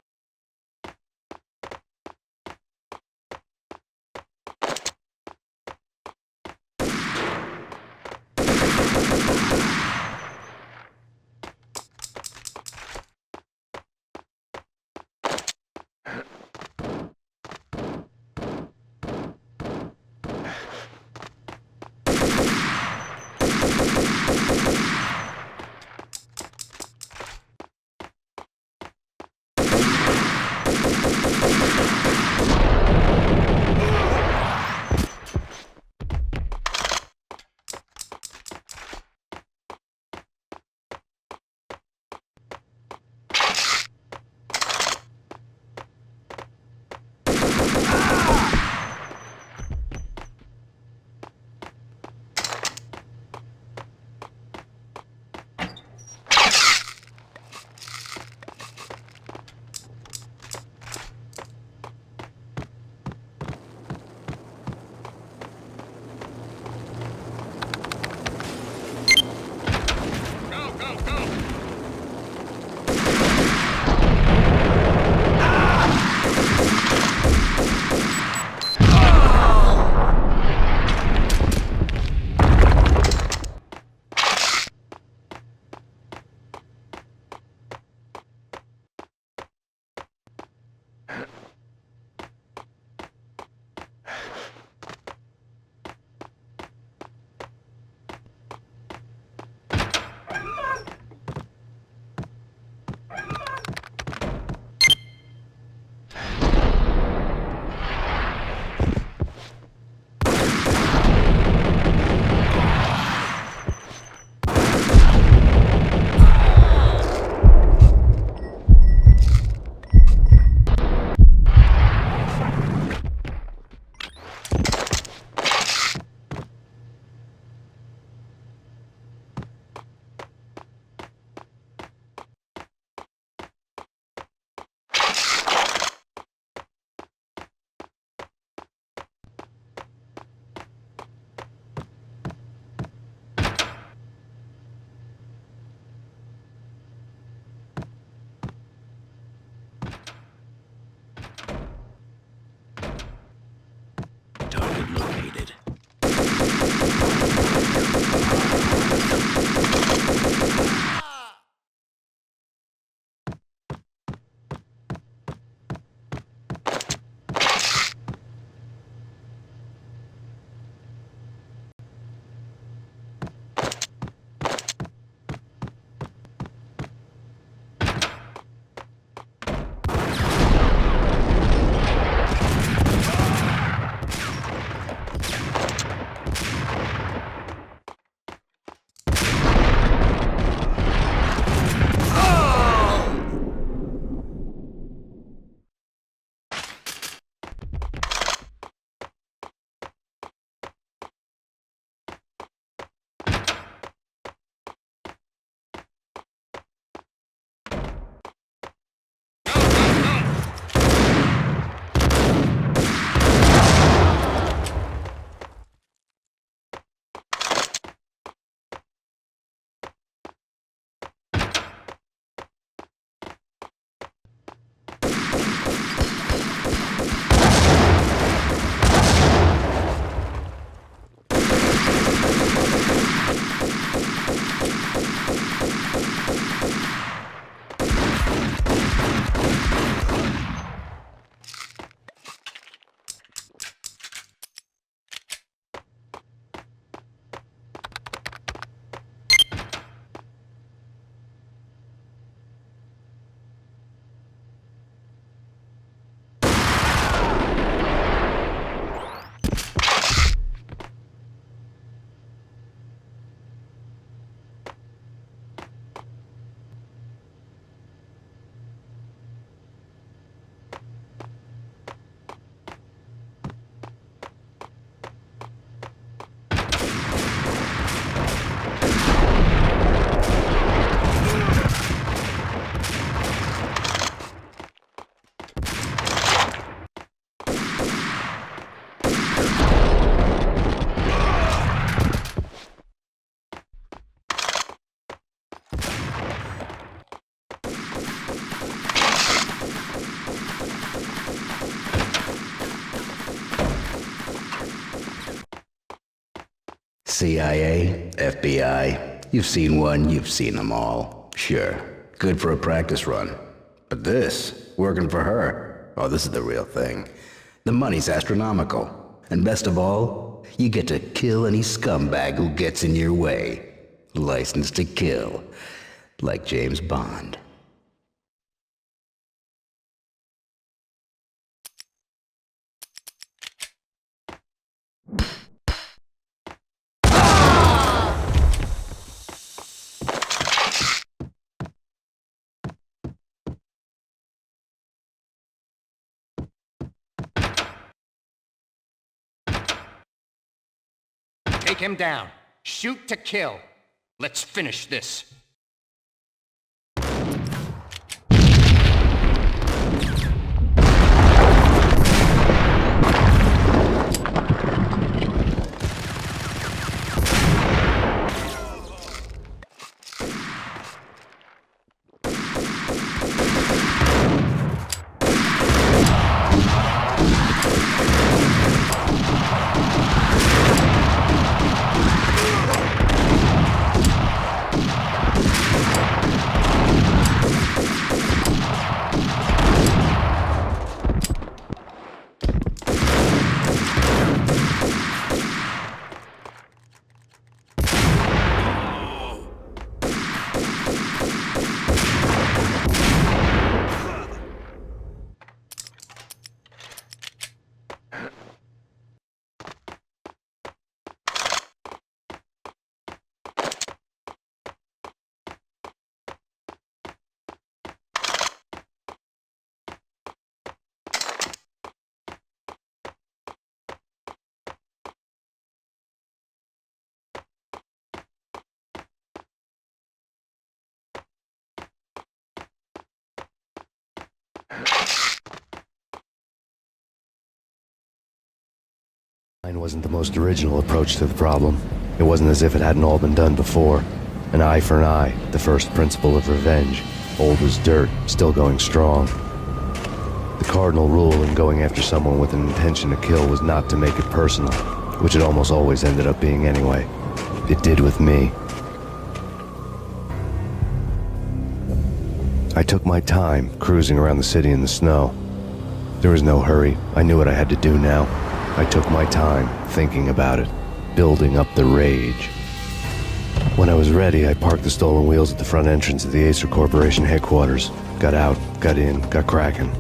CIA, FBI, you've seen one, you've seen them all. Sure, good for a practice run. But this, working for her, oh, this is the real thing. The money's astronomical. And best of all, you get to kill any scumbag who gets in your way. License to kill. Like James Bond. Take him down. Shoot to kill. Let's finish this. Mine wasn't the most original approach to the problem. It wasn't as if it hadn't all been done before. An eye for an eye, the first principle of revenge. Old as dirt, still going strong. The cardinal rule in going after someone with an intention to kill was not to make it personal, which it almost always ended up being anyway. It did with me. I took my time, cruising around the city in the snow. There was no hurry. I knew what I had to do now. I took my time, thinking about it, building up the rage. When I was ready, I parked the stolen wheels at the front entrance of the Acer Corporation headquarters. Got out, got in, got cracking.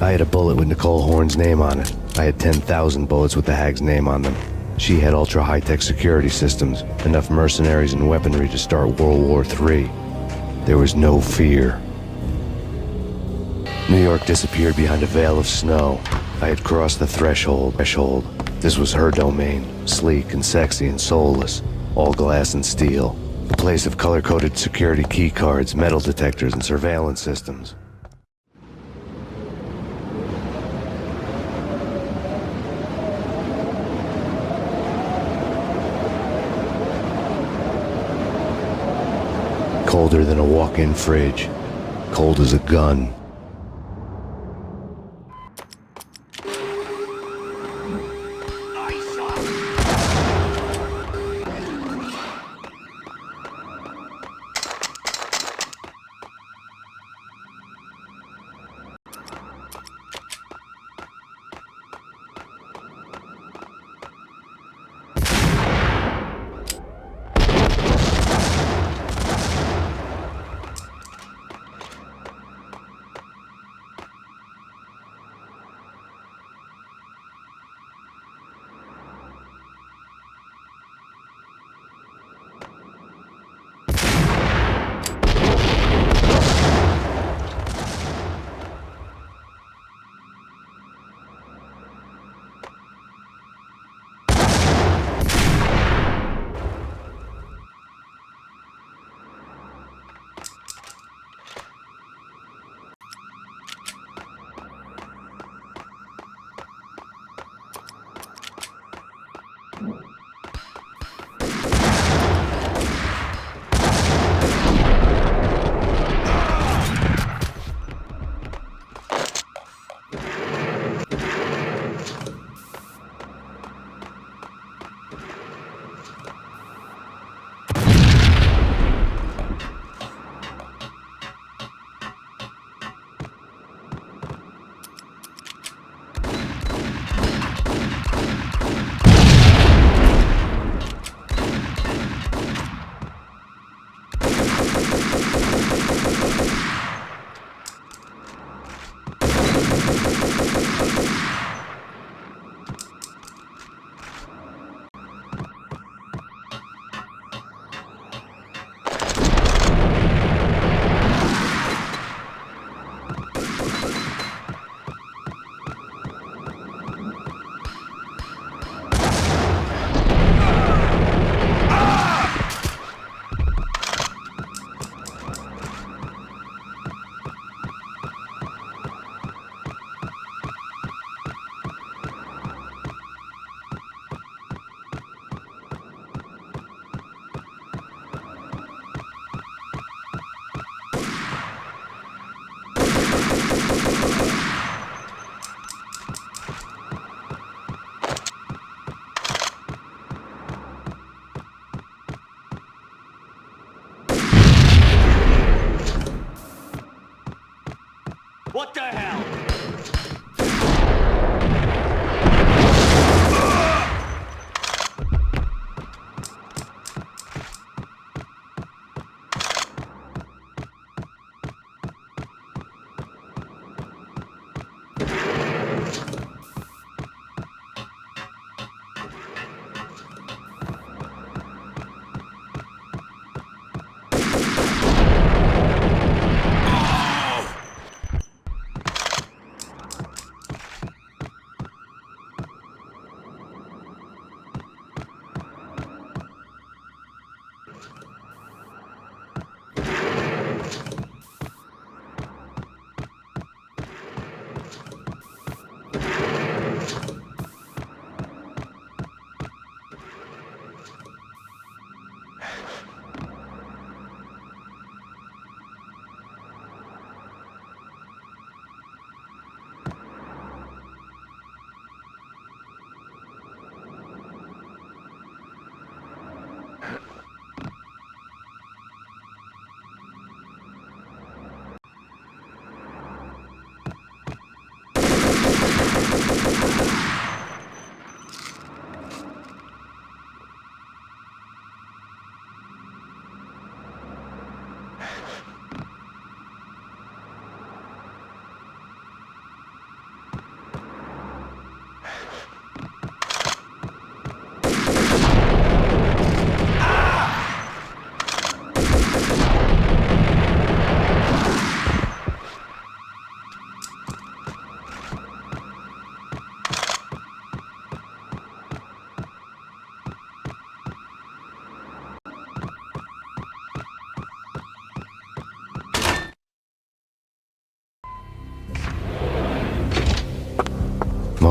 I had a bullet with Nicole Horn's name on it. I had 10,000 bullets with the hag's name on them. She had ultra-high-tech security systems, enough mercenaries and weaponry to start World War III. There was no fear. New York disappeared behind a veil of snow. I had crossed the threshold. This was her domain, sleek and sexy and soulless, all glass and steel. A place of color-coded security key cards, metal detectors, and surveillance systems. Colder than a walk-in fridge. Cold as a gun.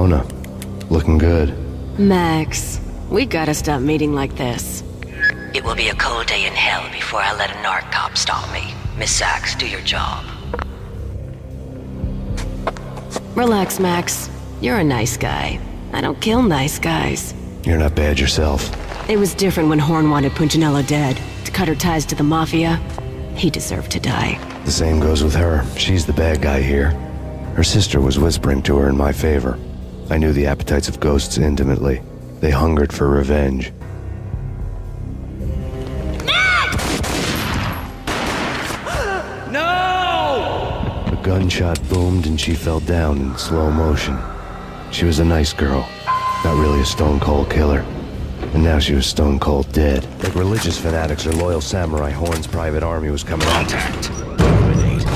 Mona. Looking good. Max, we gotta stop meeting like this. It will be a cold day in hell before I let a narc cop stop me. Miss Sachs, do your job. Relax, Max. You're a nice guy. I don't kill nice guys. You're not bad yourself. It was different when Horn wanted Punchinello dead. To cut her ties to the Mafia. He deserved to die. The same goes with her. She's the bad guy here. Her sister was whispering to her in my favor. I knew the appetites of ghosts intimately. They hungered for revenge. No! A gunshot boomed and she fell down in slow motion. She was a nice girl, not really a stone-cold killer. And now she was stone-cold dead. Like religious fanatics or loyal samurai, Horn's private army was coming on. Contact! Eliminate.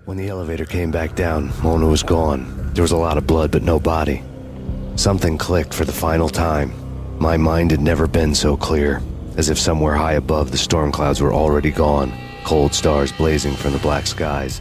When the elevator came back down, Mona was gone. There was a lot of blood, but no body. Something clicked for the final time. My mind had never been so clear, as if somewhere high above the storm clouds were already gone, cold stars blazing from the black skies.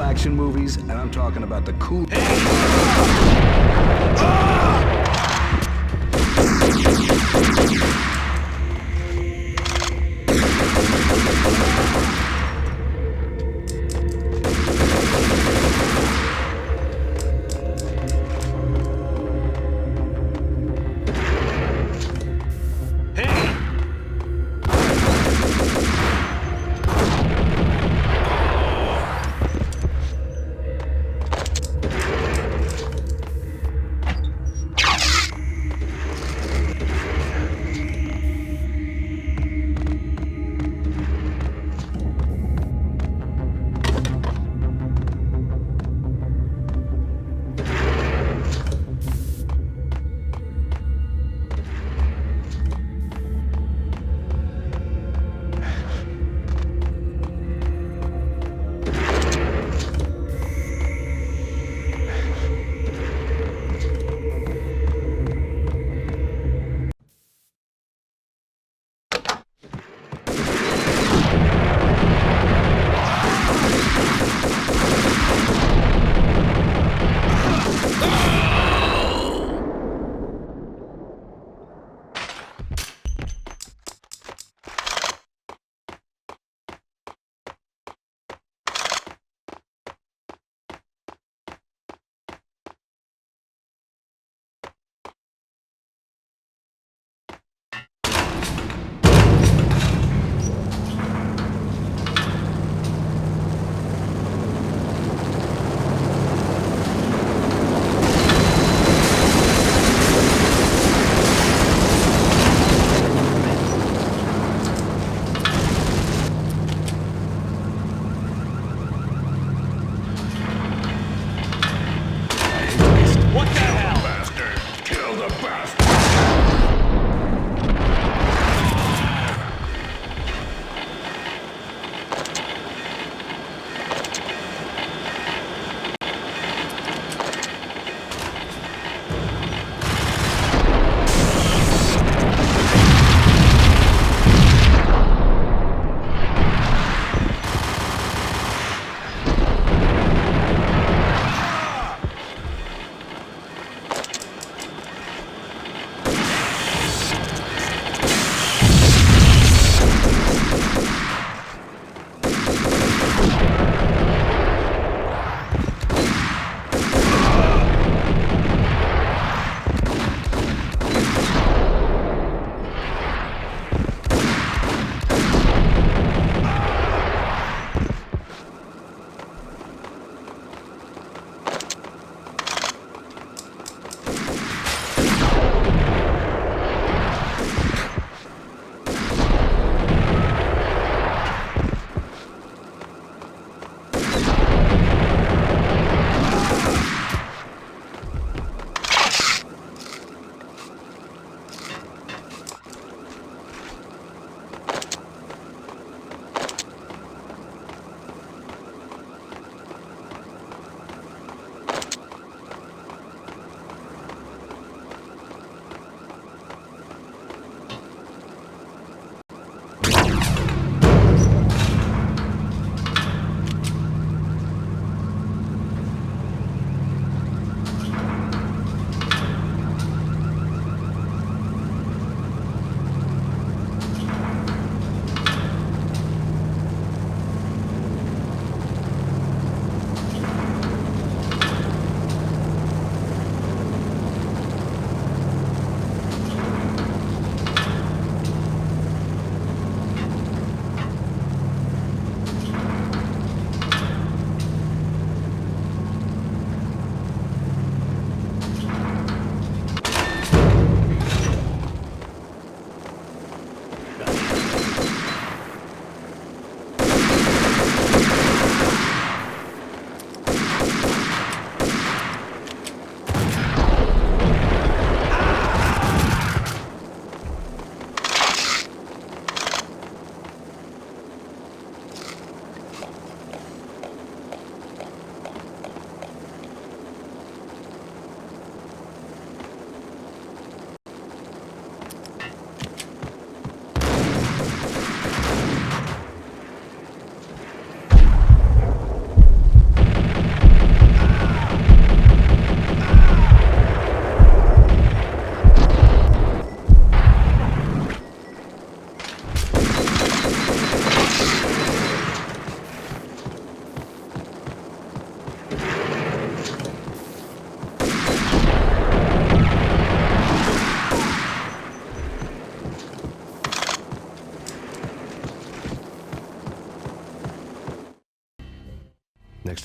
Action movies, and I'm talking about the cool...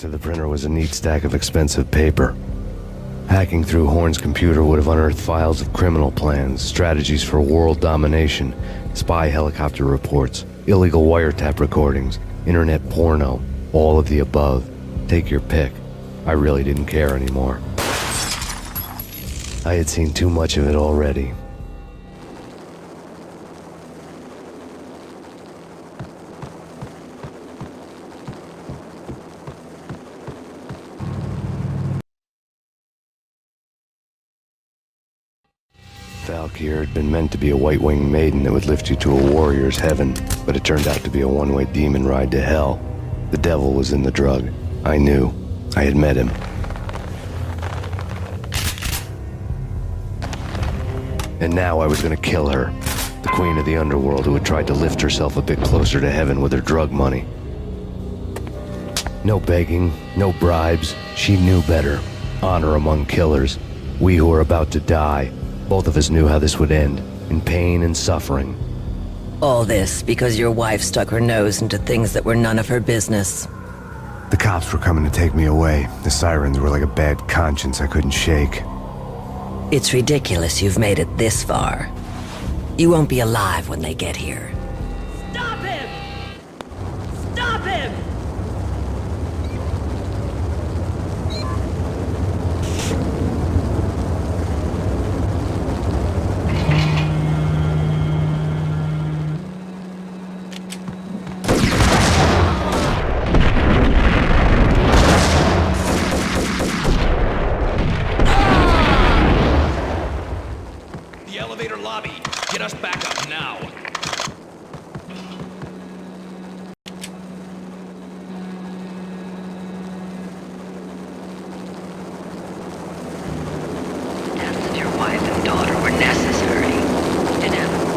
to the printer was a neat stack of expensive paper. Hacking through Horn's computer would have unearthed files of criminal plans, strategies for world domination, spy helicopter reports, illegal wiretap recordings, internet porno, all of the above. Take your pick. I really didn't care anymore. I had seen too much of it already. Valkyr had been meant to be a white-winged maiden that would lift you to a warrior's heaven, but it turned out to be a one-way demon ride to hell. The devil was in the drug. I knew. I had met him. And now I was gonna kill her. The queen of the underworld who had tried to lift herself a bit closer to heaven with her drug money. No begging, no bribes. She knew better. Honor among killers. We who were about to die. Both of us knew how this would end, in pain and suffering. All this because your wife stuck her nose into things that were none of her business. The cops were coming to take me away. The sirens were like a bad conscience I couldn't shake. It's ridiculous you've made it this far. You won't be alive when they get here. Stop him! Stop him! Get us back up now. Deaths of your wife and daughter were necessary. Inevitable.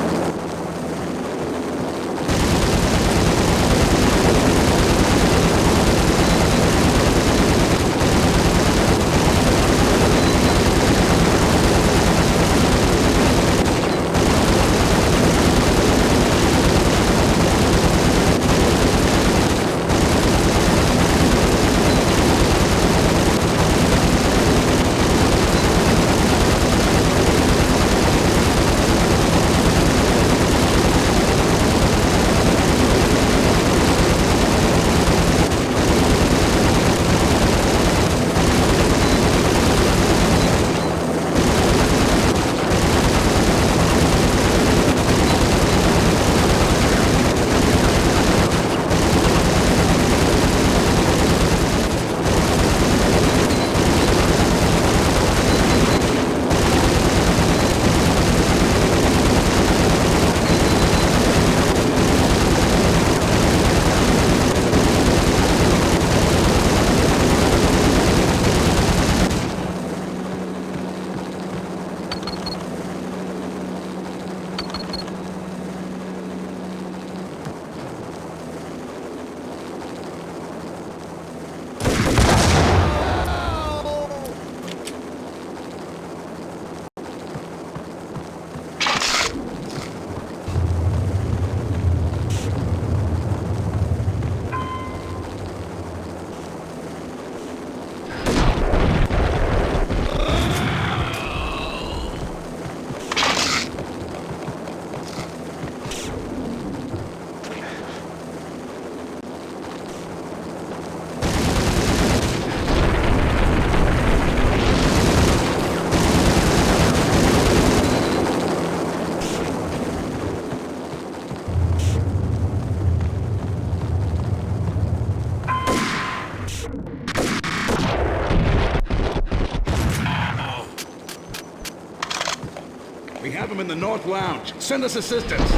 We have him in the North Lounge. Send us assistance.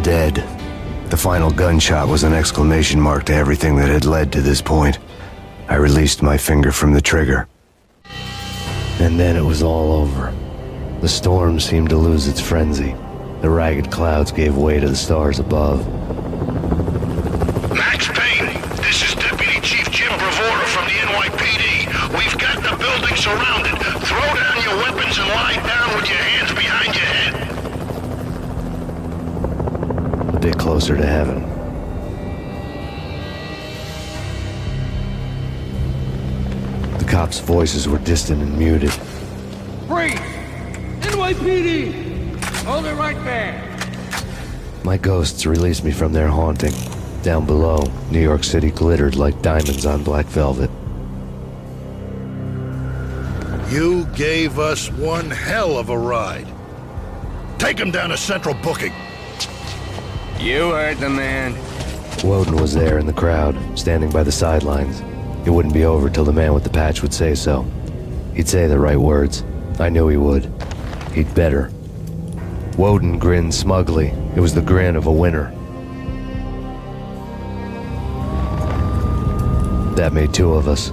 dead. The final gunshot was an exclamation mark to everything that had led to this point. I released my finger from the trigger. And then it was all over. The storm seemed to lose its frenzy. The ragged clouds gave way to the stars above. Max Payne, this is Deputy Chief Jim Bravura from the NYPD. We've got the building surrounded. Throw down your weapons and lie down with your hands behind your head. A bit closer to heaven. The cops' voices were distant and muted. Freeze! NYPD! Hold it right there! My ghosts released me from their haunting. Down below, New York City glittered like diamonds on black velvet. You gave us one hell of a ride. Take him down to Central Booking. You heard the man. Woden was there in the crowd, standing by the sidelines. It wouldn't be over till the man with the patch would say so. He'd say the right words. I knew he would. He'd better. Woden grinned smugly. It was the grin of a winner. That made two of us.